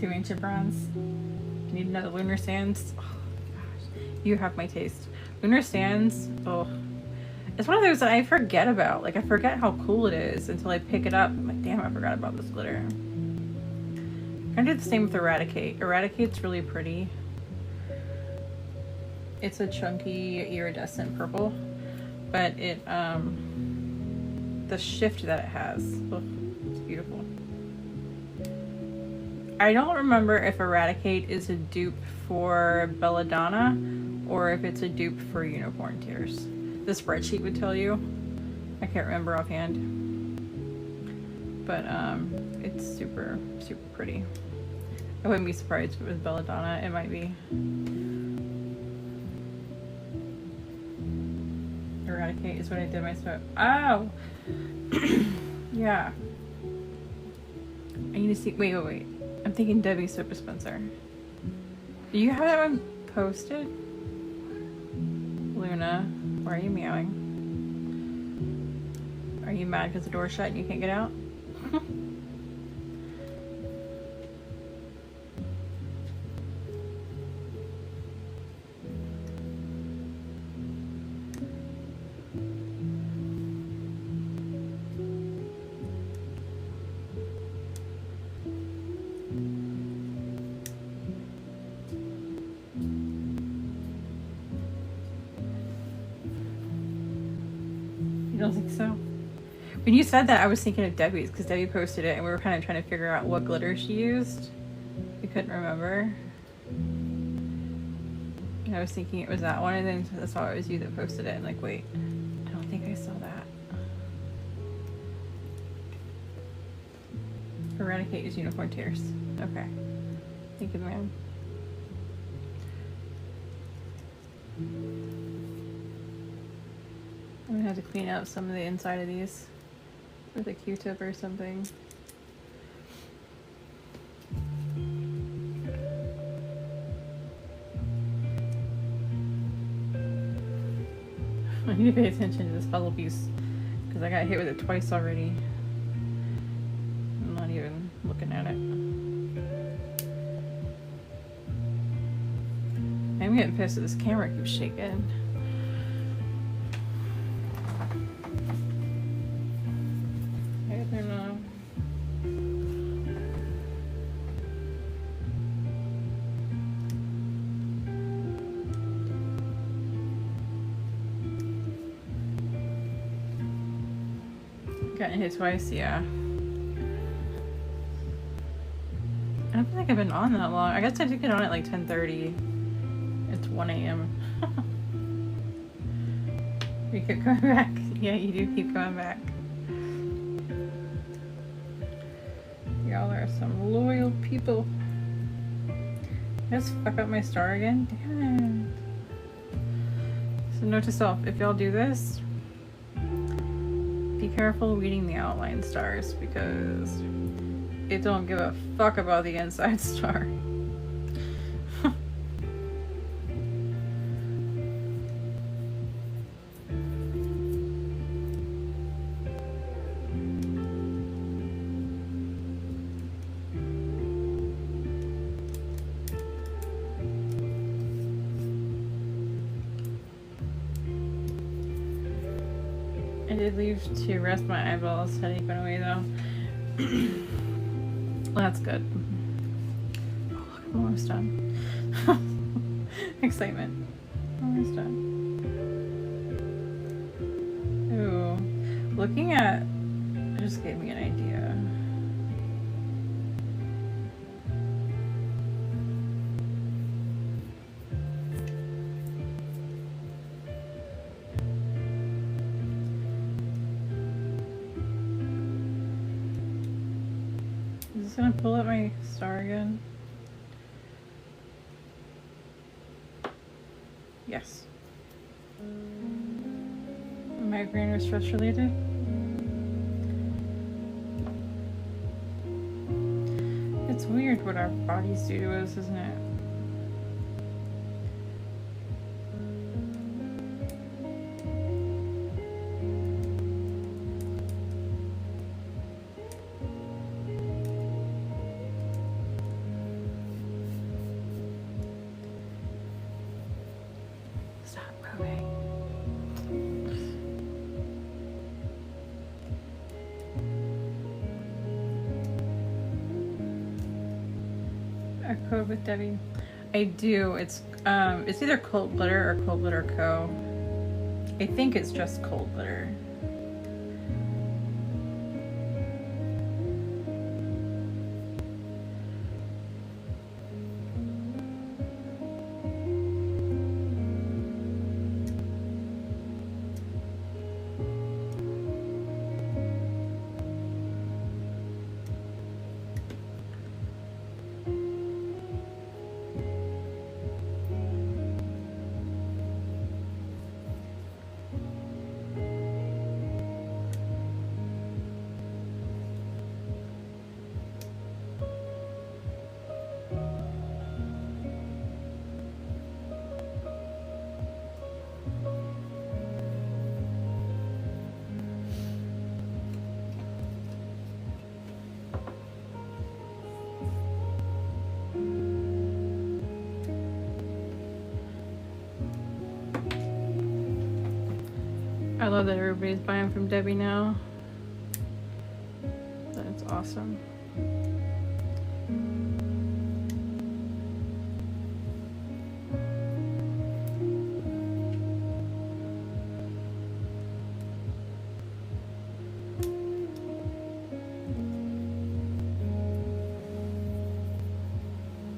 2 ancient bronze. You need another lunar sands. Oh gosh, you have my taste. Lunar sands, oh, It's one of those that I forget about. Like, I forget how cool it is until I pick it up. I'm like, damn, I forgot about this glitter. I do the same with Eradicate. Eradicate's really pretty. It's a chunky iridescent purple, but it, the shift that it has, oh, it's beautiful. I don't remember if Eradicate is a dupe for Belladonna or if it's a dupe for Unicorn Tears. The spreadsheet would tell you. I can't remember offhand. But it's super, super pretty. I wouldn't be surprised if it was Belladonna. It might be. Eradicate is what I did myself. Oh! Yeah. I need to see. Wait. I'm thinking Debbie Soap Dispenser. Do you have that one posted? Luna, why are you meowing? Are you mad because the door's shut and you can't get out? You don't think so? When you said that, I was thinking of Debbie's because Debbie posted it and we were kind of trying to figure out what glitter she used. We couldn't remember. And I was thinking it was that one, and then I saw it was you that posted it. And like, wait, I don't think I saw that. Eradicate is Unicorn Tears. Okay. Thank you, man. I'm gonna have to clean up some of the inside of these with a Q-tip or something. I need to pay attention to this puzzle piece because I got hit with it twice already. I'm not even looking at it. I'm getting pissed that this camera keeps shaking. I don't know. Gotten hit twice, yeah. I don't think I've been on that long. I guess I did get on at like 10:30. It's 1 a.m. You keep coming back. Yeah, you do keep coming back. Y'all are some loyal people. Just fuck up my star again? Damn it. So note to self, if y'all do this, be careful reading the outline stars because it don't give a fuck about the inside star. I did leave to rest my eyeballs. Headache went away though. Well, that's good. Oh, look, I'm almost done. Excitement. Almost done. Ooh. Looking at it just gave me an idea. Is this gonna pull up my star again? Yes. Migraine or stress related? It's weird what our bodies do to us, isn't it? code with Debbie? I do. It's either Cold Glitter or Cold Glitter Co. I think it's just Cold Glitter. I love that everybody's buying from Debbie now. That's awesome.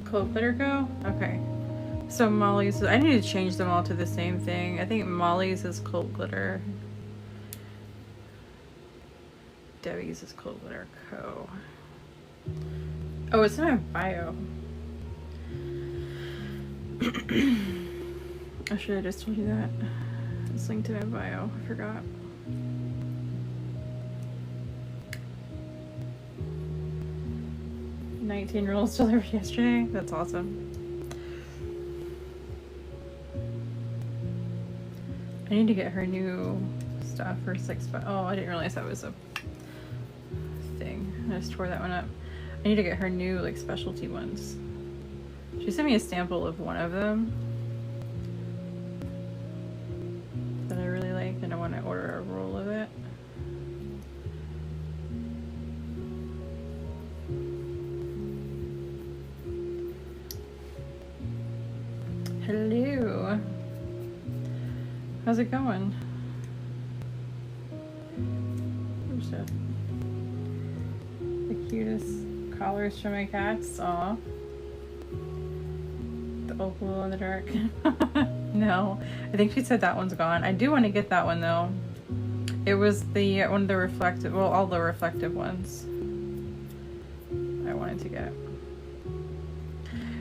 Cold Glitter Go? Okay. So Molly's, I need to change them all to the same thing. I think Molly's is Cold Glitter. Debbie's is Cold Glitter Co. Oh, it's in my bio. I should have just told you that. It's linked to my bio. I forgot. "19-year-olds delivered yesterday." That's awesome. I need to get her new stuff for 6. Oh, I didn't realize that was a thing. I just tore that one up. I need to get her new like specialty ones. She sent me a sample of one of them that I really liked, and I want to order a roll of it. Hello. How's it going? Where's that? The cutest collars for my cats. Aw. The opal glow in the dark. No, I think she said that one's gone. I do want to get that one though. It was the one of the reflective, well, all the reflective ones I wanted to get.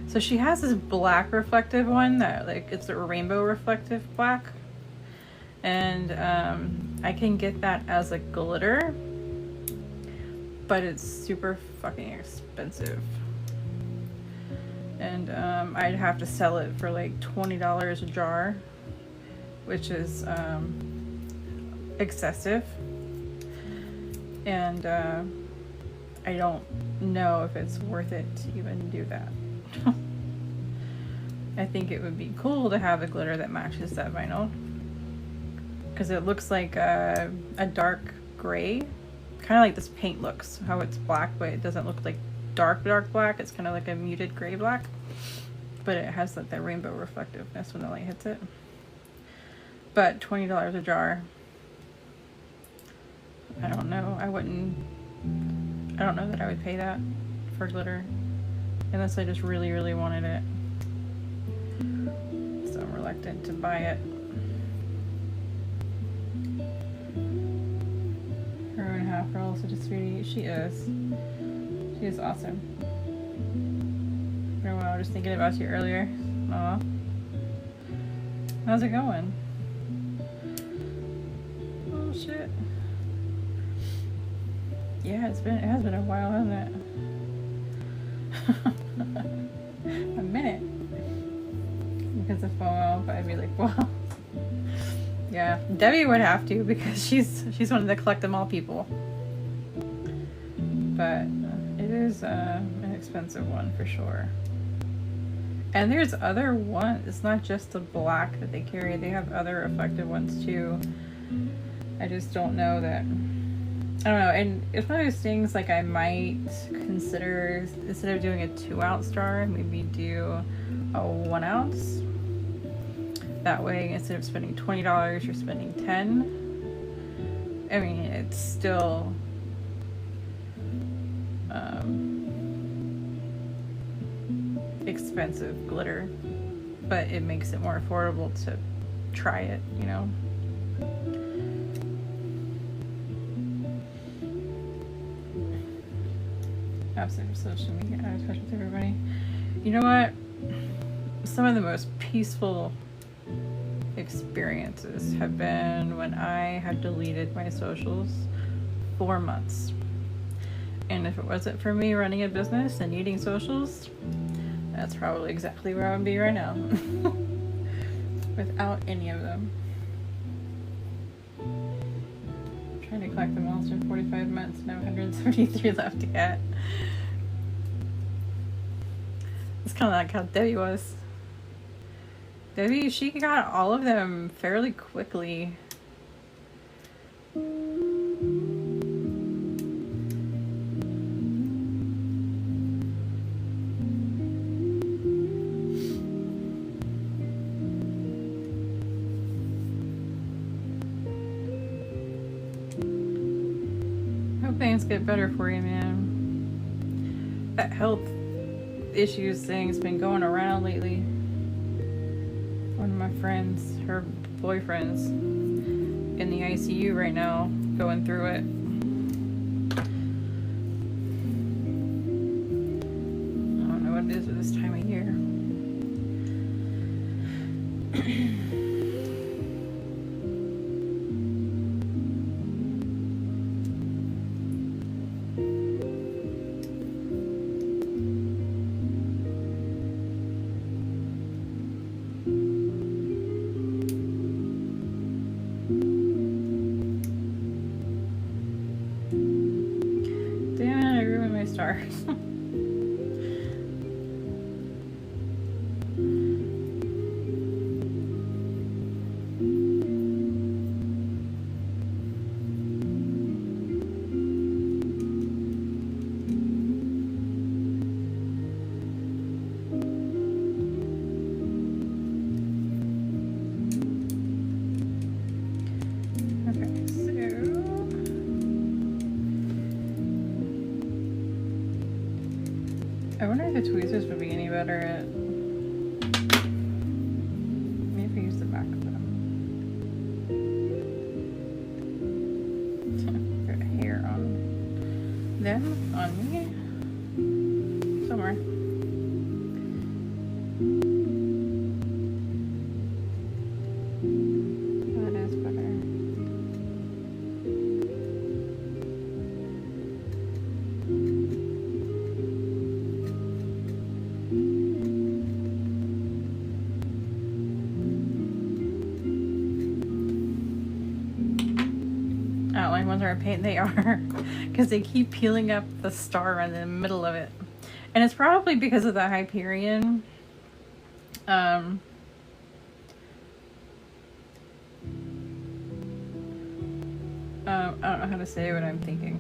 So she has this black reflective one that like it's a rainbow reflective black, and I can get that as a glitter, but it's super fucking expensive, and I'd have to sell it for like $20 a jar, which is excessive, and I don't know if it's worth it to even do that. I think it would be cool to have a glitter that matches that vinyl, because it looks like a dark gray, kind of like this paint looks, how it's black but it doesn't look like dark black. It's kind of like a muted gray black, but it has like that rainbow reflectiveness when the light hits it. But $20 a jar, I don't know. I don't know that I would pay that for glitter unless I just really wanted it. So I'm reluctant to buy it. Her and half girl, such a sweetie. She is. She is awesome. I was just thinking about you earlier. Aw. How's it going? Oh shit. Yeah, it has been a while, hasn't it? A minute. Because of FOMO, but I'd be like, well, yeah, Debbie would have to, because she's one of the collect them all people. But it is an expensive one for sure. And there's other ones. It's not just the black that they carry. They have other reflective ones too. I just don't know that I don't know, and it's one of those things like I might consider, instead of doing a 2-ounce jar, maybe do a 1 ounce. That way, instead of spending $20, you're spending $10. I mean, it's still expensive glitter, but it makes it more affordable to try it, you know. Outside social media, I was talking with everybody. You know what? Some of the most peaceful experiences have been when I have deleted my socials for months. And if it wasn't for me running a business and needing socials, that's probably exactly where I would be right now. Without any of them. Trying to collect them all in 45 months, now 173 left to get. It's kind of like how Debbie was. Debbie, she got all of them fairly quickly. Hope things get better for you, man. That health issues thing's been going around lately. One of my friends, her boyfriend's in the ICU right now, going through it. I don't know what it is at this time of year. Stars. I wonder if the tweezers would be any better at... Maybe use the back of them. Got hair on them, on me. Somewhere. That is better. Outline ones are a pain. They are, because they keep peeling up the star in the middle of it, and it's probably because of the Hyperion. I don't know how to say what I'm thinking.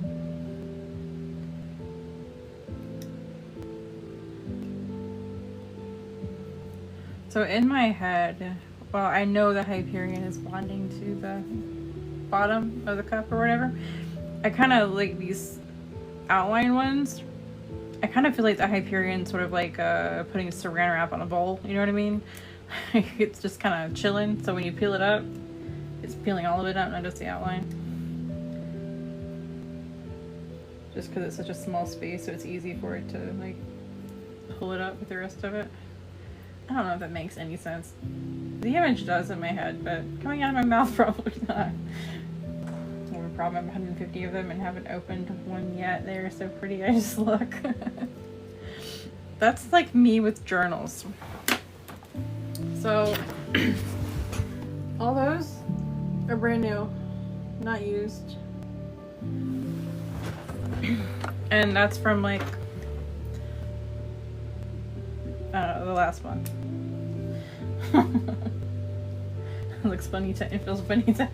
So in my head, well, I know the Hyperion is bonding to the bottom of the cup or whatever. I kind of like these outline ones. I kind of feel like the Hyperion sort of like putting saran wrap on a bowl, you know what I mean? It's just kind of chilling, so when you peel it up, it's peeling all of it up, not just the outline. Just because it's such a small space, so it's easy for it to like pull it up with the rest of it. I don't know if that makes any sense. The image does in my head, but coming out of my mouth, probably not. I have a problem. I have 150 of them and haven't opened one yet. They're so pretty. I just look. That's like me with journals. So all those are brand new, not used. And that's from like, I don't know, the last month. It looks funny to, it feels funny to.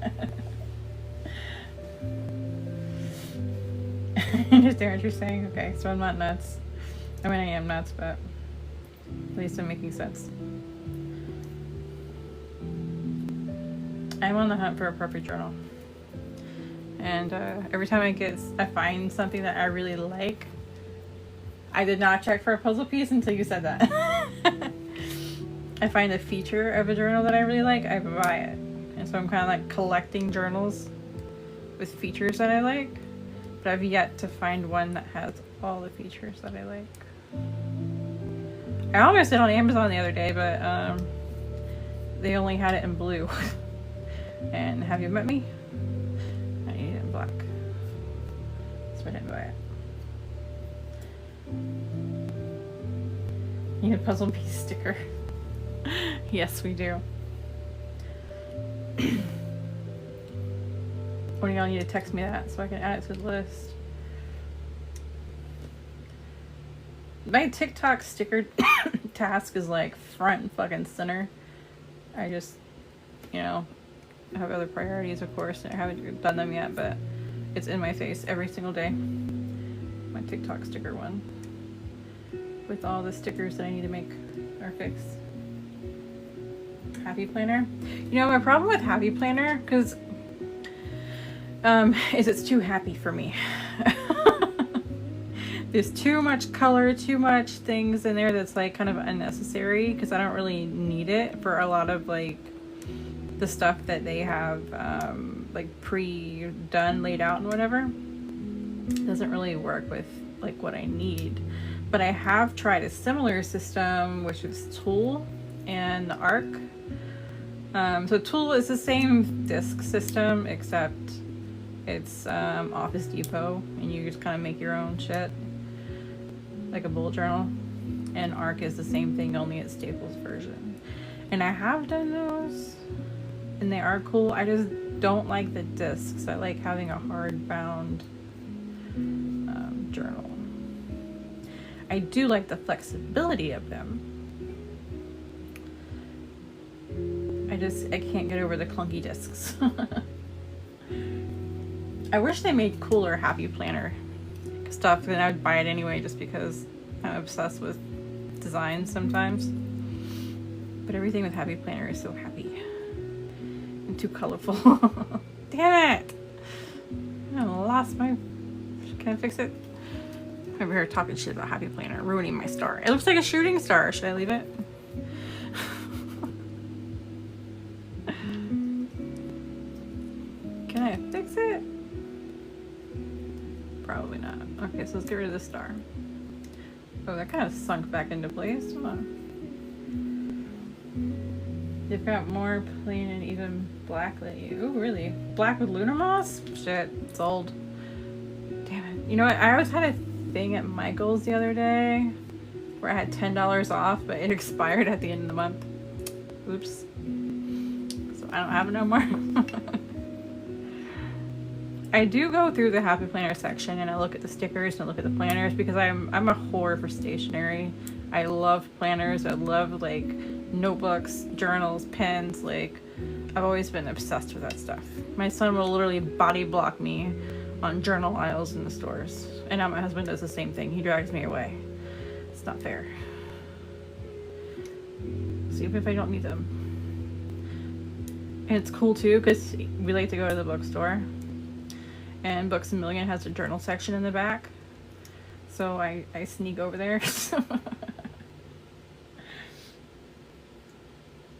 I understand what you're saying. Okay, so I'm not nuts. I mean, I am nuts, but at least I'm making sense. I'm on the hunt for a perfect journal. And every time I find something that I really like, I did not check for a puzzle piece until you said that. I find a feature of a journal that I really like, I buy it. And so I'm kind of like collecting journals with features that I like, but I've yet to find one that has all the features that I like. I almost did on Amazon the other day, but they only had it in blue. And have you met me? I need it in black. So I didn't buy it. Need a puzzle piece sticker. Yes, we do. One of y'all need to text me that so I can add it to the list. My TikTok sticker task is like front and fucking center. I just, you know, have other priorities, of course, and I haven't done them yet, but it's in my face every single day. My TikTok sticker one. With all the stickers that I need to make or fix. Happy Planner. You know, my problem with Happy Planner, because is it's too happy for me. There's too much color, too much things in there that's like kind of unnecessary, because I don't really need it for a lot of like the stuff that they have like pre-done, laid out and whatever. It doesn't really work with like what I need. But I have tried a similar system, which is Tool and Arc. So Tool is the same disc system, except it's Office Depot, and you just kind of make your own shit, like a bullet journal. And Arc is the same thing, only it's Staples version. And I have done those, and they are cool. I just don't like the discs. I like having a hard-bound journal. I do like the flexibility of them. I can't get over the clunky discs. I wish they made cooler Happy Planner stuff, and I would buy it anyway just because I'm obsessed with design sometimes. But everything with Happy Planner is so happy and too colorful. Damn it! I lost my... Can I fix it? I'm over here talking shit about Happy Planner, ruining my star. It looks like a shooting star. Should I leave it? Can I fix it? Probably not. Okay, so let's get rid of the star. Oh, that kind of sunk back into place. Hold on. They've got more plain and even black than you. Ooh, really? Black with lunar moss? Shit, it's old. Damn it. You know what? I always had a thing at Michael's the other day where I had $10 off, but it expired at the end of the month. Oops. So I don't have it no more. I do go through the Happy Planner section and I look at the stickers and I look at the planners, because I'm a whore for stationery. I love planners. I love like notebooks, journals, pens. Like, I've always been obsessed with that stuff. My son will literally body block me on journal aisles in the stores. And now my husband does the same thing. He drags me away. It's not fair. See if I don't need them. And it's cool too, because we like to go to the bookstore. And Books A Million has a journal section in the back. So I sneak over there.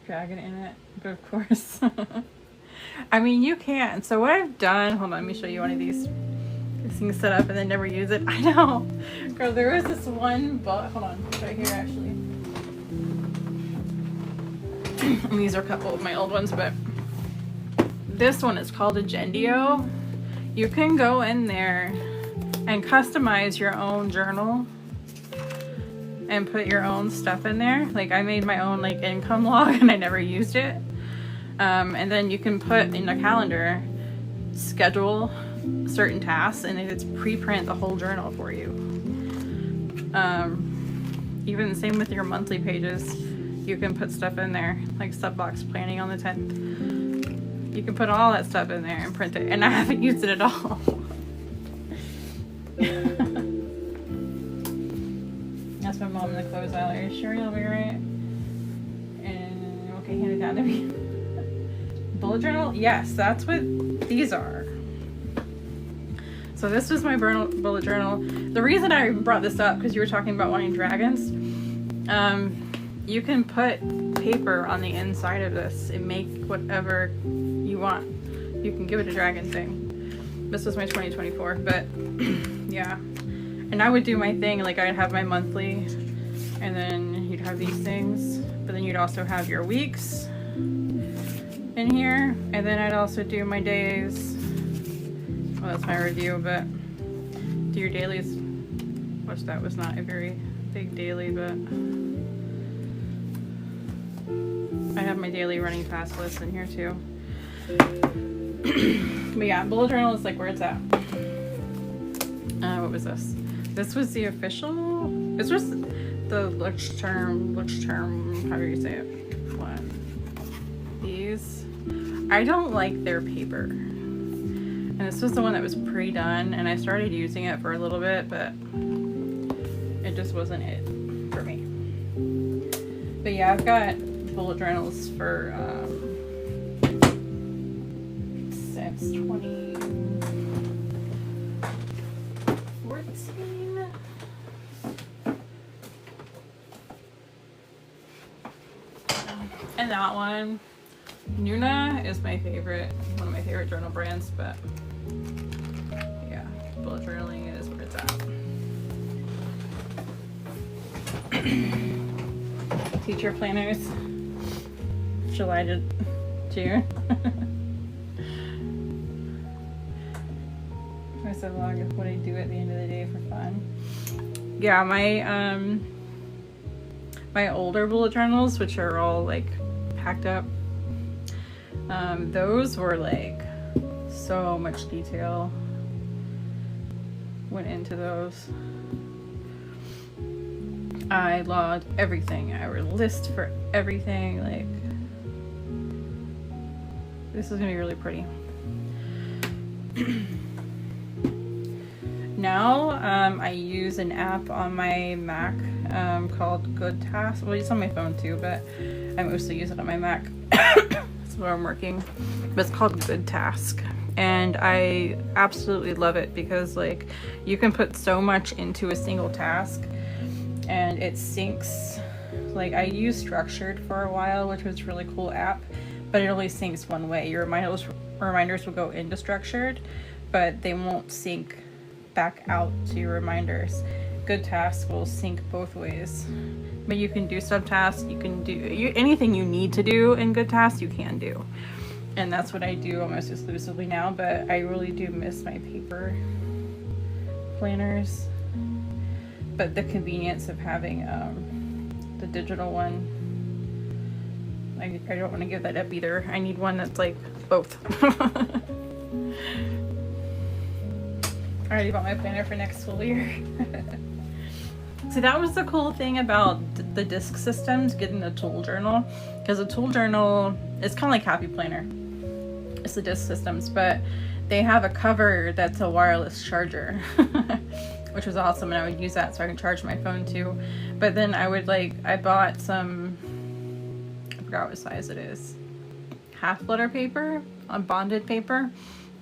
Dragon in it, but of course. I mean, you can't. So what I've done, hold on, let me show you one of these things set up and then never use it. I know. Girl, there was this one book, hold on, it's right here actually. And these are a couple of my old ones, but this one is called Agendio. You can go in there and customize your own journal and put your own stuff in there. Like, I made my own like income log and I never used it. And then you can put in a calendar, schedule certain tasks, and it's pre-print the whole journal for you. Even the same with your monthly pages. You can put stuff in there, like sub-box planning on the 10th. You can put all that stuff in there and print it, and I haven't used it at all. That's my mom in the clothes aisle. Are you sure you'll be right? And okay, hand it down to me. Bullet journal? Yes, that's what these are. So this was my bullet journal. The reason I brought this up, because you were talking about wanting dragons, you can put paper on the inside of this and make whatever you want. You can give it a dragon thing. This was my 2024, but yeah. And I would do my thing, like I'd have my monthly, and then you'd have these things, but then you'd also have your weeks in here, and then I'd also do my days. Well, that's my review, but do your dailies, which that was not a very big daily, but I have my daily running fast list in here too. But yeah, bullet journal is like where it's at. What was this? This was the official, this was the Lux term, however you say it. One. These, I don't like their paper. And this was the one that was pre-done, and I started using it for a little bit, but it just wasn't it for me. But yeah, I've got bullet journals for since 2014. And that one, Nuna is my favorite, one of my favorite journal brands, but yeah, bullet journaling is where it's at. Teacher planners, July to June. I said log of what I do at the end of the day for fun. Yeah, my older bullet journals, which are all like packed up, those were like so much detail went into those. I logged everything. I would list for everything. Like, this is gonna be really pretty. Now I use an app on my Mac called Good Task. Well, it's on my phone too, but I mostly use it on my Mac. That's where I'm working. But it's called Good Task, and I absolutely love it because like you can put so much into a single task, and it syncs. Like I used Structured for a while, which was a really cool app, but it only syncs one way. Your reminders will go into Structured, but they won't sync back out to your reminders. Good Task will sync both ways, but you can do subtasks. You can do anything you need to do in Good Task. You can do, and that's what I do almost exclusively now. But I really do miss my paper planners. But the convenience of having the digital one, I don't want to give that up either. I need one that's like both. I already bought my planner for next school year. So that was the cool thing about the disc systems, getting the tool journal, because the tool journal is kind of like Happy Planner. It's the disc systems, but they have a cover that's a wireless charger, which was awesome, and I would use that so I can charge my phone too. But then I bought some, I forgot what size it is, half letter paper on bonded paper,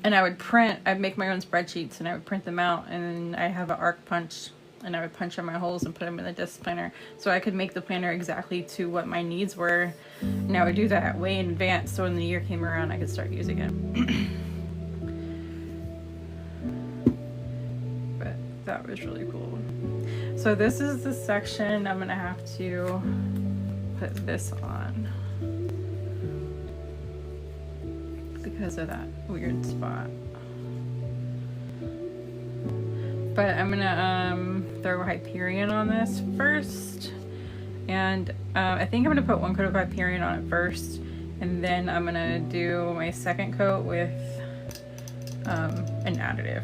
and I'd make my own spreadsheets and I would print them out, and then I have an arc punch, and I would punch in my holes and put them in the disc planner so I could make the planner exactly to what my needs were. And I would do that way in advance, so when the year came around I could start using it. But that was really cool. So this is the section I'm gonna have to put this on because of that weird spot. But I'm gonna throw Hyperion on this first, and I think I'm gonna put one coat of Hyperion on it first, and then I'm gonna do my second coat with an additive.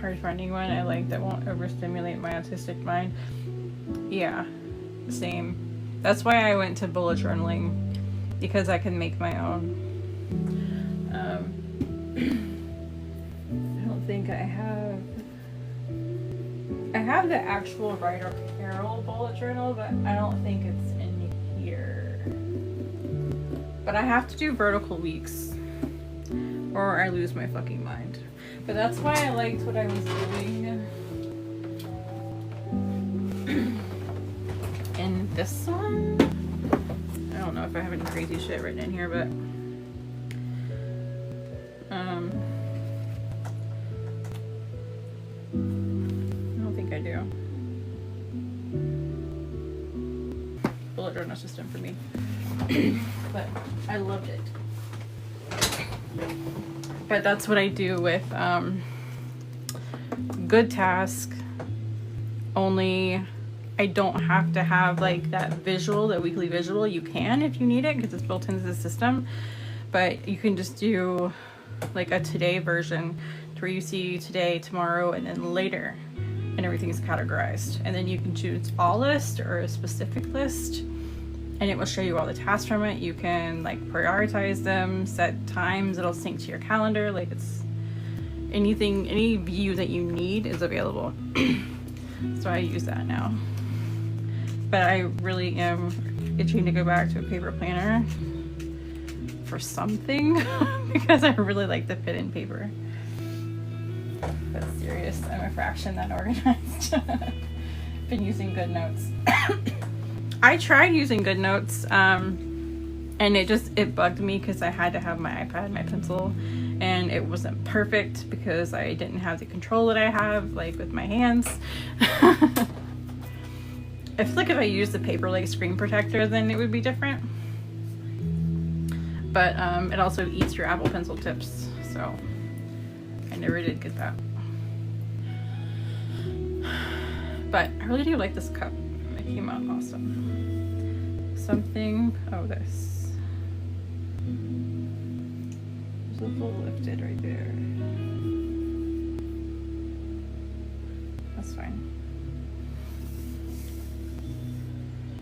Hard finding one I like that won't overstimulate my autistic mind. Yeah, same. That's why I went to bullet journaling because I can make my own. I don't think I have the actual Writer Carol bullet journal, but I don't think it's in here. But I have to do vertical weeks or I lose my fucking mind. But that's why I liked what I was doing in this one. I don't know if I have any crazy shit written in here, but I don't think I do. Bullet journal system for me. But I loved it. But that's what I do with Good Task. Only I don't have to have like that visual, that weekly visual. You can if you need it because it's built into the system. But you can just do like a today version to where you see today, tomorrow, and then later. And everything's categorized. And then you can choose all list or a specific list. And it will show you all the tasks from it. You can like prioritize them, set times, it'll sync to your calendar. Like it's anything, any view that you need is available. So I use that now. But I really am itching to go back to a paper planner for something because I really like the fit in paper. But serious, I'm a fraction that organized. Been using GoodNotes. I tried using GoodNotes, and it bugged me because I had to have my iPad, my pencil, and it wasn't perfect because I didn't have the control that I have, like with my hands. I feel like if I used the paper like screen protector, then it would be different. But it also eats your Apple Pencil tips, so I never did get that. But I really do like this cup. It came out awesome. Something, oh this. There's a little lifted right there. That's fine.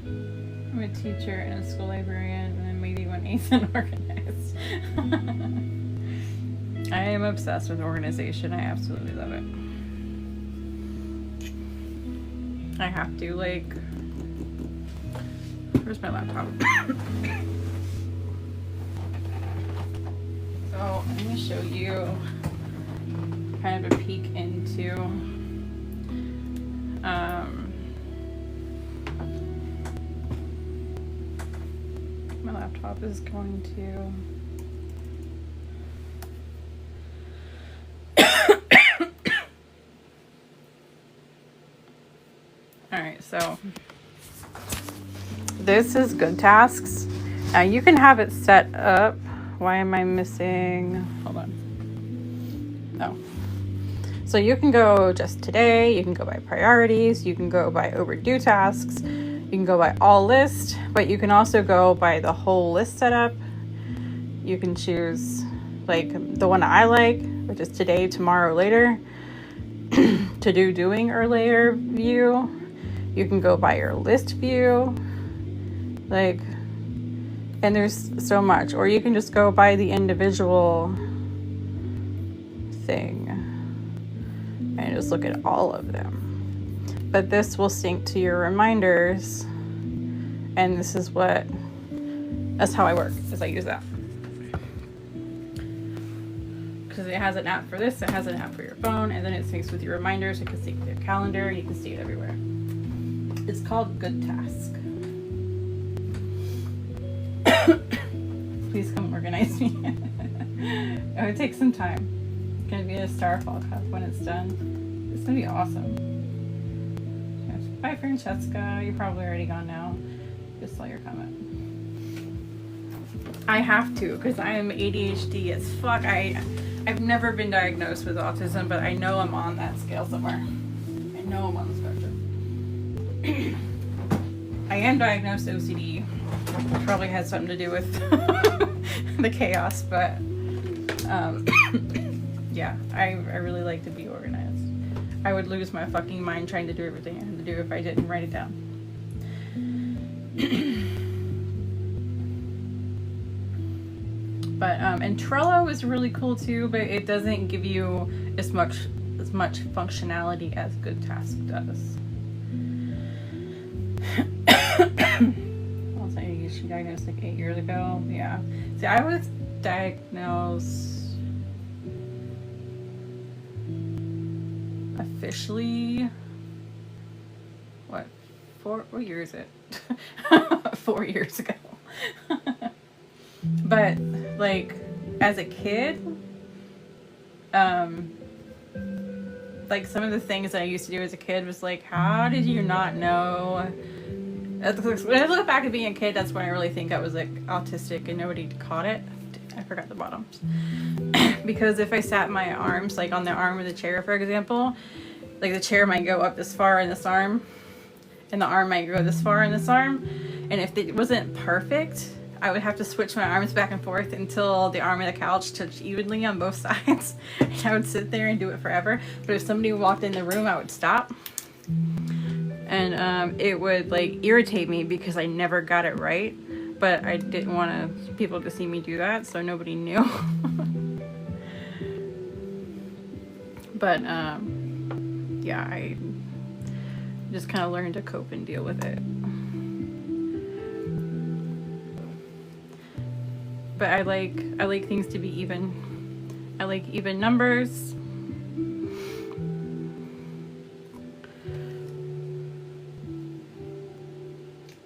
I'm a teacher and a school librarian and then maybe 1/8 unorganized. I am obsessed with organization. I absolutely love it. I have to like, where's my laptop? So I'm going to show you kind of a peek into my laptop is going to Alright, so this is Good Tasks. Now you can have it set up. Why am I missing? Hold on. Oh. So you can go just today, you can go by priorities, you can go by overdue tasks, you can go by all list, but you can also go by the whole list setup. You can choose like the one I like, which is today, tomorrow, later, to do, doing, or later view. You can go by your list view, like, and there's so much. Or you can just go by the individual thing and just look at all of them. But this will sync to your reminders, and this is that's how I work, is I use that. Because it has an app for this, it has an app for your phone, and then it syncs with your reminders, it can sync with your calendar, you can see it everywhere. It's called Good Task. Please come organize me. It would take some time. It's gonna be a Starfall cup when it's done. It's gonna be awesome. Bye, Francesca. You're probably already gone now. Just saw your comment. I have to, because I am ADHD as fuck. I've never been diagnosed with autism, but I know I'm on that scale somewhere. I know I'm on the spectrum. I am diagnosed OCD, which probably has something to do with the chaos, but yeah, I really like to be organized. I would lose my fucking mind trying to do everything I had to do if I didn't write it down. But and Trello is really cool too, but it doesn't give you as much functionality as Good Task does. Also, she diagnosed like 8 years ago. Yeah. See, I was diagnosed officially, what year is it? 4 years ago. But like as a kid, like some of the things that I used to do as a kid was like, how did you not know? When I look back at being a kid, that's when I really think I was like autistic and nobody caught it. I forgot the bottoms. Because if I sat my arms like on the arm of the chair, for example, like the chair might go up this far in this arm and the arm might go this far in this arm, and if it wasn't perfect, I would have to switch my arms back and forth until the arm of the couch touched evenly on both sides. And I would sit there and do it forever. But if somebody walked in the room, I would stop. And it would like irritate me because I never got it right. But I didn't want people to see me do that, so nobody knew. But yeah, I just kind of learned to cope and deal with it. But I like things to be even. I like even numbers.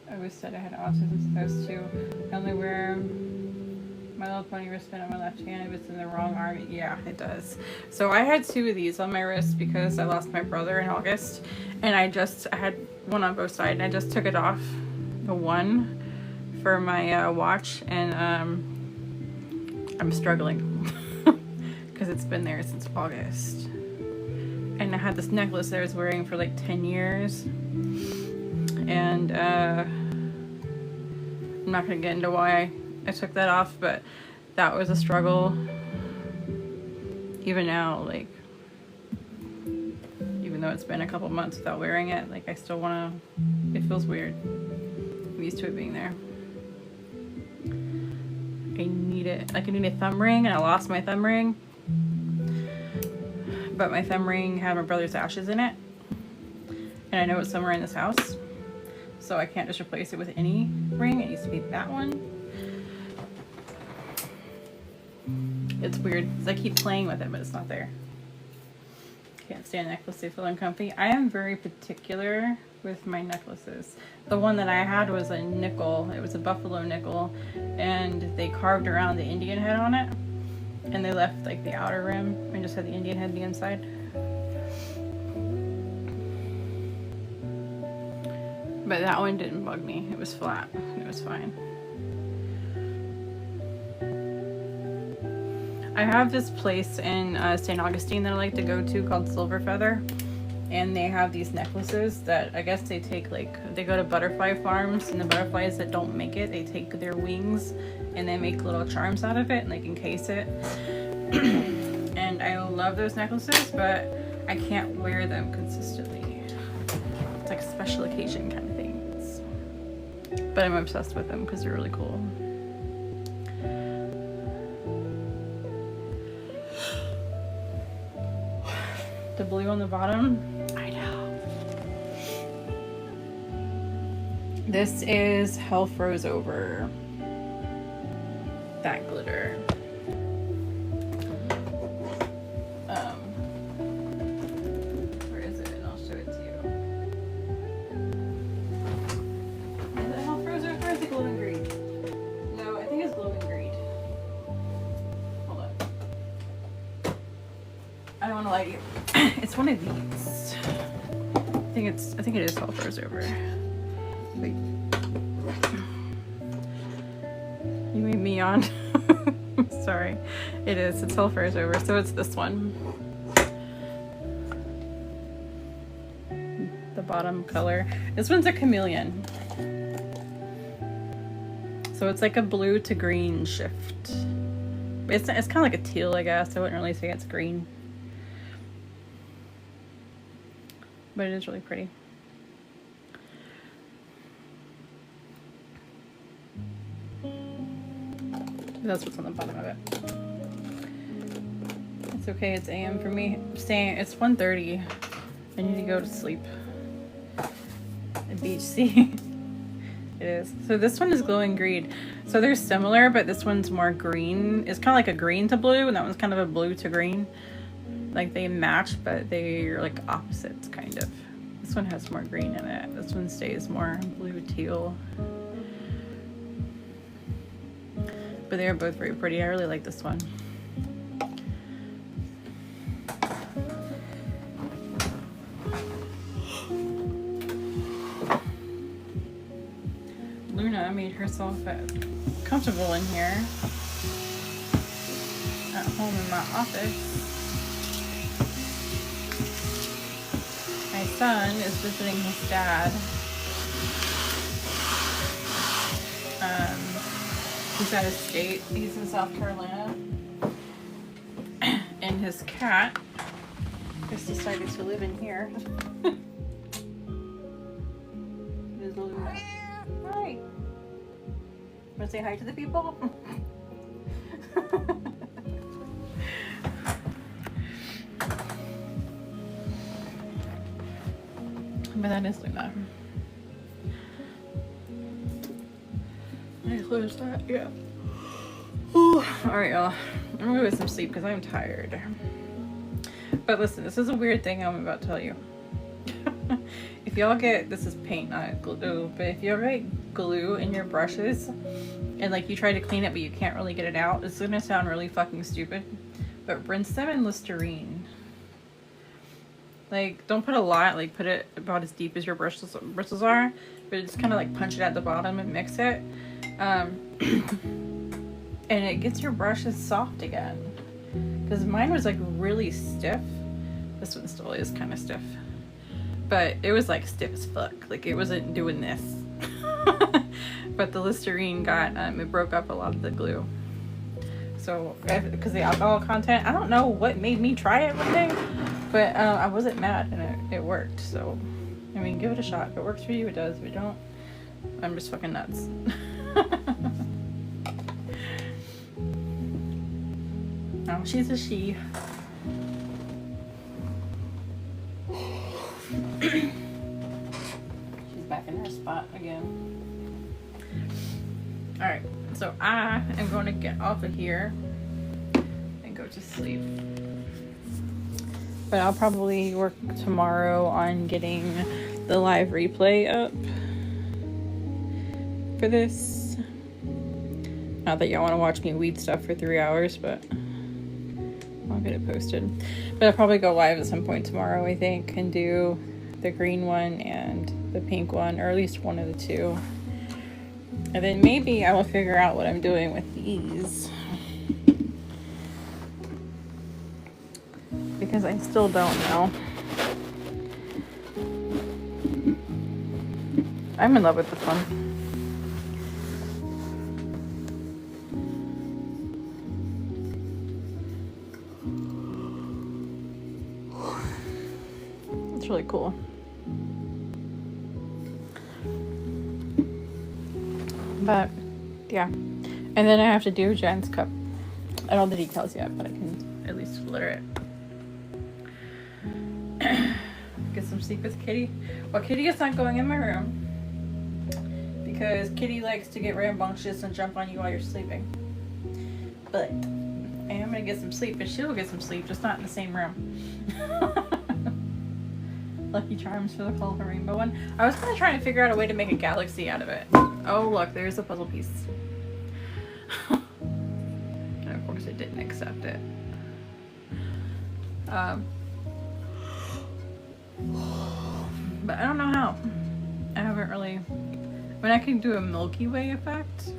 I always said I had autism supposed to. I only wear my Little Pony wristband on my left hand if it's in the wrong arm. Yeah, it does. So I had 2 of these on my wrist because I lost my brother in August, and I had one on both sides, and I just took it off, the one for my watch, and I'm struggling because it's been there since August. And I had this necklace that I was wearing for like 10 years, and I'm not gonna get into why I took that off, but that was a struggle. Even now, like, even though it's been a couple months without wearing it, like I still wanna, it feels weird. I'm used to it being there. I need it. Like I need a thumb ring, and I lost my thumb ring. But my thumb ring had my brother's ashes in it. And I know it's somewhere in this house. So I can't just replace it with any ring. It needs to be that one. It's weird because I keep playing with it, but it's not there. Can't stand necklaces, they feel uncomfy. I am very particular with my necklaces. The one that I had was a nickel. It was a buffalo nickel, and they carved around the Indian head on it, and they left like the outer rim and just had the Indian head on the inside. But that one didn't bug me. It was flat. It was fine. I have this place in St. Augustine that I like to go to called Silver Feather, and they have these necklaces that I guess they take, like, they go to butterfly farms, and the butterflies that don't make it, they take their wings and they make little charms out of it and they encase it. And I love those necklaces, but I can't wear them consistently. It's like special occasion kind of things. But I'm obsessed with them because they're really cool. The blue on the bottom, I know. This is Hell Froze Over. That glitter. Where is it? And I'll show it to you. Is it Hell Froze Over? Or is it Glowing Green? No, I think it's Glowing Green. Hold on. I don't want to lie to you. It's one of these. I think it is Hell Froze Over. Wait. You made me on. Sorry. It is. It's Hell Froze Over. So it's this one. The bottom color. This one's a chameleon. So it's like a blue to green shift. It's kind of like a teal, I guess. I wouldn't really say it's green. But it is really pretty. Does That's what's on the bottom of it. It's okay, it's AM for me. It's 1:30. I need to go to sleep. BHC. It is. So this one is glowing green. So they're similar, but this one's more green. It's kind of like a green to blue, and that one's kind of a blue to green. Like they match, but they're like opposites, kind of. This one has more green in it. This one stays more blue teal. But they're both very pretty. I really like this one. Luna made herself comfortable in here at home in my office. My son is visiting his dad. He's out of state. He's in South Carolina. And his cat just decided to live in here. Is Luna. Hi. Want to say hi to the people? But that is Luna. I close that, yeah. Alright, y'all. I'm gonna go get some sleep because I'm tired. But listen, this is a weird thing I'm about to tell you. If y'all get, this is paint, not glue, but if y'all get glue in your brushes and like you try to clean it but you can't really get it out, it's gonna sound really fucking stupid. But rinse them in Listerine. Like, don't put a lot, like put it about as deep as your bristles are, but just kind of like punch it at the bottom and mix it. And it gets your brushes soft again. Because mine was like really stiff. This one still is kind of stiff. But it was like stiff as fuck. Like it wasn't doing this. But the Listerine got, it broke up a lot of the glue. So, because the alcohol content, I don't know what made me try it one day. But I wasn't mad and it worked. So, I mean, give it a shot. If it works for you, it does. If it don't, I'm just fucking nuts. Oh, she's a she. She's back in her spot again. Alright, so I am going to get off of here and go to sleep. But I'll probably work tomorrow on getting the live replay up for this. Not that y'all want to watch me weed stuff for 3 hours, but I'll get it posted. But I'll probably go live at some point tomorrow, I think, and do the green one and the pink one, or at least one of the two. And then maybe I will figure out what I'm doing with these. Because I still don't know. I'm in love with this one. It's really cool. But yeah. And then I have to do Jen's cup. I don't know the details yet, but I can at least litter it. Get some sleep with Kitty. Well, Kitty is not going in my room because Kitty likes to get rambunctious and jump on you while you're sleeping. But I am gonna get some sleep, and she'll get some sleep, just not in the same room. Lucky Charms for the colorful rainbow one. I was gonna try to figure out a way to make a galaxy out of it. Oh look, there's a puzzle piece. And of course it didn't accept it. But I don't know how. I haven't really... I mean, I can do a Milky Way effect,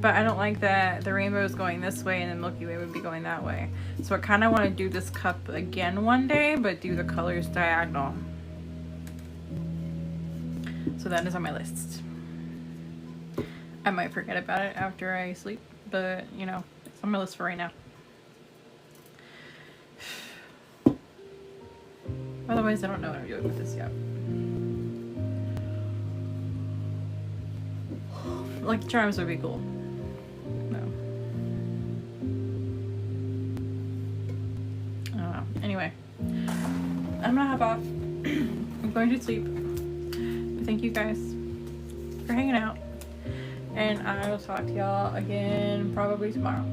but I don't like that the rainbow is going this way and the Milky Way would be going that way. So I kind of want to do this cup again one day, but do the colors diagonal. So that is on my list. I might forget about it after I sleep, but you know, it's on my list for right now. Otherwise, I don't know what I'm doing with this yet. Lucky Charms would be cool. No. Anyway, I'm gonna hop off. I'm going to sleep. But thank you guys for hanging out. And I will talk to y'all again probably tomorrow.